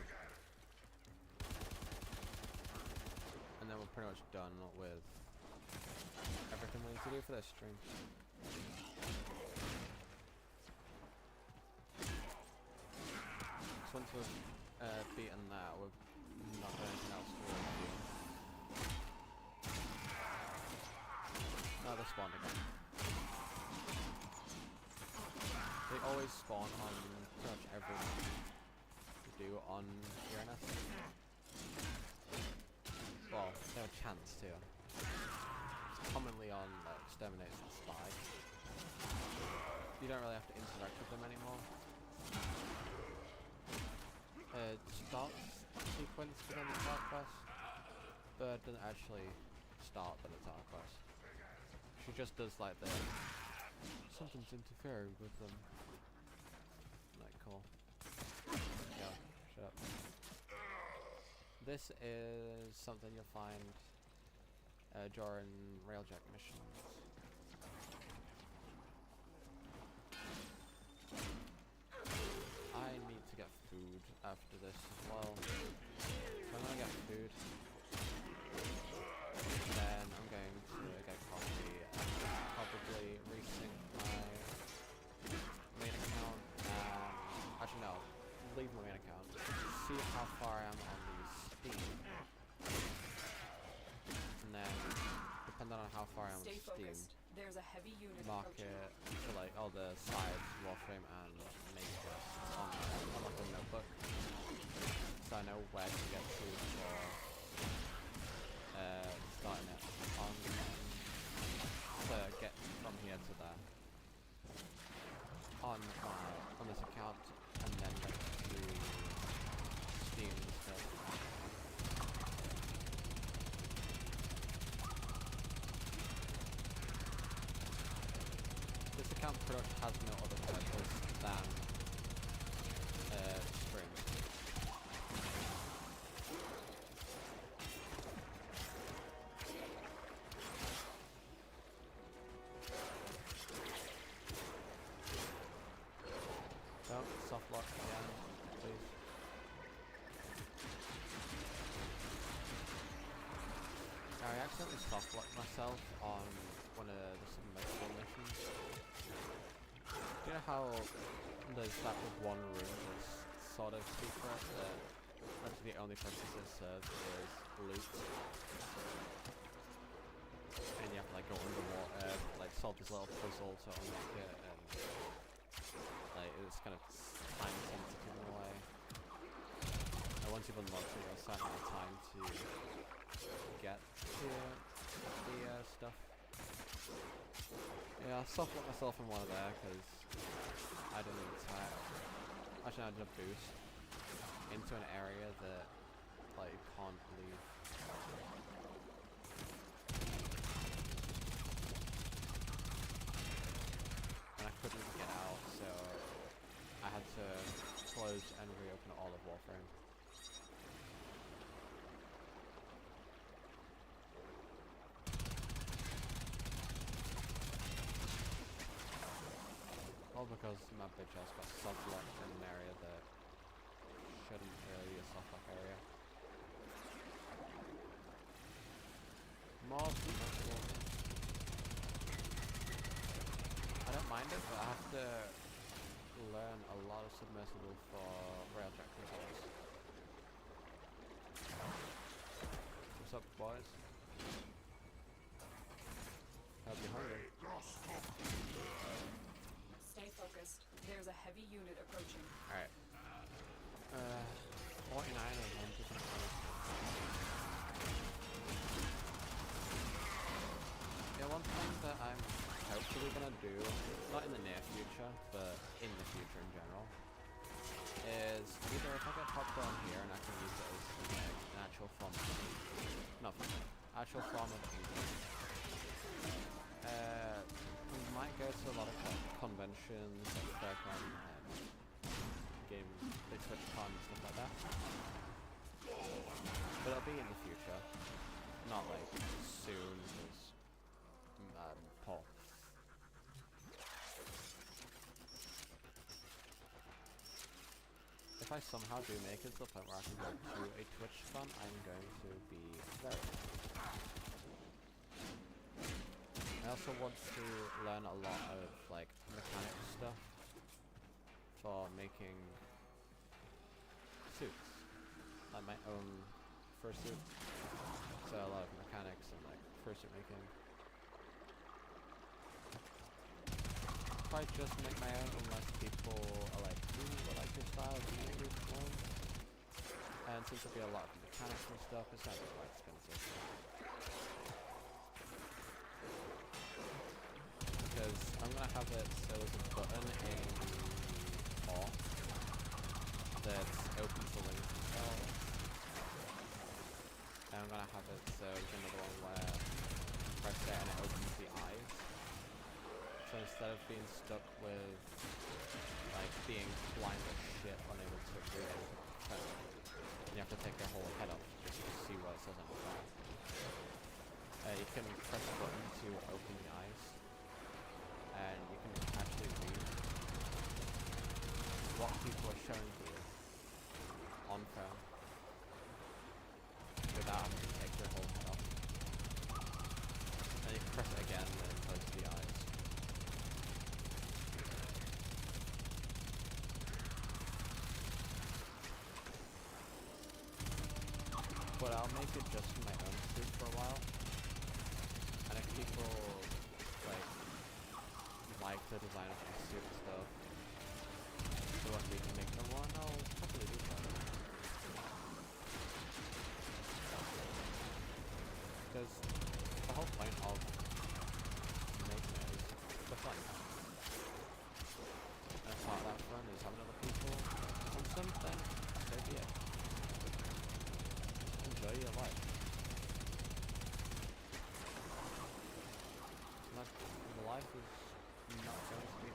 and then we're pretty much done with everything we need to do for this stream. So once we've beaten that, we've not got anything else to really do. Oh, they spawned again. They always spawn on pretty much everything you do on Uranus. Well, they have a chance to. It's commonly on Exterminates and Spy. You don't really have to interact with them anymore. Starts sequence within the Dark Quest, but doesn't actually start with the Dark Quest. She just does like the something's interfering with them. Like, cool. Yeah, shut up. This is something you'll find during railjack missions. I need to get food after this as well. So I'm gonna get food. Then I'm going to get coffee and probably resync my main account and actually no, leave my main account. See how far I am on the Steam. And then depending on how far I am on Stay Steam, focused. There's a heavy unit mark approaching. it to like all the sides, Warframe and make quests on like a notebook. So I know where to get to for starting it on to get from here to there on this account. Background pretty much has no other purpose than streams. Don't soft lock again, please. I accidentally soft locked myself on one of the submersible missions. Do you know how there's that one room that's sort of secret that actually the only purpose it serves is loot? And you have to like go underwater, like solve this little puzzle to unlock it, and like it's kind of time sensitive in a way. And once you've unlocked it, you'll spend more time to get to the stuff. Yeah, I soft locked myself in one of there because I didn't attack. Actually, I did a boost into an area that like you can't leave. And I couldn't get out, so I had to close and reopen all of Warframe. All because my bitch ass got soft locked in an area that shouldn't really be a soft lock area. More submersible. I don't mind it, but I have to learn a lot of submersible for railjack controls. What's up, boys? Hope you're hungry. Stay focused. There's a heavy unit approaching. Alright. 49 of 120. Yeah, one thing that I'm hopefully gonna do, not in the near future, but in the future in general, is either if I get popped on here and I can use it as like, an actual form of actual form of income. We might go to a lot of conventions, like FairCon and game, like TwitchCon and stuff like that. But it'll be in the future, not like soon, because Paul. If I somehow do make it to the point where I can go to a TwitchCon, I'm going to be very happy. I also want to learn a lot of like mechanic stuff for making suits, like my own fursuit. So a lot of mechanics and like fursuit making. If I just make my own, unless people are like, ooh, I like your style, can you make this one? And since there'll be a lot of mechanics and stuff, it's not quite expensive. Because I'm gonna have it so there's a button in R that's open to link themselves. And I'm gonna have it so there's another one where you press it and it opens the eyes. So instead of being stuck with like being blind as shit, unable to read anything on the phone, you have to take your whole head off just to see what it says on the phone. You can press a button to open the eyes. And you can actually read what people are showing to you on phone without having to take your whole head off. And you can press it again and close the eyes. But I'll make it just for my own suit for a while. And if people like the design of my suit and stuff, they want me to make them one, I'll probably do that. Because the whole point of making it is for fun. And part of that fun is having other people on something, so be it. Enjoy your life. Like, life is not going to be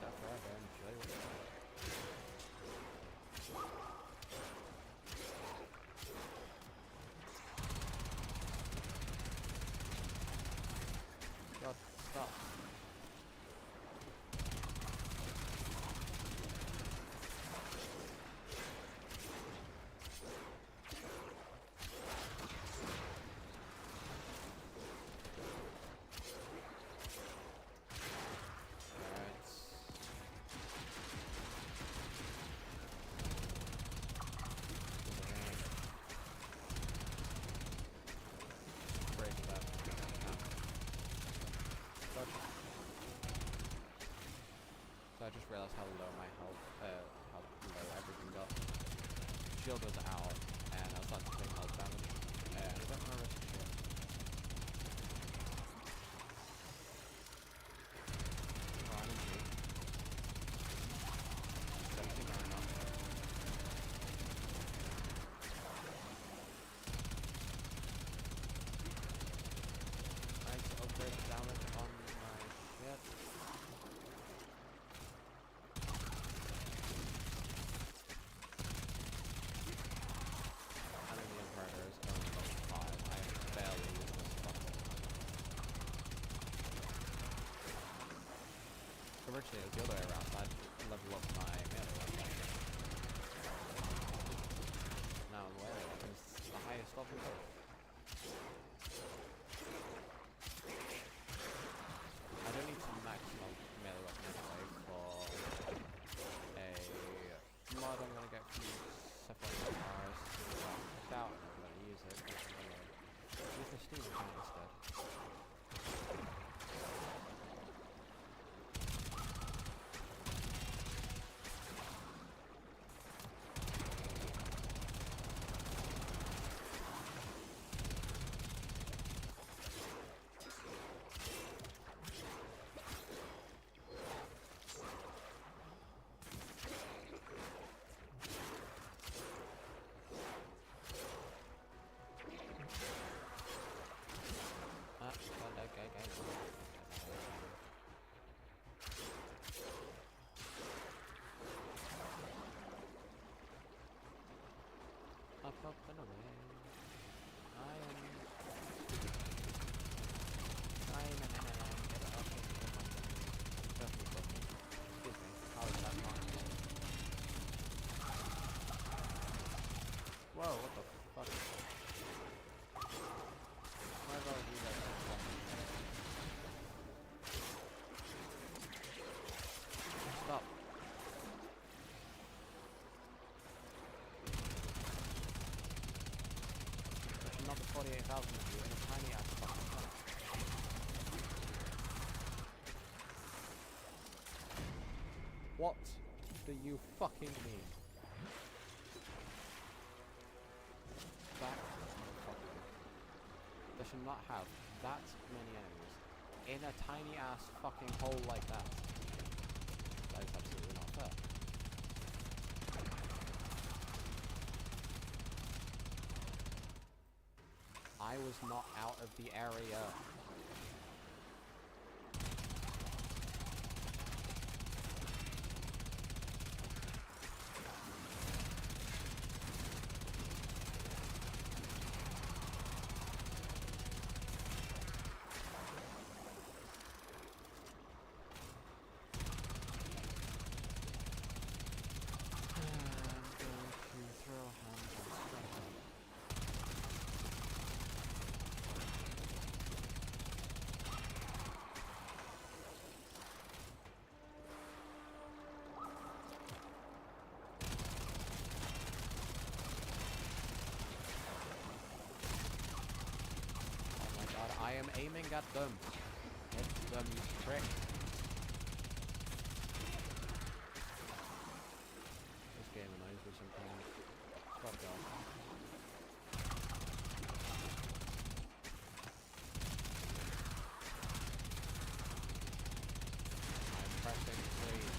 I just realized how low my health, how low everything got. Shield was out, and I was starting to take health damage, and I don't want to risk shit. Oh, I'm in shape. 79 up. Nice upgrade the damage on my shit. Originally it was the other way around, I'd level up my melee weapon. Now the melee weapon is the highest level both. I don't need to max my melee weapon anyway for a mod I'm gonna get from Sephiroth Mars. I doubt I'm gonna use it, but I'm gonna use the Steam account instead. Up and away. I am. Get it up and definitely got me. Excuse me. How is that not? Whoa, what the fuck? Why do I do that? Stop. Not the 48,000 of you in a tiny ass fucking tunnel. What do you fucking mean? That fucking. They should not have that many enemies in a tiny ass fucking hole like that. That is absolutely not fair. I was not out of the area. I am aiming at them. Hit them, you prick. This game annoys me sometimes. Fuck off. I'm pressing please.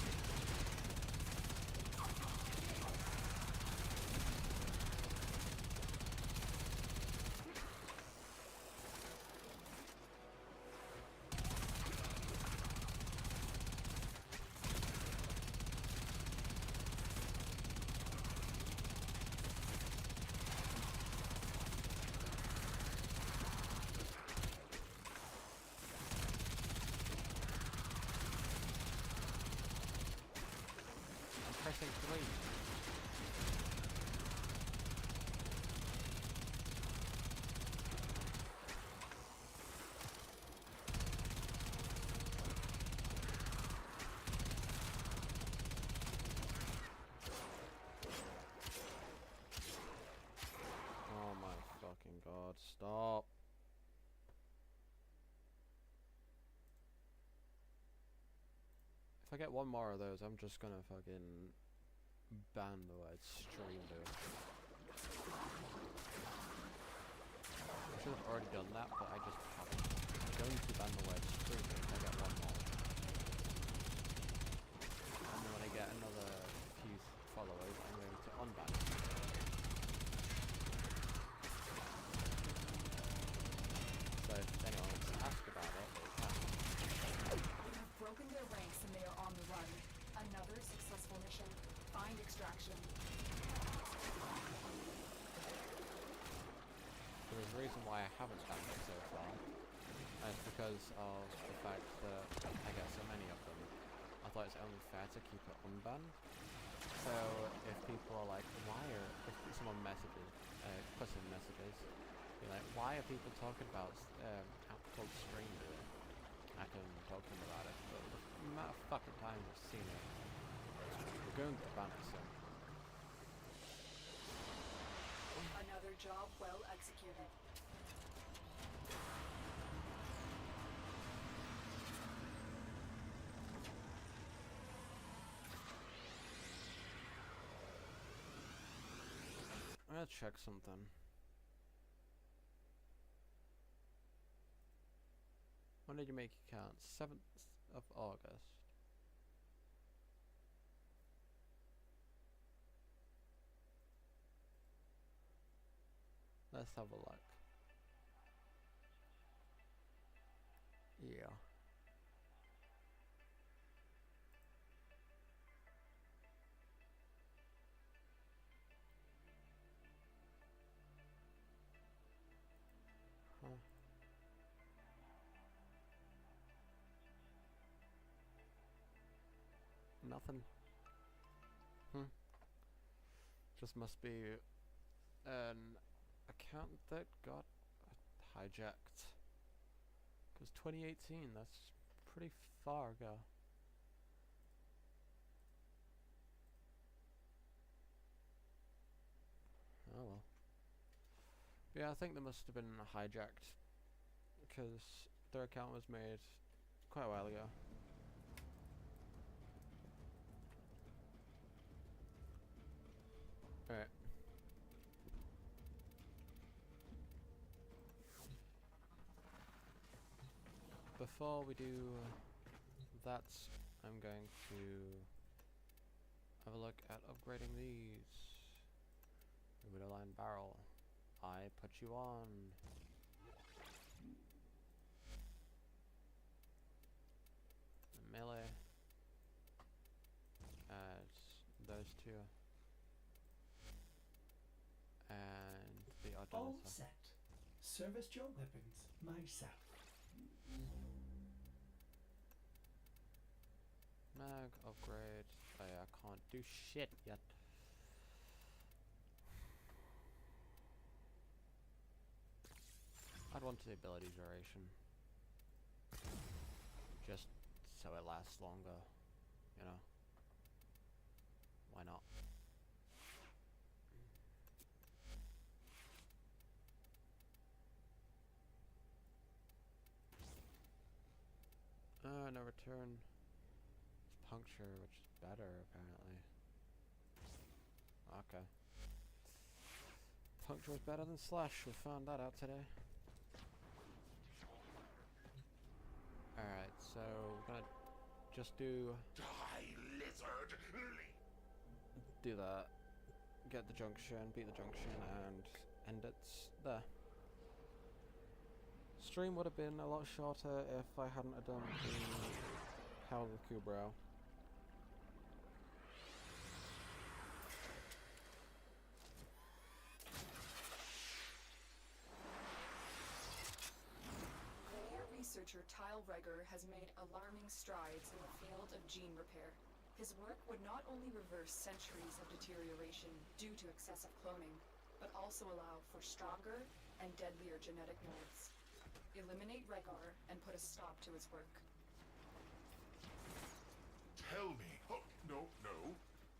Pressing 3. Oh my fucking god, stop. If I get one more of those, I'm just gonna fucking ban the word stream, dude. I should have already done that, but I just haven't. I'm going to ban the word stream if I get one more. And then when I get another few followers, I'm going to unban it. So if anyone wants to ask about it, they can. You have broken their ranks and they are on the run. Another successful mission. Find extraction. There's a reason why I haven't done it so far, and it's because of the fact that I get so many of them. I thought it's only fair to keep it unbanned. So if people are like, if someone messages, puts in messages, be like, why are people talking about actual stream doing? I can talk to them about it, but the amount of fucking times I've seen it, we're going to ban it soon. Another job well executed. I'm gonna check something. When did you make your count? 7th of August. Let's have a look. Yeah. Huh. Nothing. Just must be an account that got hijacked. Because 2018, that's pretty far ago. Oh well. Yeah, I think they must have been hijacked. Because their account was made quite a while ago. Alright. Before we do that, I'm going to have a look at upgrading these. Widowline barrel. I put you on. Melee. Add those two. And the All Automator. set. Serviced your weapons myself. Mag upgrade. Oh yeah, I can't do shit yet. I'd want the ability duration. Just so it lasts longer, you know? Why not? No return. It's puncture, which is better apparently. Okay. Puncture is better than slash, we found that out today. Alright, so we're gonna just do lizard! that. Get the junction, beat the junction, and end it there. Stream would have been a lot shorter if I hadn't have done the Hell of the Kubrow. Researcher Tyle Reger has made alarming strides in the field of gene repair. His work would not only reverse centuries of deterioration due to excessive cloning, but also allow for stronger and deadlier genetic molds. Eliminate Reger and put a stop to his work. Tell me. Oh, no.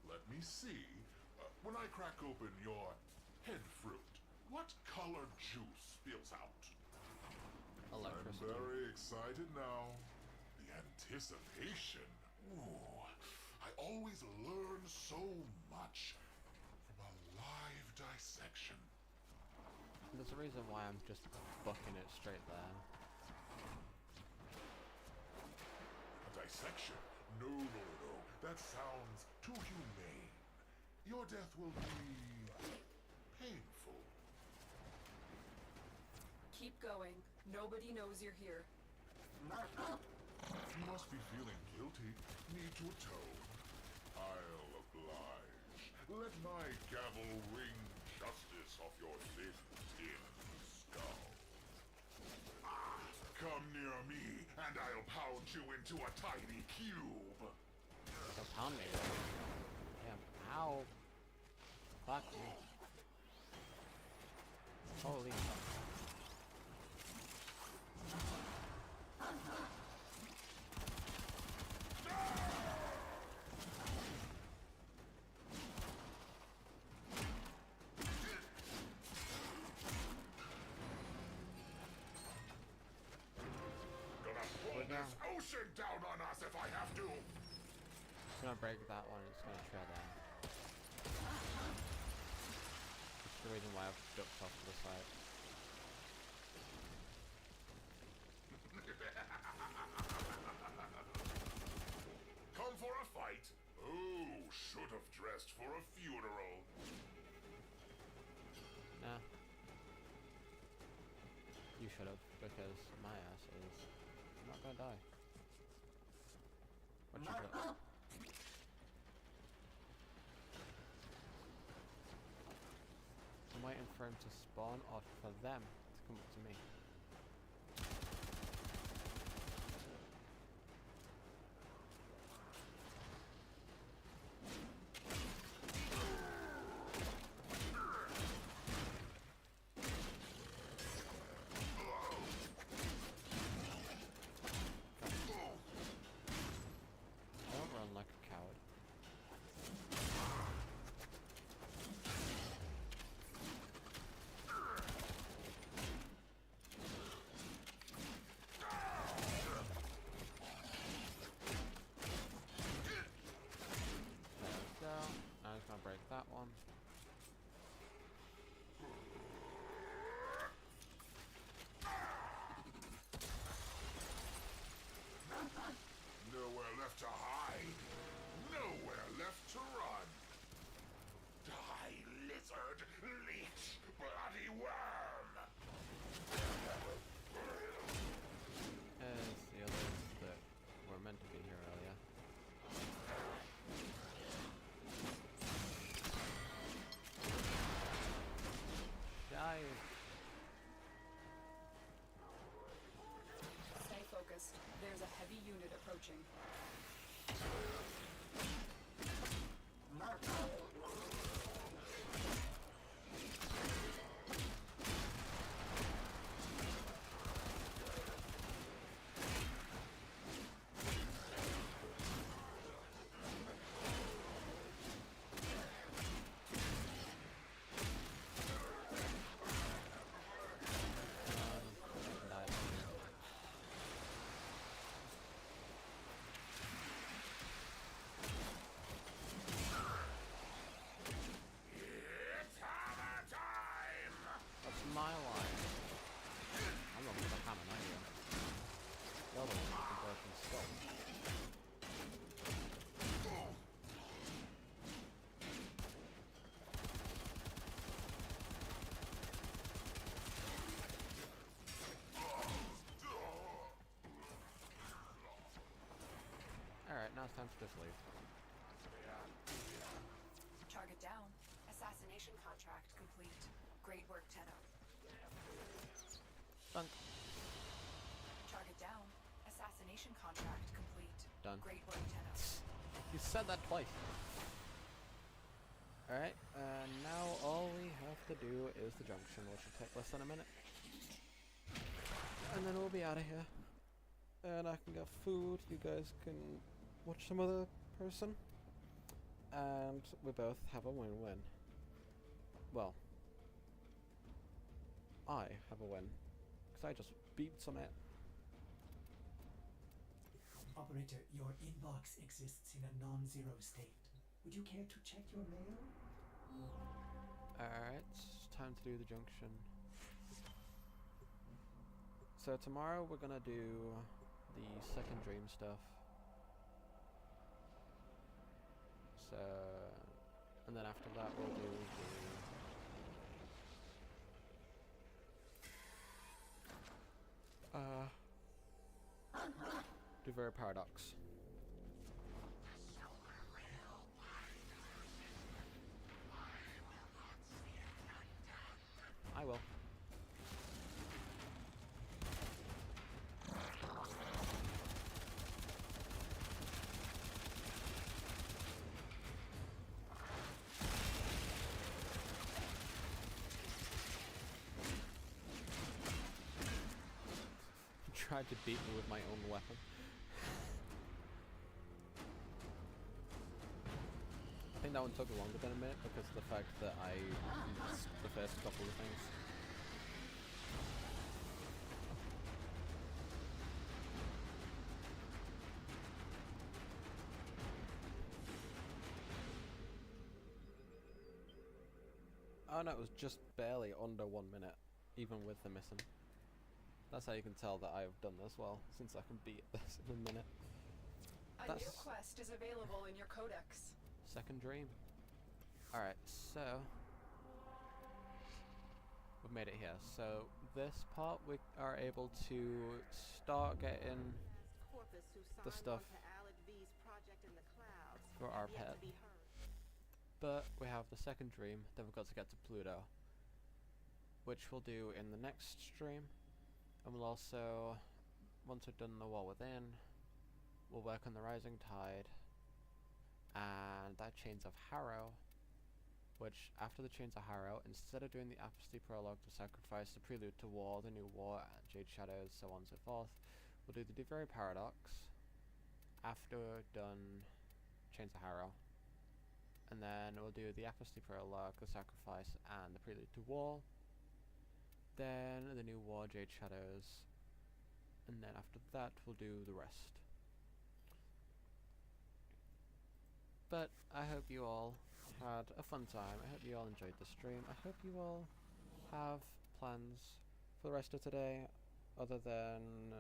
Let me see. When I crack open your head fruit, what color juice spills out? Electricity. I'm very excited now. The anticipation. Ooh, I always learn so much from a live dissection. There's a reason why I'm just bucking it straight there. A dissection? No, no, no. That sounds too humane. Your death will be painful. Keep going. Nobody knows you're here. You must be feeling guilty. Need to atone. I'll oblige. Let my gavel wring justice off your thin, tin skull. Come near me, and I'll pound you into a tiny cube. So pound me. Damn, ow. Fuck me. Holy fuck. Gonna pull this ocean down on us if I have to. It's gonna break that one, it's gonna shred that. That's the reason why I've ducked off to the side. Come for a fight? Oh, should have dressed for a funeral. Nah. You should have, because my ass is not gonna die. What you got? I'm waiting for him to spawn or for them to come up to me. Don't run like a coward. There we go. Now he's gonna break that one. Nowhere left to hide. Nowhere left to run. Die, lizard, leech, bloody worm. As the others that were meant to be here earlier. Die! Stay focused. There's a heavy unit approaching. Die. It's hammer time. That's my line. I'm not with a hammer, not you. You're the one with the broken skull. Alright, now it's time to just leave. Target down. Assassination contract complete. Great work, Tenno. Dunk. Target down. Assassination contract complete. Done. Great work, Tenno. You said that twice. Alright, now all we have to do is the junction, which will take less than a minute. And then we'll be out of here. And I can get food, you guys can watch some other person. And we both have a win-win. Well, I have a win. Because I just beat some it. Operator, your inbox exists in a non-zero state. Would you care to check your mail? Alright, time to do the junction. So tomorrow we're gonna do the second dream stuff. So, and then after that we'll do the very paradox. I will. Tried to beat me with my own weapon. I think that one took longer than a minute because of the fact that I missed the first couple of things. Oh no, it was just barely under 1 minute, even with the missing. That's how you can tell that I've done this well, since I can beat this in a minute. A new quest is available in your codex. Second dream. Alright, so we've made it here. So this part we are able to start getting the stuff for our pet. But we have the second dream, then we've got to get to Pluto, which we'll do in the next stream. And we'll also, once we've done the War Within, we'll work on the Rising Tide and that Chains of Harrow, which after the Chains of Harrow, instead of doing the Apostasy Prologue to sacrifice the Prelude to War, the New War, Jade Shadows, so on and so forth, we'll do the Very Paradox after we've done Chains of Harrow. And then we'll do the Apostasy Prologue, the Sacrifice, and the Prelude to War. Then the New War, Jade Shadows, and then after that we'll do the rest. But I hope you all had a fun time. I hope you all enjoyed the stream. I hope you all have plans for the rest of today, other than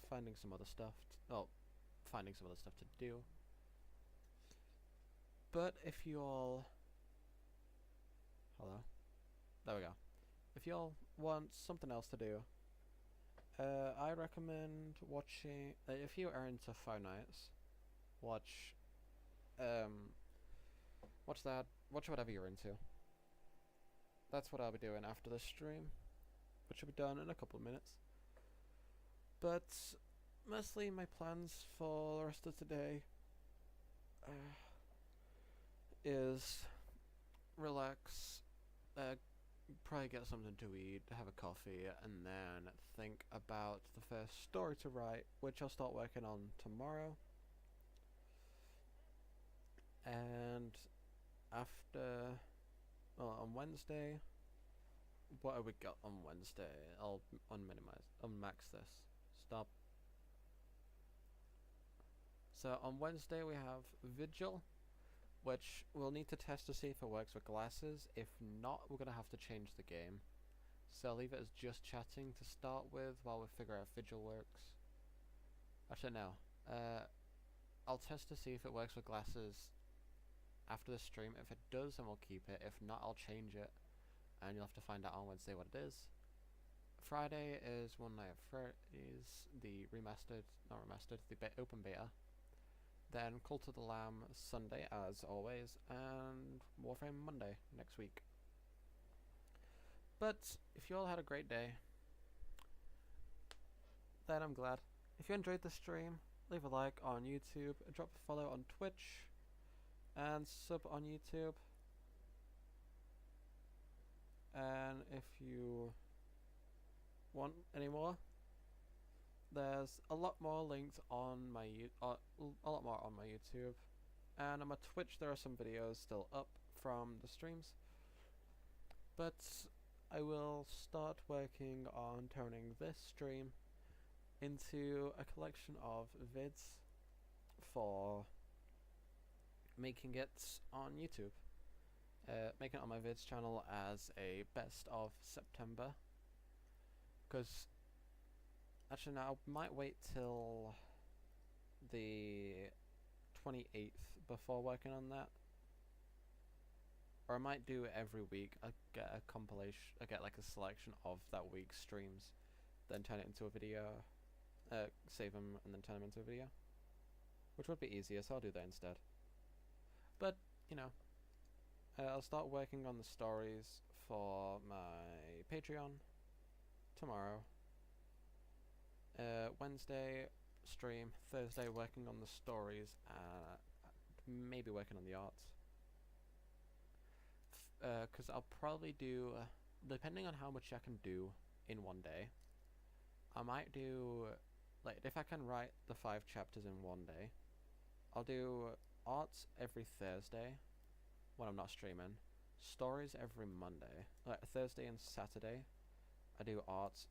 finding some other stuff. Finding some other stuff to do. But if you all, hello, there we go. If you all want something else to do, I recommend watching, if you are into Five Nights, watch whatever you're into. That's what I'll be doing after this stream, which will be done in a couple of minutes. But mostly my plans for the rest of today is relax, probably get something to eat, have a coffee, and then think about the first story to write, which I'll start working on tomorrow. And after, on Wednesday, what have we got on Wednesday? I'll unmax this. Stop. So on Wednesday we have Vigil, which we'll need to test to see if it works with glasses. If not, we're going to have to change the game. So I'll leave it as just chatting to start with while we figure out if Vigil works. Actually, no. I'll test to see if it works with glasses after the stream. If it does, then we'll keep it. If not, I'll change it. And you'll have to find out on Wednesday what it is. Friday is One Night at Freddy's, the open beta. Then Cult of the Lamb Sunday, as always, and Warframe Monday next week. But if you all had a great day, then I'm glad. If you enjoyed the stream, leave a like on YouTube, drop a follow on Twitch, and sub on YouTube. And if you want any more, there's a lot more links on my YouTube, and on my Twitch there are some videos still up from the streams. But I will start working on turning this stream into a collection of vids for making it on YouTube. Making it on my vids channel as a best of September. Because, actually now I might wait till the 28th before working on that. Or I might do it every week. I get a compilation, I get like a selection of that week's streams, then turn it into a video, save them and then turn them into a video. Which would be easier, so I'll do that instead. But, you know, I'll start working on the stories for my Patreon tomorrow. Wednesday stream, Thursday working on the stories, maybe working on the arts. Because I'll probably do, depending on how much I can do in one day, I might do, like, if I can write the 5 chapters in one day, I'll do arts every Thursday when I'm not streaming, stories every Monday, like Thursday and Saturday I do arts,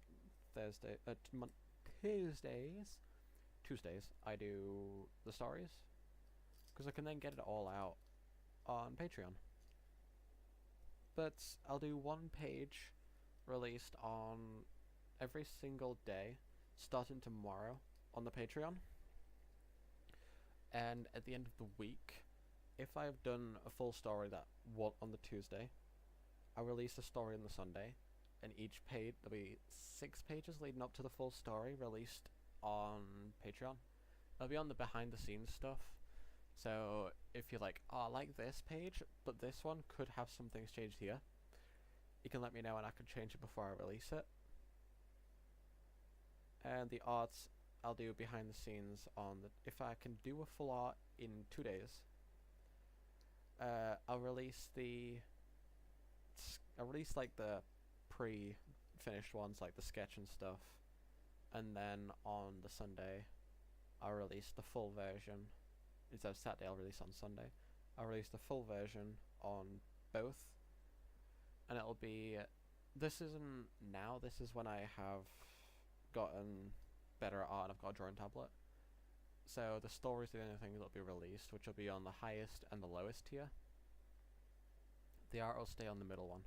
Tuesdays I do the stories, because I can then get it all out on Patreon. But I'll do 1 page released on every single day starting tomorrow on the Patreon, and at the end of the week, if I've done a full story that on the Tuesday, I'll release a story on the Sunday, and each page, there'll be 6 pages leading up to the full story released on Patreon. It'll be on the behind the scenes stuff, so if you're like, oh, I like this page, but this one could have some things changed here, you can let me know and I can change it before I release it. And the arts, I'll do behind the scenes on the, if I can do a full art in 2 days, I'll release like the pre-finished ones, like the sketch and stuff, and then on the Sunday I'll release the full version. Instead of Saturday, I'll release on Sunday. I'll release the full version on both, and it'll be, this isn't now, this is when I have gotten better at art and I've got a drawing tablet. So the story's the only thing that'll be released, which will be on the highest and the lowest tier. The art will stay on the middle one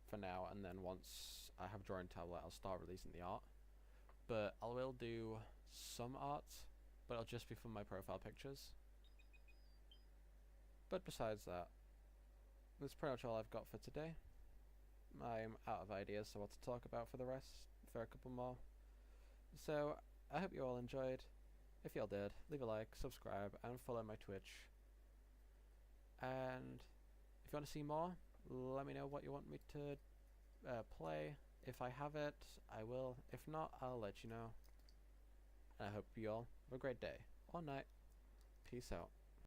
for now, and then once I have drawing tablet, I'll start releasing the art. But I will do some art, but it'll just be for my profile pictures. But besides that, that's pretty much all I've got for today. I'm out of ideas, so what to talk about for the rest, for a couple more. So, I hope you all enjoyed. If you all did, leave a like, subscribe, and follow my Twitch. And if you want to see more, let me know what you want me to play. If I have it, I will. If not, I'll let you know. And I hope you all have a great day or night. Peace out.